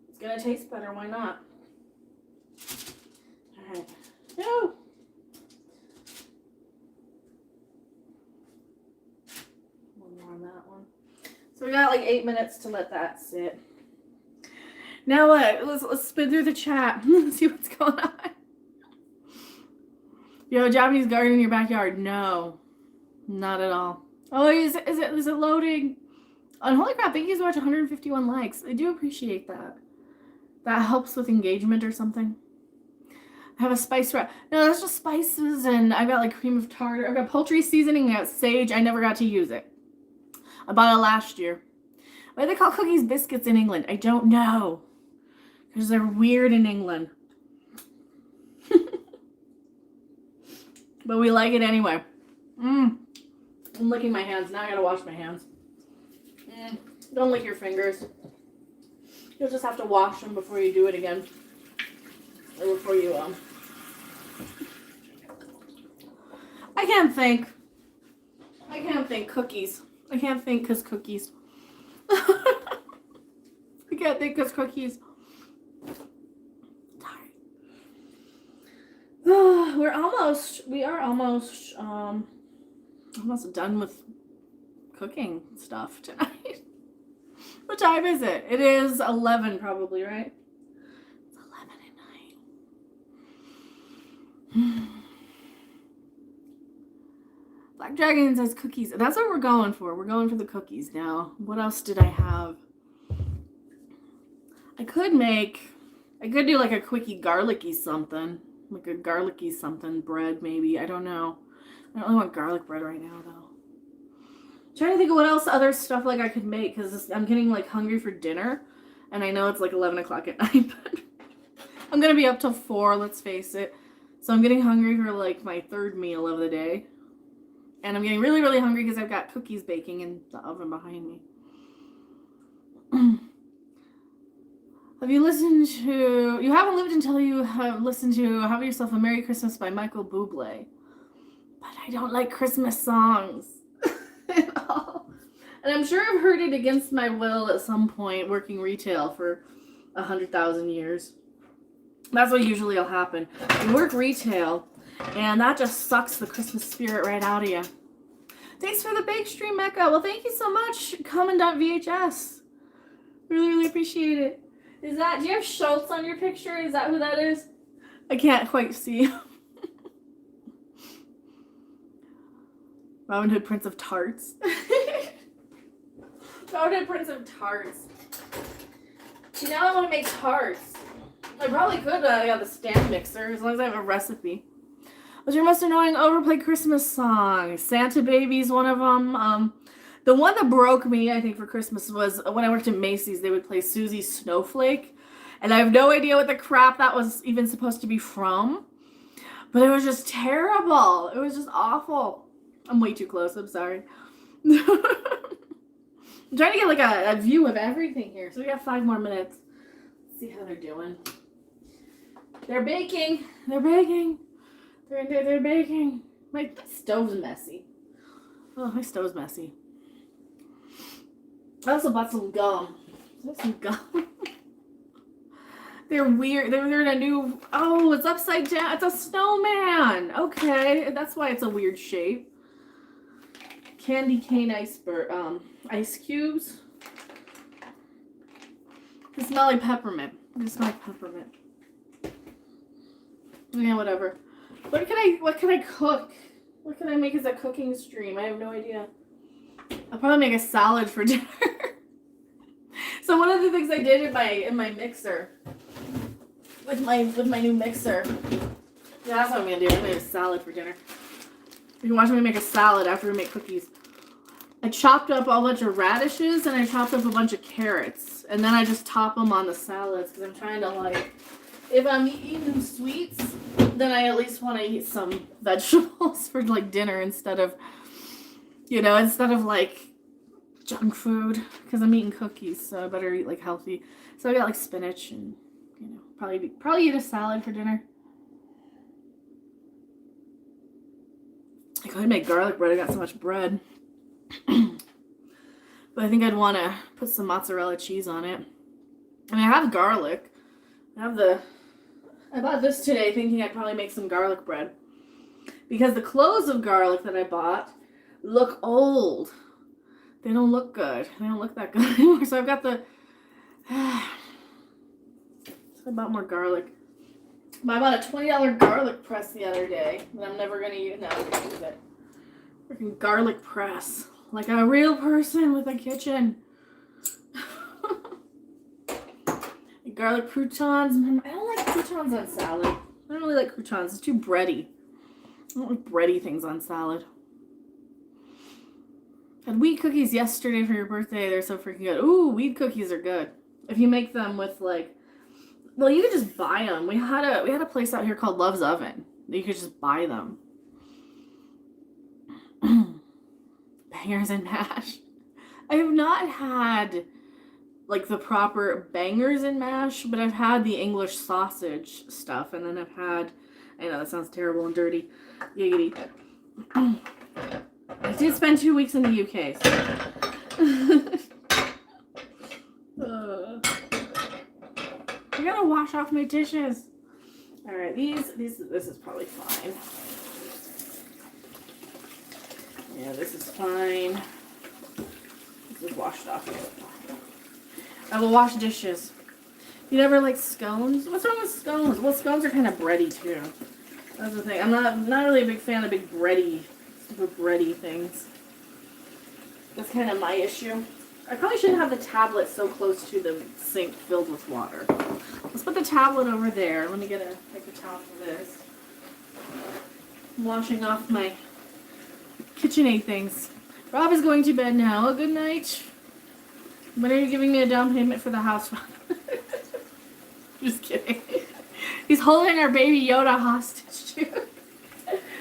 It's gonna taste better, why not? Alright. No! One more on that one. So we got like 8 minutes to let that sit. Now what? Let's spin through the chat. See what's going on. You have a Japanese garden in your backyard? No. Not at all. Oh, is it loading? On Holy Crap, thank you so much. 151 likes. I do appreciate that. That helps with engagement or something. I have a spice wrap. No, that's just spices, and I've got like cream of tartar. I've got poultry seasoning. I got sage. I never got to use it. I bought it last year. Why do they call cookies biscuits in England? I don't know. Because they're weird in England. But we like it anyway. I'm licking my hands. Now I gotta wash my hands. Don't lick your fingers. You'll just have to wash them before you do it again. Or before you, I can't think cookies. I can't think because cookies. I can't think because cookies. We are almost done with cooking stuff tonight. What time is it? It is 11 probably, right? It's 11 at Black Dragon says cookies. That's what we're going for. We're going for the cookies now. What else did I have? I could do like a quickie garlicky something. Like a garlicky something bread, maybe. I don't know. I don't really want garlic bread right now, though. I'm trying to think of what else other stuff like I could make, because I'm getting like hungry for dinner. And I know it's like 11 o'clock at night, but I'm going to be up till 4, let's face it. So I'm getting hungry for like my third meal of the day. And I'm getting really, really hungry because I've got cookies baking in the oven behind me. You haven't lived until you have listened to Have Yourself a Merry Christmas by Michael Bublé. But I don't like Christmas songs at all. And I'm sure I've heard it against my will at some point working retail for 100,000 years. That's what usually will happen. You work retail, and that just sucks the Christmas spirit right out of you. Thanks for the bake stream, Mecca. Well, thank you so much, Common.VHS. Really, really appreciate it. Do you have Schultz on your picture? Is that who that is? I can't quite see. Robin Hood, Prince of Tarts. Robin Hood, Prince of Tarts. See, now I want to make tarts. I probably could have the stand mixer, as long as I have a recipe. What's your most annoying overplayed Christmas song? Santa Baby's one of them. The one that broke me, I think, for Christmas was when I worked at Macy's. They would play Susie Snowflake. And I have no idea what the crap that was even supposed to be from. But it was just terrible. It was just awful. I'm way too close. I'm sorry. I'm trying to get like a view of everything here. So we got 5 more minutes. Let's see how they're doing. They're baking. They're baking. They're baking. My stove's messy. Oh, my stove's messy. I also bought some gum. Some gum. They're weird. They're in a new... Oh, it's upside down. It's a snowman. Okay. That's why it's a weird shape. Candy cane ice cubes. They smell like peppermint. They smell like peppermint. Yeah, whatever. What can I cook? What can I make as a cooking stream? I have no idea. I'll probably make a salad for dinner. So one of the things I did in my mixer, with my new mixer, yeah, that's what I'm gonna do. I'm gonna make a salad for dinner. You can watch me make a salad after we make cookies. I chopped up a bunch of radishes and I chopped up a bunch of carrots, and then I just top them on the salads because I'm trying to, like, if I'm eating sweets, then I at least want to eat some vegetables for like dinner instead of like junk food, because I'm eating cookies, so I better eat like healthy. So I got like spinach and probably eat a salad for dinner. I could make garlic bread. I got so much bread. But I think I'd want to put some mozzarella cheese on it. And I have garlic. I bought this today thinking I'd probably make some garlic bread. Because the cloves of garlic that I bought look old. They don't look good. They don't look that good anymore. So I've got so I bought more garlic. But I bought a $20 garlic press the other day. And I'm never going to use it. Freaking garlic press. Like a real person with a kitchen. Garlic croutons. I don't like croutons on salad. I don't really like croutons. It's too bready. I don't like bready things on salad. Had wheat cookies yesterday for your birthday. They're so freaking good. Ooh, wheat cookies are good. If you make them with like, well, you could just buy them. We had a place out here called Love's Oven. You could just buy them. Bangers and mash. I have not had like the proper bangers and mash, but I've had the English sausage stuff, and then I've had, I know that sounds terrible and dirty, giggity. I did spend 2 weeks in the UK, so. I gotta wash off my dishes. All right, this is probably fine. Yeah, this is fine. This is washed off. I will wash dishes. You never like scones? What's wrong with scones? Well, scones are kind of bready too. That's the thing. I'm not really a big fan of big bready, super bready things. That's kind of my issue. I probably shouldn't have the tablet so close to the sink filled with water. Let's put the tablet over there. Let me get a paper towel for this. I'm washing off my KitchenAid things. Rob is going to bed now. Good night. When are you giving me a down payment for the house? Just kidding. He's holding our baby Yoda hostage too.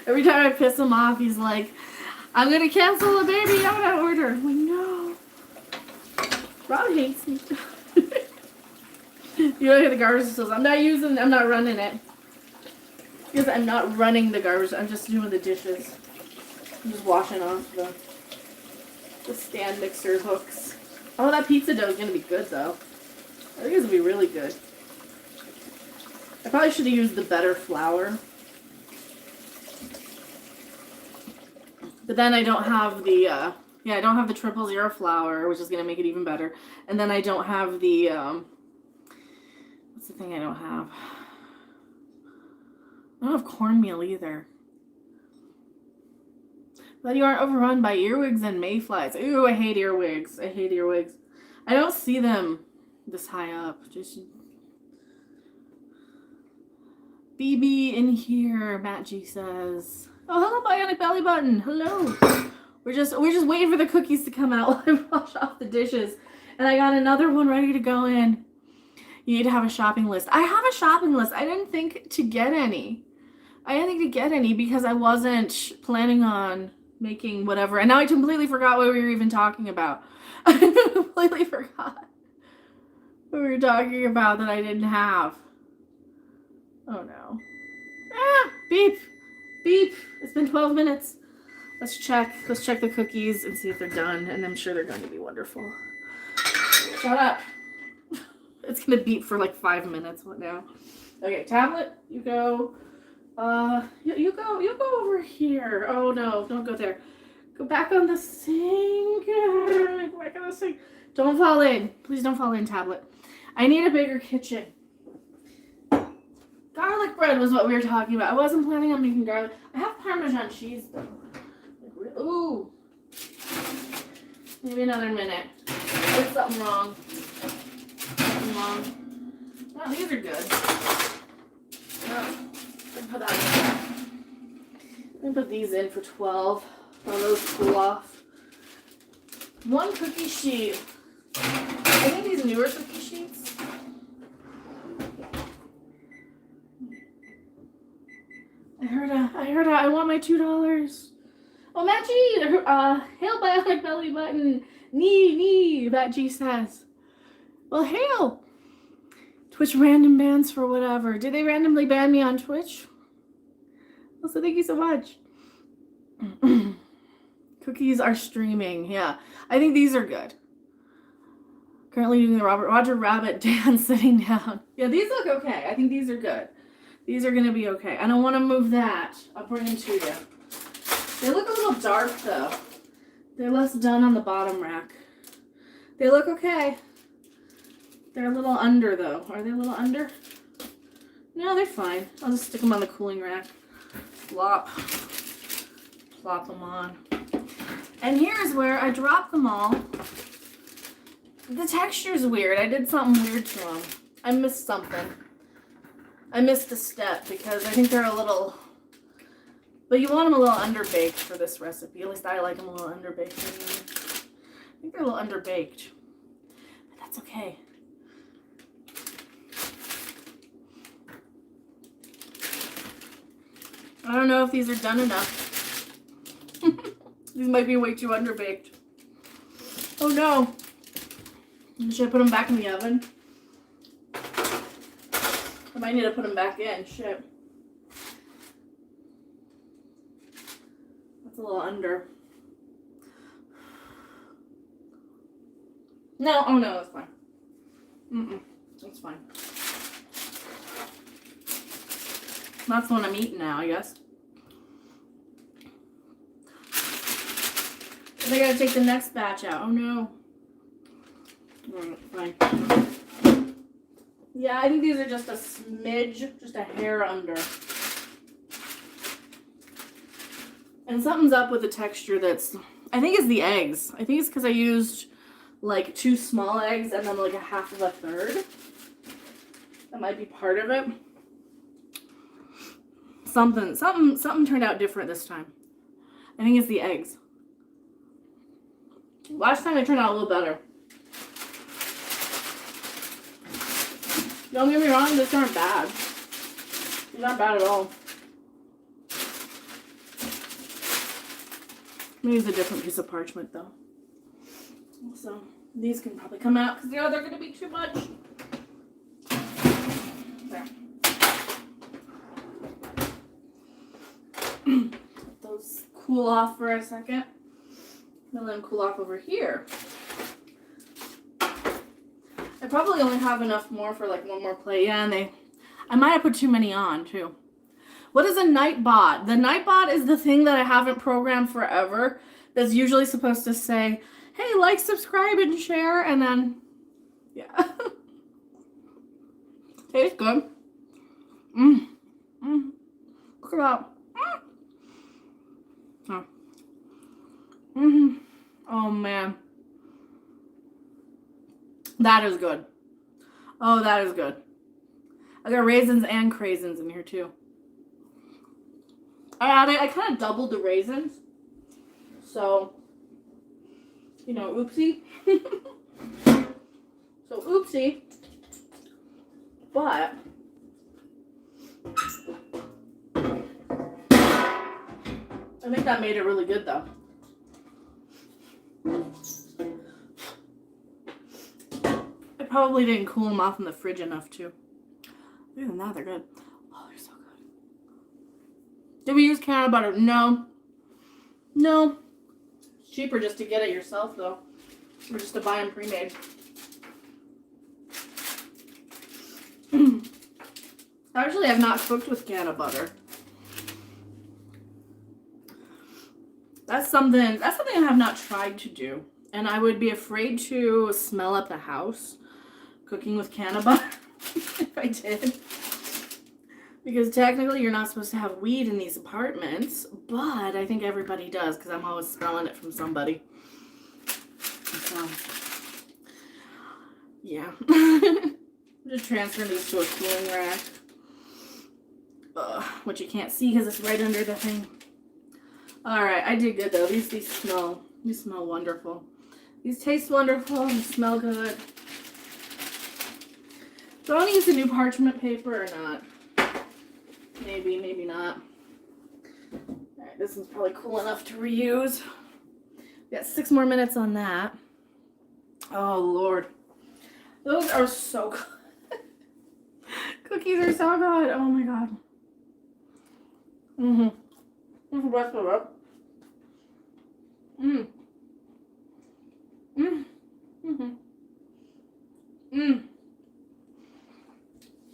Every time I piss him off, he's like, I'm gonna cancel the baby Yoda order. I'm like, no. Rob hates me. You don't hear the garbage disposal. I'm not running it. Because I'm not running the garbage. I'm just doing the dishes. I'm just washing off the stand mixer hooks. Oh, that pizza dough is going to be good, though. I think it's going to be really good. I probably should have used the better flour. But then I don't have the, I don't have the 000 flour, which is going to make it even better. And then I don't have the, what's the thing I don't have? I don't have cornmeal either. But you aren't overrun by earwigs and mayflies. Ooh, I hate earwigs. I hate earwigs. I don't see them this high up. Just BB in here, Matt G says. Oh, hello, Bionic Belly Button. Hello. We're just waiting for the cookies to come out while I wash off the dishes. And I got another one ready to go in. You need to have a shopping list. I have a shopping list. I didn't think to get any. Because I wasn't planning on making whatever. And now I completely forgot what we were even talking about. I completely forgot what we were talking about that I didn't have. Oh no. Ah! Beep! Beep! It's been 12 minutes. Let's check the cookies and see if they're done. And I'm sure they're going to be wonderful. Shut up. It's going to beep for like 5 minutes. What now? Okay, tablet, you go. You go over here. Oh no, don't go there. Go back on the sink. Go back on the sink. Don't fall in. Please don't fall in, tablet. I need a bigger kitchen. Garlic bread was what we were talking about. I wasn't planning on making garlic. I have Parmesan cheese though. Ooh. Maybe another minute. There's something wrong. Oh, these are good. Oh. Let me put these in for 12 while those cool off. One cookie sheet. I think these newer cookie sheets. I heard I want my $2. Oh, Matt G! Hail Bionic Belly Button. Nee, Matt G says. Well, hail! Twitch random bans for whatever. Did they randomly ban me on Twitch? Also, thank you so much. Cookies are streaming. Yeah, I think these are good. Currently doing the Roger Rabbit dance sitting down. Yeah, these look okay. I think these are good. These are going to be okay. I don't want to move that. I'll bring them to you. They look a little dark, though. They're less done on the bottom rack. They look okay. They're a little under, though. Are they a little under? No, they're fine. I'll just stick them on the cooling rack. Plop them on. And here's where I dropped them all. The texture's weird. I did something weird to them. I missed something. I missed a step because I think they're a little... But you want them a little underbaked for this recipe. At least I like them a little underbaked. I think they're a little underbaked. But that's okay. I don't know if these are done enough. These might be way too underbaked. Oh no. Should I put them back in the oven? I might need to put them back in. Shit. That's a little under. No, oh no, that's fine. That's fine. That's the one I'm eating now, I guess. I gotta take the next batch out. Oh no. Alright, fine. Yeah, I think these are just a smidge, just a hair under. And something's up with the texture that's, I think it's the eggs. I think it's because I used like 2 small eggs and then like a half of a third. That might be part of it. Something turned out different this time. I think it's the eggs. Last time they turned out a little better. Don't get me wrong, these aren't bad. These aren't bad at all. Maybe it's a different piece of parchment though. So these can probably come out because they're going to be too much. There. Let those cool off for a second. And let them cool off over here. I probably only have enough more for like one more plate. Yeah, and I might have put too many on too. What is a Nightbot? The Nightbot is the thing that I haven't programmed forever. That's usually supposed to say, hey, like, subscribe, and share, and then, yeah. Tastes good. Look at that. Oh. Oh, man. That is good. Oh, that is good. I got raisins and craisins in here, too. I kind of doubled the raisins. So, you know, oopsie. So, oopsie. But I think that made it really good, though. I probably didn't cool them off in the fridge enough, too. Other than that, they're good. Oh, they're so good. Did we use Canada butter? No. No. It's cheaper just to get it yourself, though. Or just to buy them pre-made. Actually, I've not cooked with Canada butter. That's something I have not tried to do. And I would be afraid to smell up the house cooking with Canada butter if I did. Because technically you're not supposed to have weed in these apartments, but I think everybody does because I'm always smelling it from somebody. So, yeah. I'm just transferring these to a cooling rack. Which you can't see because it's right under the thing. Alright, I did good though. These smell wonderful. These taste wonderful and smell good. Do I want to use a new parchment paper or not? Maybe, maybe not. Alright, this one's probably cool enough to reuse. We got 6 more minutes on that. Oh, Lord. Those are so good. Cookies are so good. Oh, my God. This is the best of it.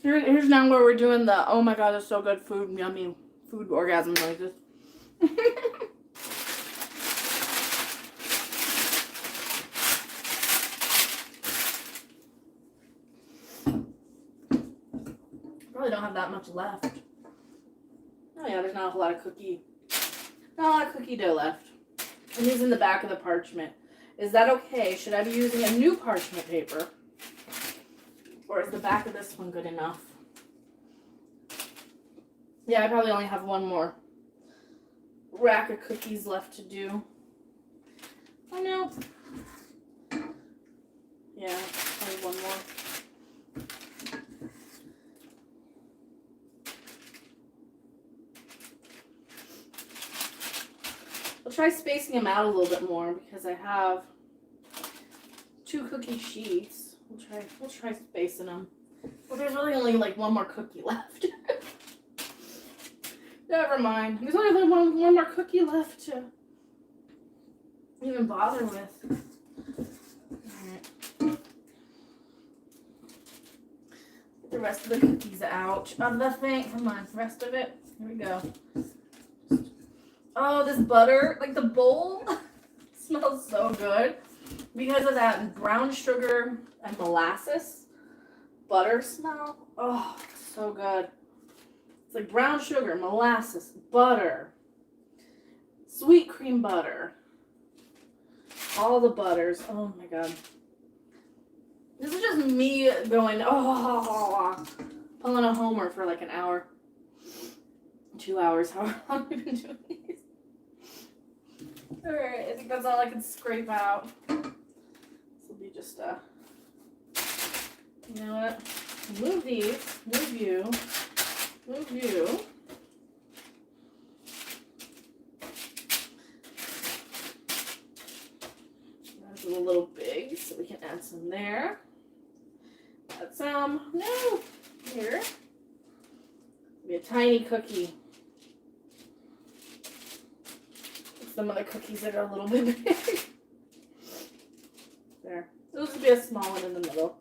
Here's now where we're doing the, oh my God, that's so good, food, yummy, food orgasm noises. Probably don't have that much left. Oh yeah, there's not a lot of cookie dough left. I'm using the back of the parchment. Is that okay? Should I be using a new parchment paper? Or is the back of this one good enough? Yeah, I probably only have one more rack of cookies left to do. Oh no. Yeah, only one more. I'll try spacing them out a little bit more because I have 2 cookie sheets. We'll try spacing them. Well, there's really only like one more cookie left. Never mind. There's only like one more cookie left to even bother with. Alright. Get the rest of the cookies out of the thing. Come on, the rest of it. Here we go. Oh, this butter, like the bowl, smells so good because of that brown sugar and molasses butter smell. Oh, so good. It's like brown sugar, molasses, butter, Sweet cream butter. All the butters. Oh my god. This is just me going, oh, pulling a homer for like an hour. 2 hours, however long we've been doing these. Alright, I think that's all I can scrape out. This will be just you know what? Move these. Move you. Move you. That's a little big, so we can add some there. Add some. No! Here. Be a tiny cookie. Some of the cookies that are a little bit big. There. This would be a small one in the middle.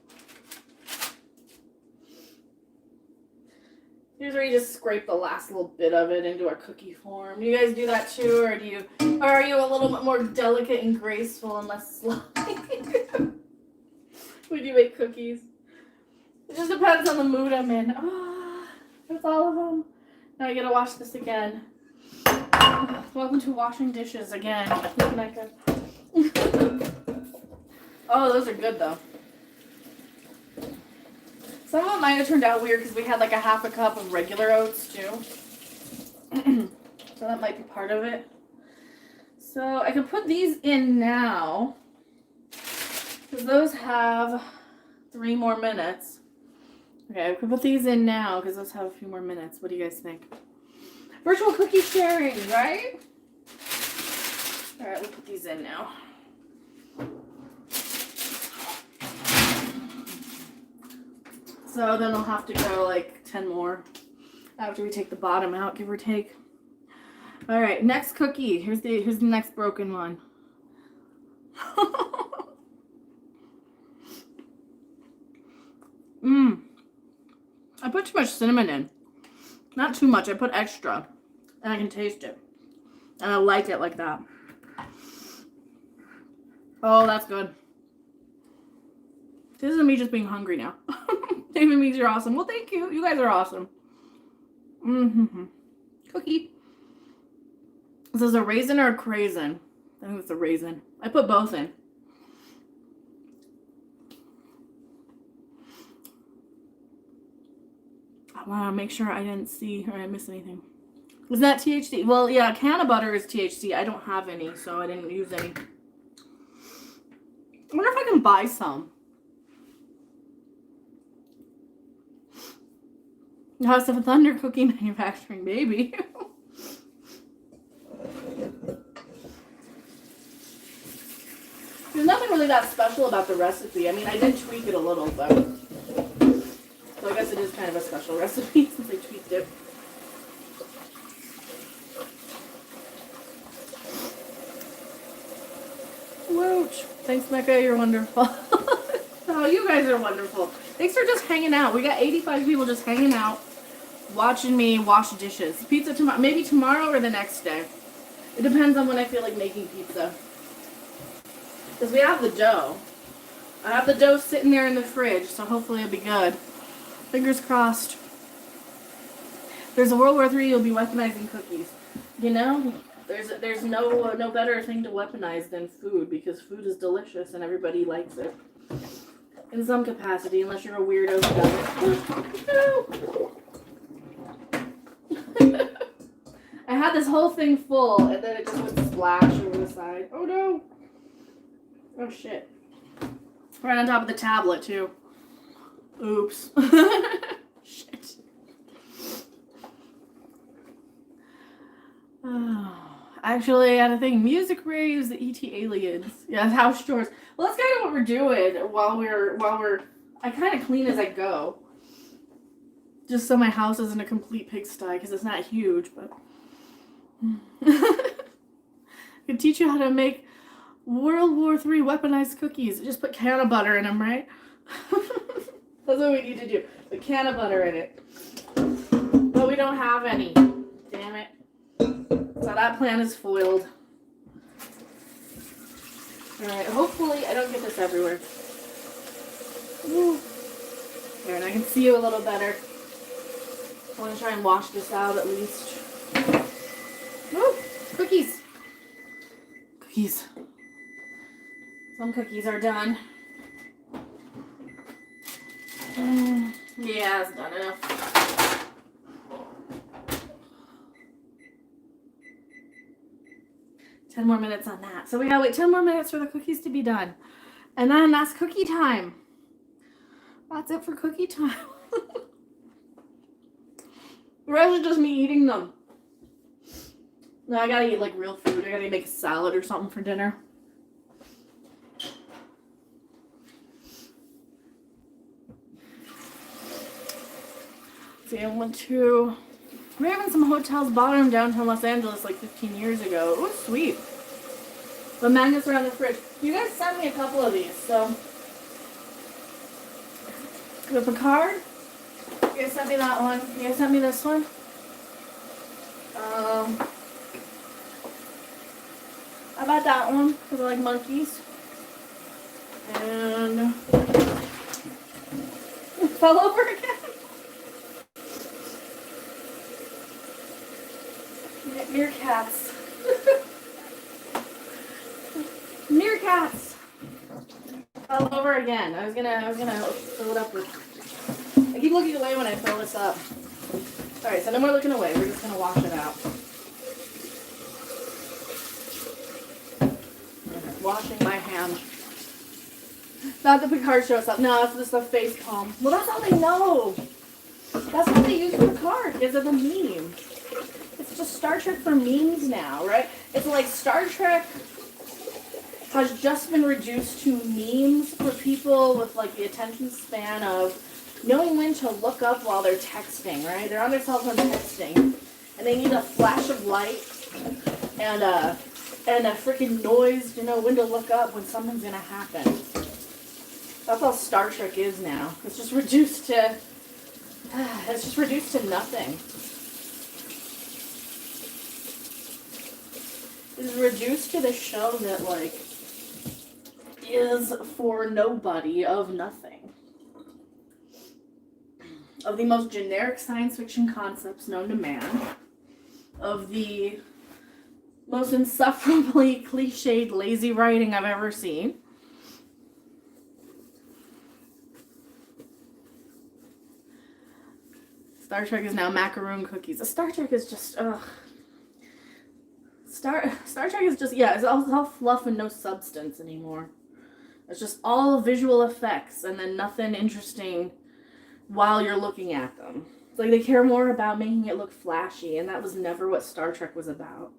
Here's where you just scrape the last little bit of it into a cookie form. Do you guys do that too, or are you a little bit more delicate and graceful and less slimy when you make cookies? It just depends on the mood I'm in. Ah, that's all of them. Now I gotta wash this again. Welcome to washing dishes again. Oh, those are good though. Some of them might have turned out weird because we had like a half a cup of regular oats too. So that might be part of it. So I can put these in now because those have 3 more minutes. Okay, I can put these in now because those have a few more minutes. What do you guys think? Virtual cookie sharing, right? All right, we'll put these in now. So then I'll have to go like 10 more after we take the bottom out, give or take. All right, next cookie. Here's the next broken one. I put too much cinnamon in. Not too much. I put extra, and I can taste it, and I like it like that. Oh, that's good. This isn't me just being hungry now. David means you're awesome. Well, thank you. You guys are awesome. Cookie. This is a raisin or a craisin? I think it's a raisin. I put both in. I want to make sure I didn't see or I missed anything. Was that THC? Well, yeah, a can of butter is THC. I don't have any, so I didn't use any. I wonder if I can buy some. House of Thunder cookie manufacturing, baby. There's nothing really that special about the recipe. I mean, I did tweak it a little, but so I guess it is kind of a special recipe since I tweaked it. Wooch. Thanks, Mecca. You're wonderful. Oh, you guys are wonderful. Thanks for just hanging out. We got 85 people just hanging out, watching me wash dishes. Pizza tomorrow, maybe tomorrow or the next day. It depends on when I feel like making pizza. Because we have the dough. I have the dough sitting there in the fridge, so hopefully it'll be good. Fingers crossed. There's a World War III, you'll be weaponizing cookies. You know, there's no better thing to weaponize than food, because food is delicious and everybody likes it. In some capacity, unless you're a weirdo who doesn't. I had this whole thing full, and then it just would splash over the side. Oh no! Oh shit. Right on top of the tablet, too. Oops. Shit. Oh. Actually, I had a thing. Music raves, the ET aliens. Yeah, house chores. Well, that's kind of what we're doing while we're. I kind of clean as I go. Just so my house isn't a complete pigsty, because it's not huge, but. I could teach you how to make World War III weaponized cookies. Just put can of butter in them, right? That's what we need to do. Put can of butter in it. But we don't have any. Damn it. So that plan is foiled. Alright, hopefully I don't get this everywhere. Woo. There, and I can see you a little better. I want to try and wash this out at least. Woo! Cookies! cookies. Some cookies are done. Yeah, it's done enough. Ten more minutes on that. So we gotta wait 10 more minutes for the cookies to be done. And then that's cookie time. That's it for cookie time. The rest is just me eating them. No, I gotta eat like real food. I gotta make a salad or something for dinner. See, I went to... We're having some hotels bought in downtown Los Angeles like 15 years ago. It was sweet. The magnets are on the fridge. You guys sent me a couple of these, so... The Picard. You guys sent me that one. You guys sent me this one. I bought that one because I like monkeys. And... fell over again. Meerkats. Meerkats. All over again. I was gonna fill it up with. I keep looking away when I fill this up. All right, so no more looking away. We're just gonna wash it out. Okay, washing my hand. Not the Picard shows up. No, that's just the face palm. Well, that's how they know. That's how they use Picard. Because of the meme. It's just Star Trek for memes now, right? It's like Star Trek has just been reduced to memes for people with like the attention span of knowing when to look up while they're texting, right? They're on their cell phone texting, and they need a flash of light and a freaking noise to know when to look up when something's gonna happen. That's all Star Trek is now. It's just reduced to nothing. It's reduced to the show that, like, is for nobody of nothing. Of the most generic science fiction concepts known to man. Of the most insufferably cliched, lazy writing I've ever seen. Star Trek is now macaroon cookies. Star Trek is just, ugh. Star Trek is just, yeah, it's all fluff and no substance anymore. It's just all visual effects and then nothing interesting while you're looking at them. It's like they care more about making it look flashy, and that was never what Star Trek was about.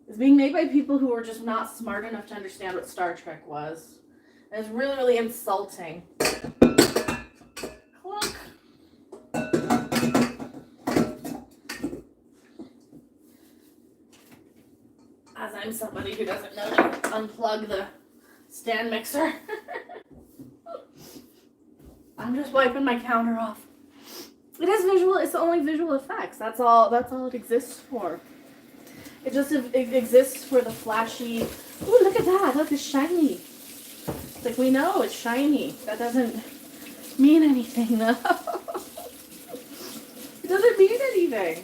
It's being made by people who were just not smart enough to understand what Star Trek was. And it's really, really insulting. Clunk. As I'm somebody who doesn't know to unplug the stand mixer. I'm just wiping my counter off. It is visual, it's only visual effects. That's all it exists for. It just exists for the flashy, ooh, look at that, look, it's shiny. It's like, we know it's shiny. That doesn't mean anything, though. It doesn't mean anything.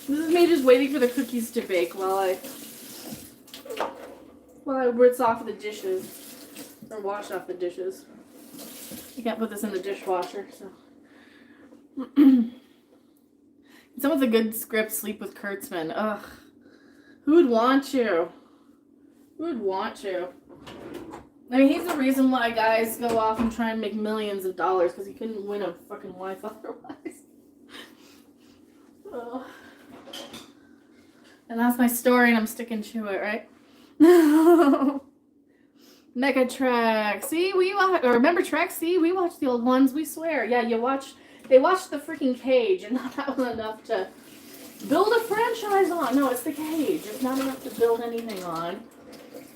This is me just waiting for the cookies to bake while I rinse off the dishes. Or wash off the dishes. You can't put this in the dishwasher, so. Some of the good scripts, Sleep with Kurtzman. Ugh. Who would want to? Who would want to? I mean, he's the reason why guys go off and try and make millions of dollars, because he couldn't win a fucking wife otherwise. Ugh. And that's my story, and I'm sticking to it, right? Mega Trek. See, remember Trek? See, we watched the old ones, we swear. Yeah, they watched the freaking Cage, and that was enough to build a franchise on. No, it's the Cage. It's not enough to build anything on.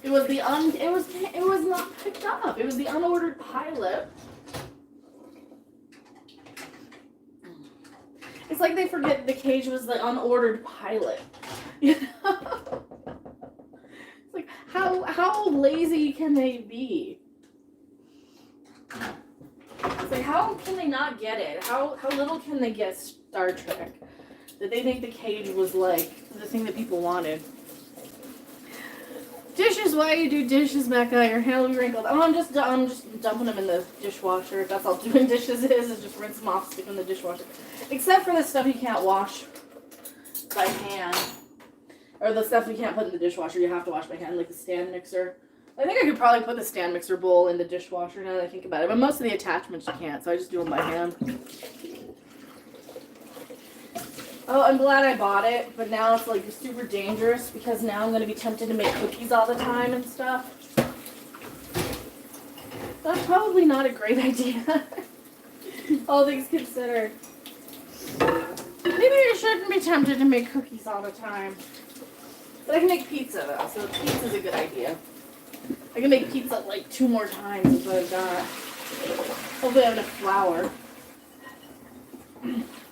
It was it was not picked up. It was the unordered pilot. It's like they forget the Cage was the unordered pilot. You know? It's like, how lazy can they be? It's like, how can they not get it? How little can they get Star Trek? Did they think the cage was like the thing that people wanted? Dishes, why you do dishes, Mecca? Your hand will be wrinkled. Oh, I'm just dumping them in the dishwasher. That's all doing dishes is just rinse them off, stick them in the dishwasher. Except for the stuff you can't wash by hand. Or the stuff you can't put in the dishwasher, you have to wash by hand, like the stand mixer. I think I could probably put the stand mixer bowl in the dishwasher now that I think about it. But most of the attachments you can't, so I just do them by hand. Oh, I'm glad I bought it, but now it's like super dangerous because now I'm going to be tempted to make cookies all the time and stuff. That's probably not a great idea. All things considered. Maybe I shouldn't be tempted to make cookies all the time. But I can make pizza though, so pizza's a good idea. I can make pizza like 2 more times is what I've got. Hopefully I have enough flour.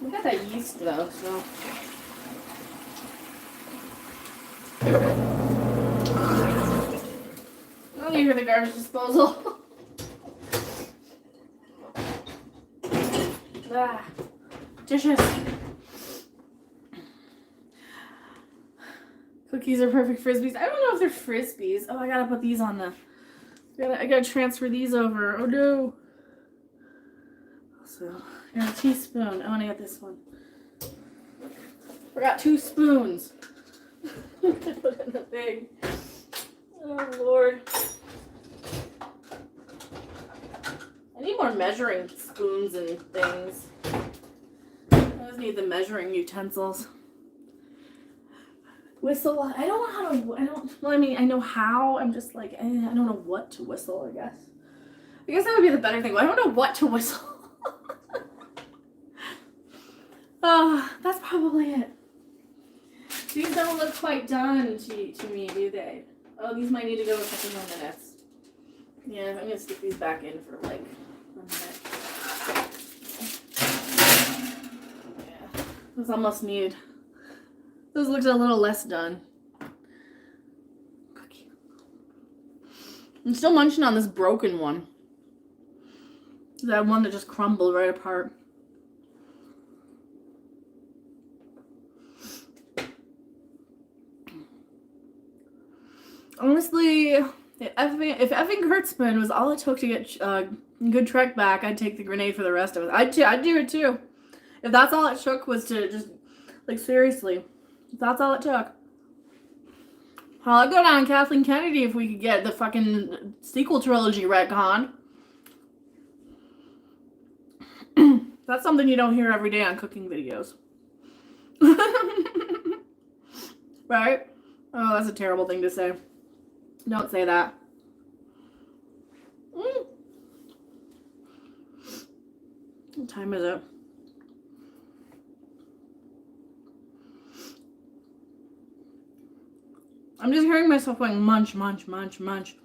We got that yeast though, so. I don't hear the garbage disposal. Ah, dishes. Cookies are perfect frisbees. I don't know if they're frisbees. Oh, I gotta put these on the. I gotta transfer these over. Oh no. So. And a teaspoon. I want to get this one. Forgot 2 spoons. Put in the thing. Oh Lord. I need more measuring spoons and things. I just need the measuring utensils. Whistle. I don't know how to. Well, I mean, I know how. I'm just like, I don't know what to whistle, I guess. I guess that would be the better thing. But I don't know what to whistle. That's probably it. These don't look quite done to me, do they? Oh, these might need to go a couple more minutes. Yeah, I'm gonna stick these back in for like a minute. Yeah, those almost need. Those looked a little less done. Cookie. I'm still munching on this broken one. That one that just crumbled right apart. Honestly, if effing Kurtzman was all it took to get good trek back, I'd take the grenade for the rest of it. I'd do it too. If that's all it took was to just, like, seriously, if that's all it took. Well, I'd go down Kathleen Kennedy if we could get the fucking sequel trilogy retcon. That's something you don't hear every day on cooking videos. Right? Oh, that's a terrible thing to say. Don't say that. What time is it? I'm just hearing myself going munch, munch, munch, munch.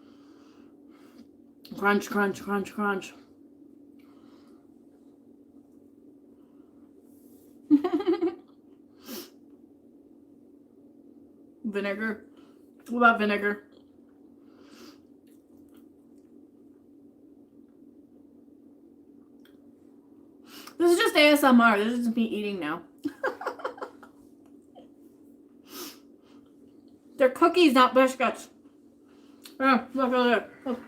Crunch, crunch, crunch, crunch. Vinegar. What about vinegar? This is just ASMR. This is just me eating now. They're cookies, not biscuits. Oh, look at that. Oh.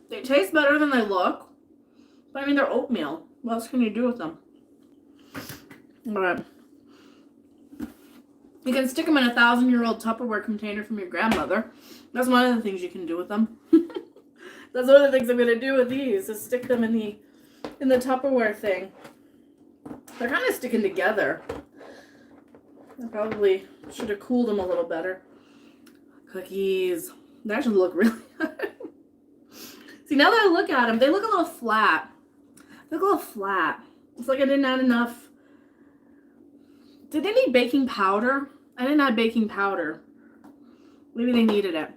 They taste better than they look. But I mean, they're oatmeal. What else can you do with them? Alright. You can stick them in a 1,000-year-old Tupperware container from your grandmother. That's one of the things you can do with them. That's one of the things I'm going to do with these, is stick them in the Tupperware thing. They're kind of sticking together. I probably should have cooled them a little better. Cookies. They actually look really good. See, now that I look at them, they look a little flat. They look a little flat. It's like I didn't add enough. Did they need baking powder? I didn't add baking powder. Maybe they needed it.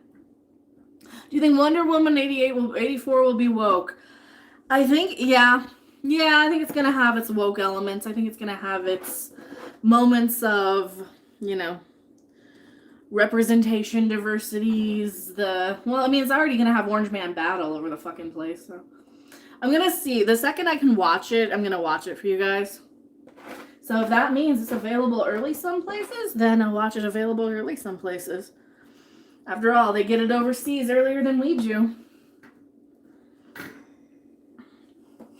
Do you think Wonder Woman 84 will be woke? I think, yeah. Yeah, I think it's going to have its woke elements. I think it's going to have its moments of, you know, representation, diversities, well, I mean, it's already going to have Orange Man bad all over the fucking place, so. I'm going to see. The second I can watch it, I'm going to watch it for you guys. So if that means it's available early some places, then I'll watch it available early some places. After all, they get it overseas earlier than we do.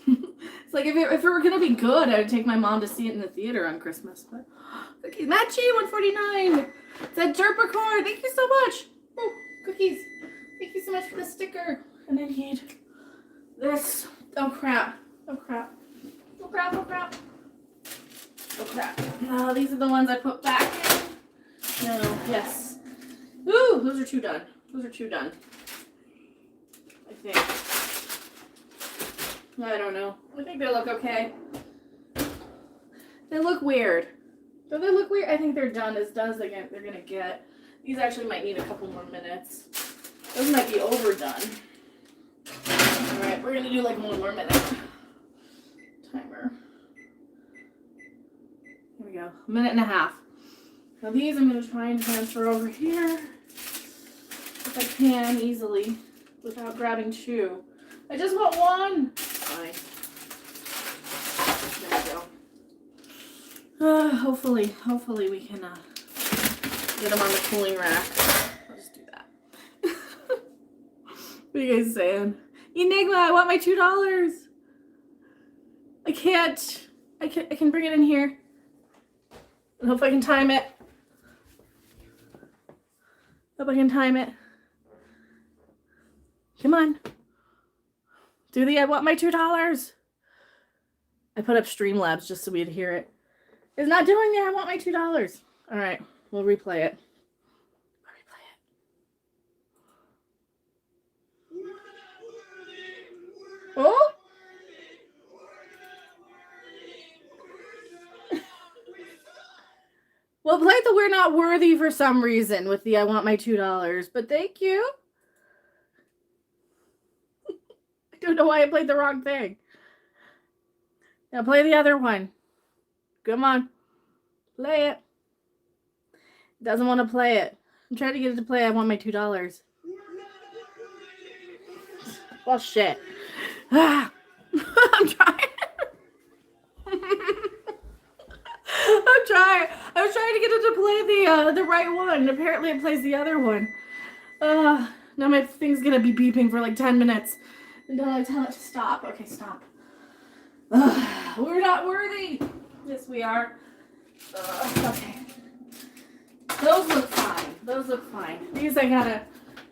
It's like if it were gonna be good, I'd take my mom to see it in the theater on Christmas. But cookies, Matchy, $1.49. Said Derpacore, thank you so much. Oh, cookies. Thank you so much for the sticker. And I need this. Oh crap. Oh crap. Oh crap. Oh crap. Oh crap. No, these are the ones I put back in. No, yes. Ooh, those are two done. Those are two done. I think. I don't know. I think they look okay. They look weird. Don't they look weird? I think they're done as they're gonna get. These actually might need a couple more minutes. Those might be overdone. Alright, we're gonna do like one more minute. Timer. Here we go. A minute and a half. Now these I'm gonna try and transfer over here. If I can easily without grabbing two. I just want one. Fine. There we go. Hopefully we can get them on the cooling rack. I'll just do that. What are you guys saying? Enigma, I want my $2. I can't. I can bring it in here. I hope I can time it. Hope I can time it. Come on. Do the I want my $2. I put up Streamlabs just so we'd hear it. It's not doing the I want my $2. All right, we'll replay it. Oh? Well, play the We're Not Worthy for some reason with the I want my $2, but thank you. I don't know why I played the wrong thing. Now play the other one. Come on. Play it. It doesn't want to play it. I'm trying to get it to play I want my $2. Well, shit. I'm trying. I was trying to get it to play the right one. Apparently it plays the other one. Now my thing's gonna be beeping for like 10 minutes until I tell it to stop. Okay, stop. We're not worthy. Yes, we are. Okay. Those look fine. Those look fine. These I gotta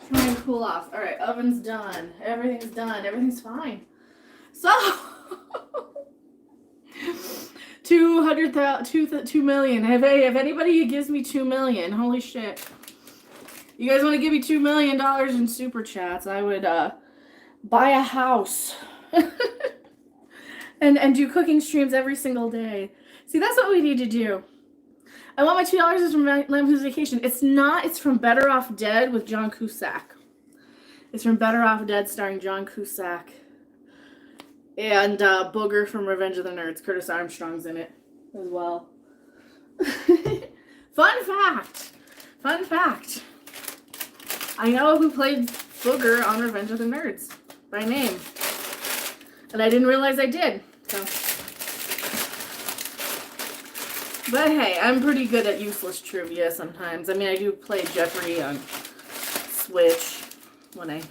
try and cool off. All right, oven's done. Everything's done. Everything's fine. So, 2 million. If anybody gives me 2 million, holy shit. You guys want to give me $2 million in super chats? I would buy a house and do cooking streams every single day. See, that's what we need to do. I want my $2 is from Lamb's Vacation. It's not. It's from Better Off Dead with John Cusack. It's from Better Off Dead starring John Cusack. And Booger from Revenge of the Nerds. Curtis Armstrong's in it as well. Fun fact. Fun fact. I know who played Booger on Revenge of the Nerds by name. And I didn't realize I did. So. But hey, I'm pretty good at useless trivia sometimes. I mean, I do play Jeopardy on Switch when I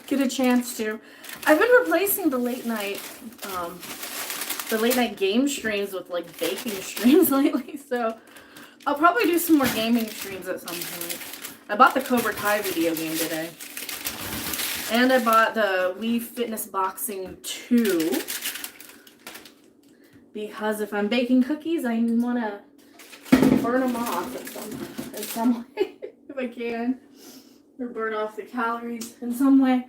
get a chance to. I've been replacing the late night game streams with like baking streams lately, so I'll probably do some more gaming streams at some point. I bought the Cobra Kai video game today, and I bought the Wii Fitness Boxing 2 because if I'm baking cookies, I want to burn them off in some way if I can, or burn off the calories in some way.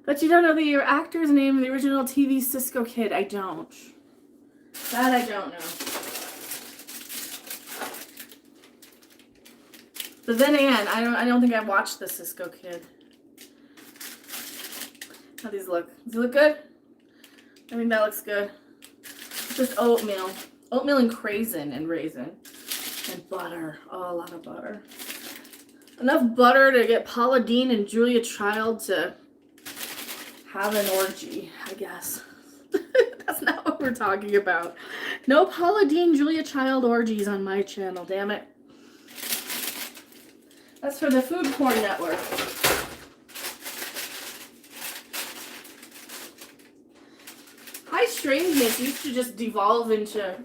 But you don't know the actor's name of the original TV Cisco Kid. I don't. That I don't know. But then again, I don't think I watched the Cisco Kid. How these look? Does it look good? I think that looks good. Just oatmeal. Oatmeal and craisin and raisin. And butter. Oh, a lot of butter. Enough butter to get Paula Deen and Julia Child to have an orgy, I guess. That's not what we're talking about. No Paula Dean Julia Child orgies on my channel, damn it. That's for the Food Porn Network. High Strangeness used to just devolve into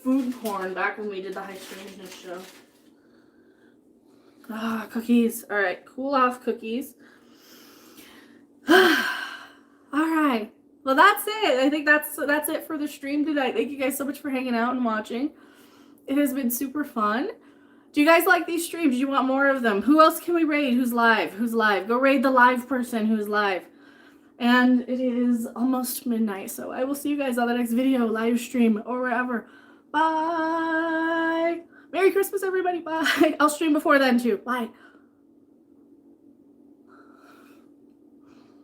food porn back when we did the High Strangeness show. Ah, cookies. All right, cool off cookies. All right. Well, that's it. I think that's it for the stream tonight. Thank you guys so much for hanging out and watching. It has been super fun. Do you guys like these streams? Do you want more of them? Who else can we raid? Who's live? Who's live? Go raid the live person who's live. And it is almost midnight, so I will see you guys on the next video, live stream, or wherever. Bye. Merry Christmas, everybody. Bye. I'll stream before then, too. Bye.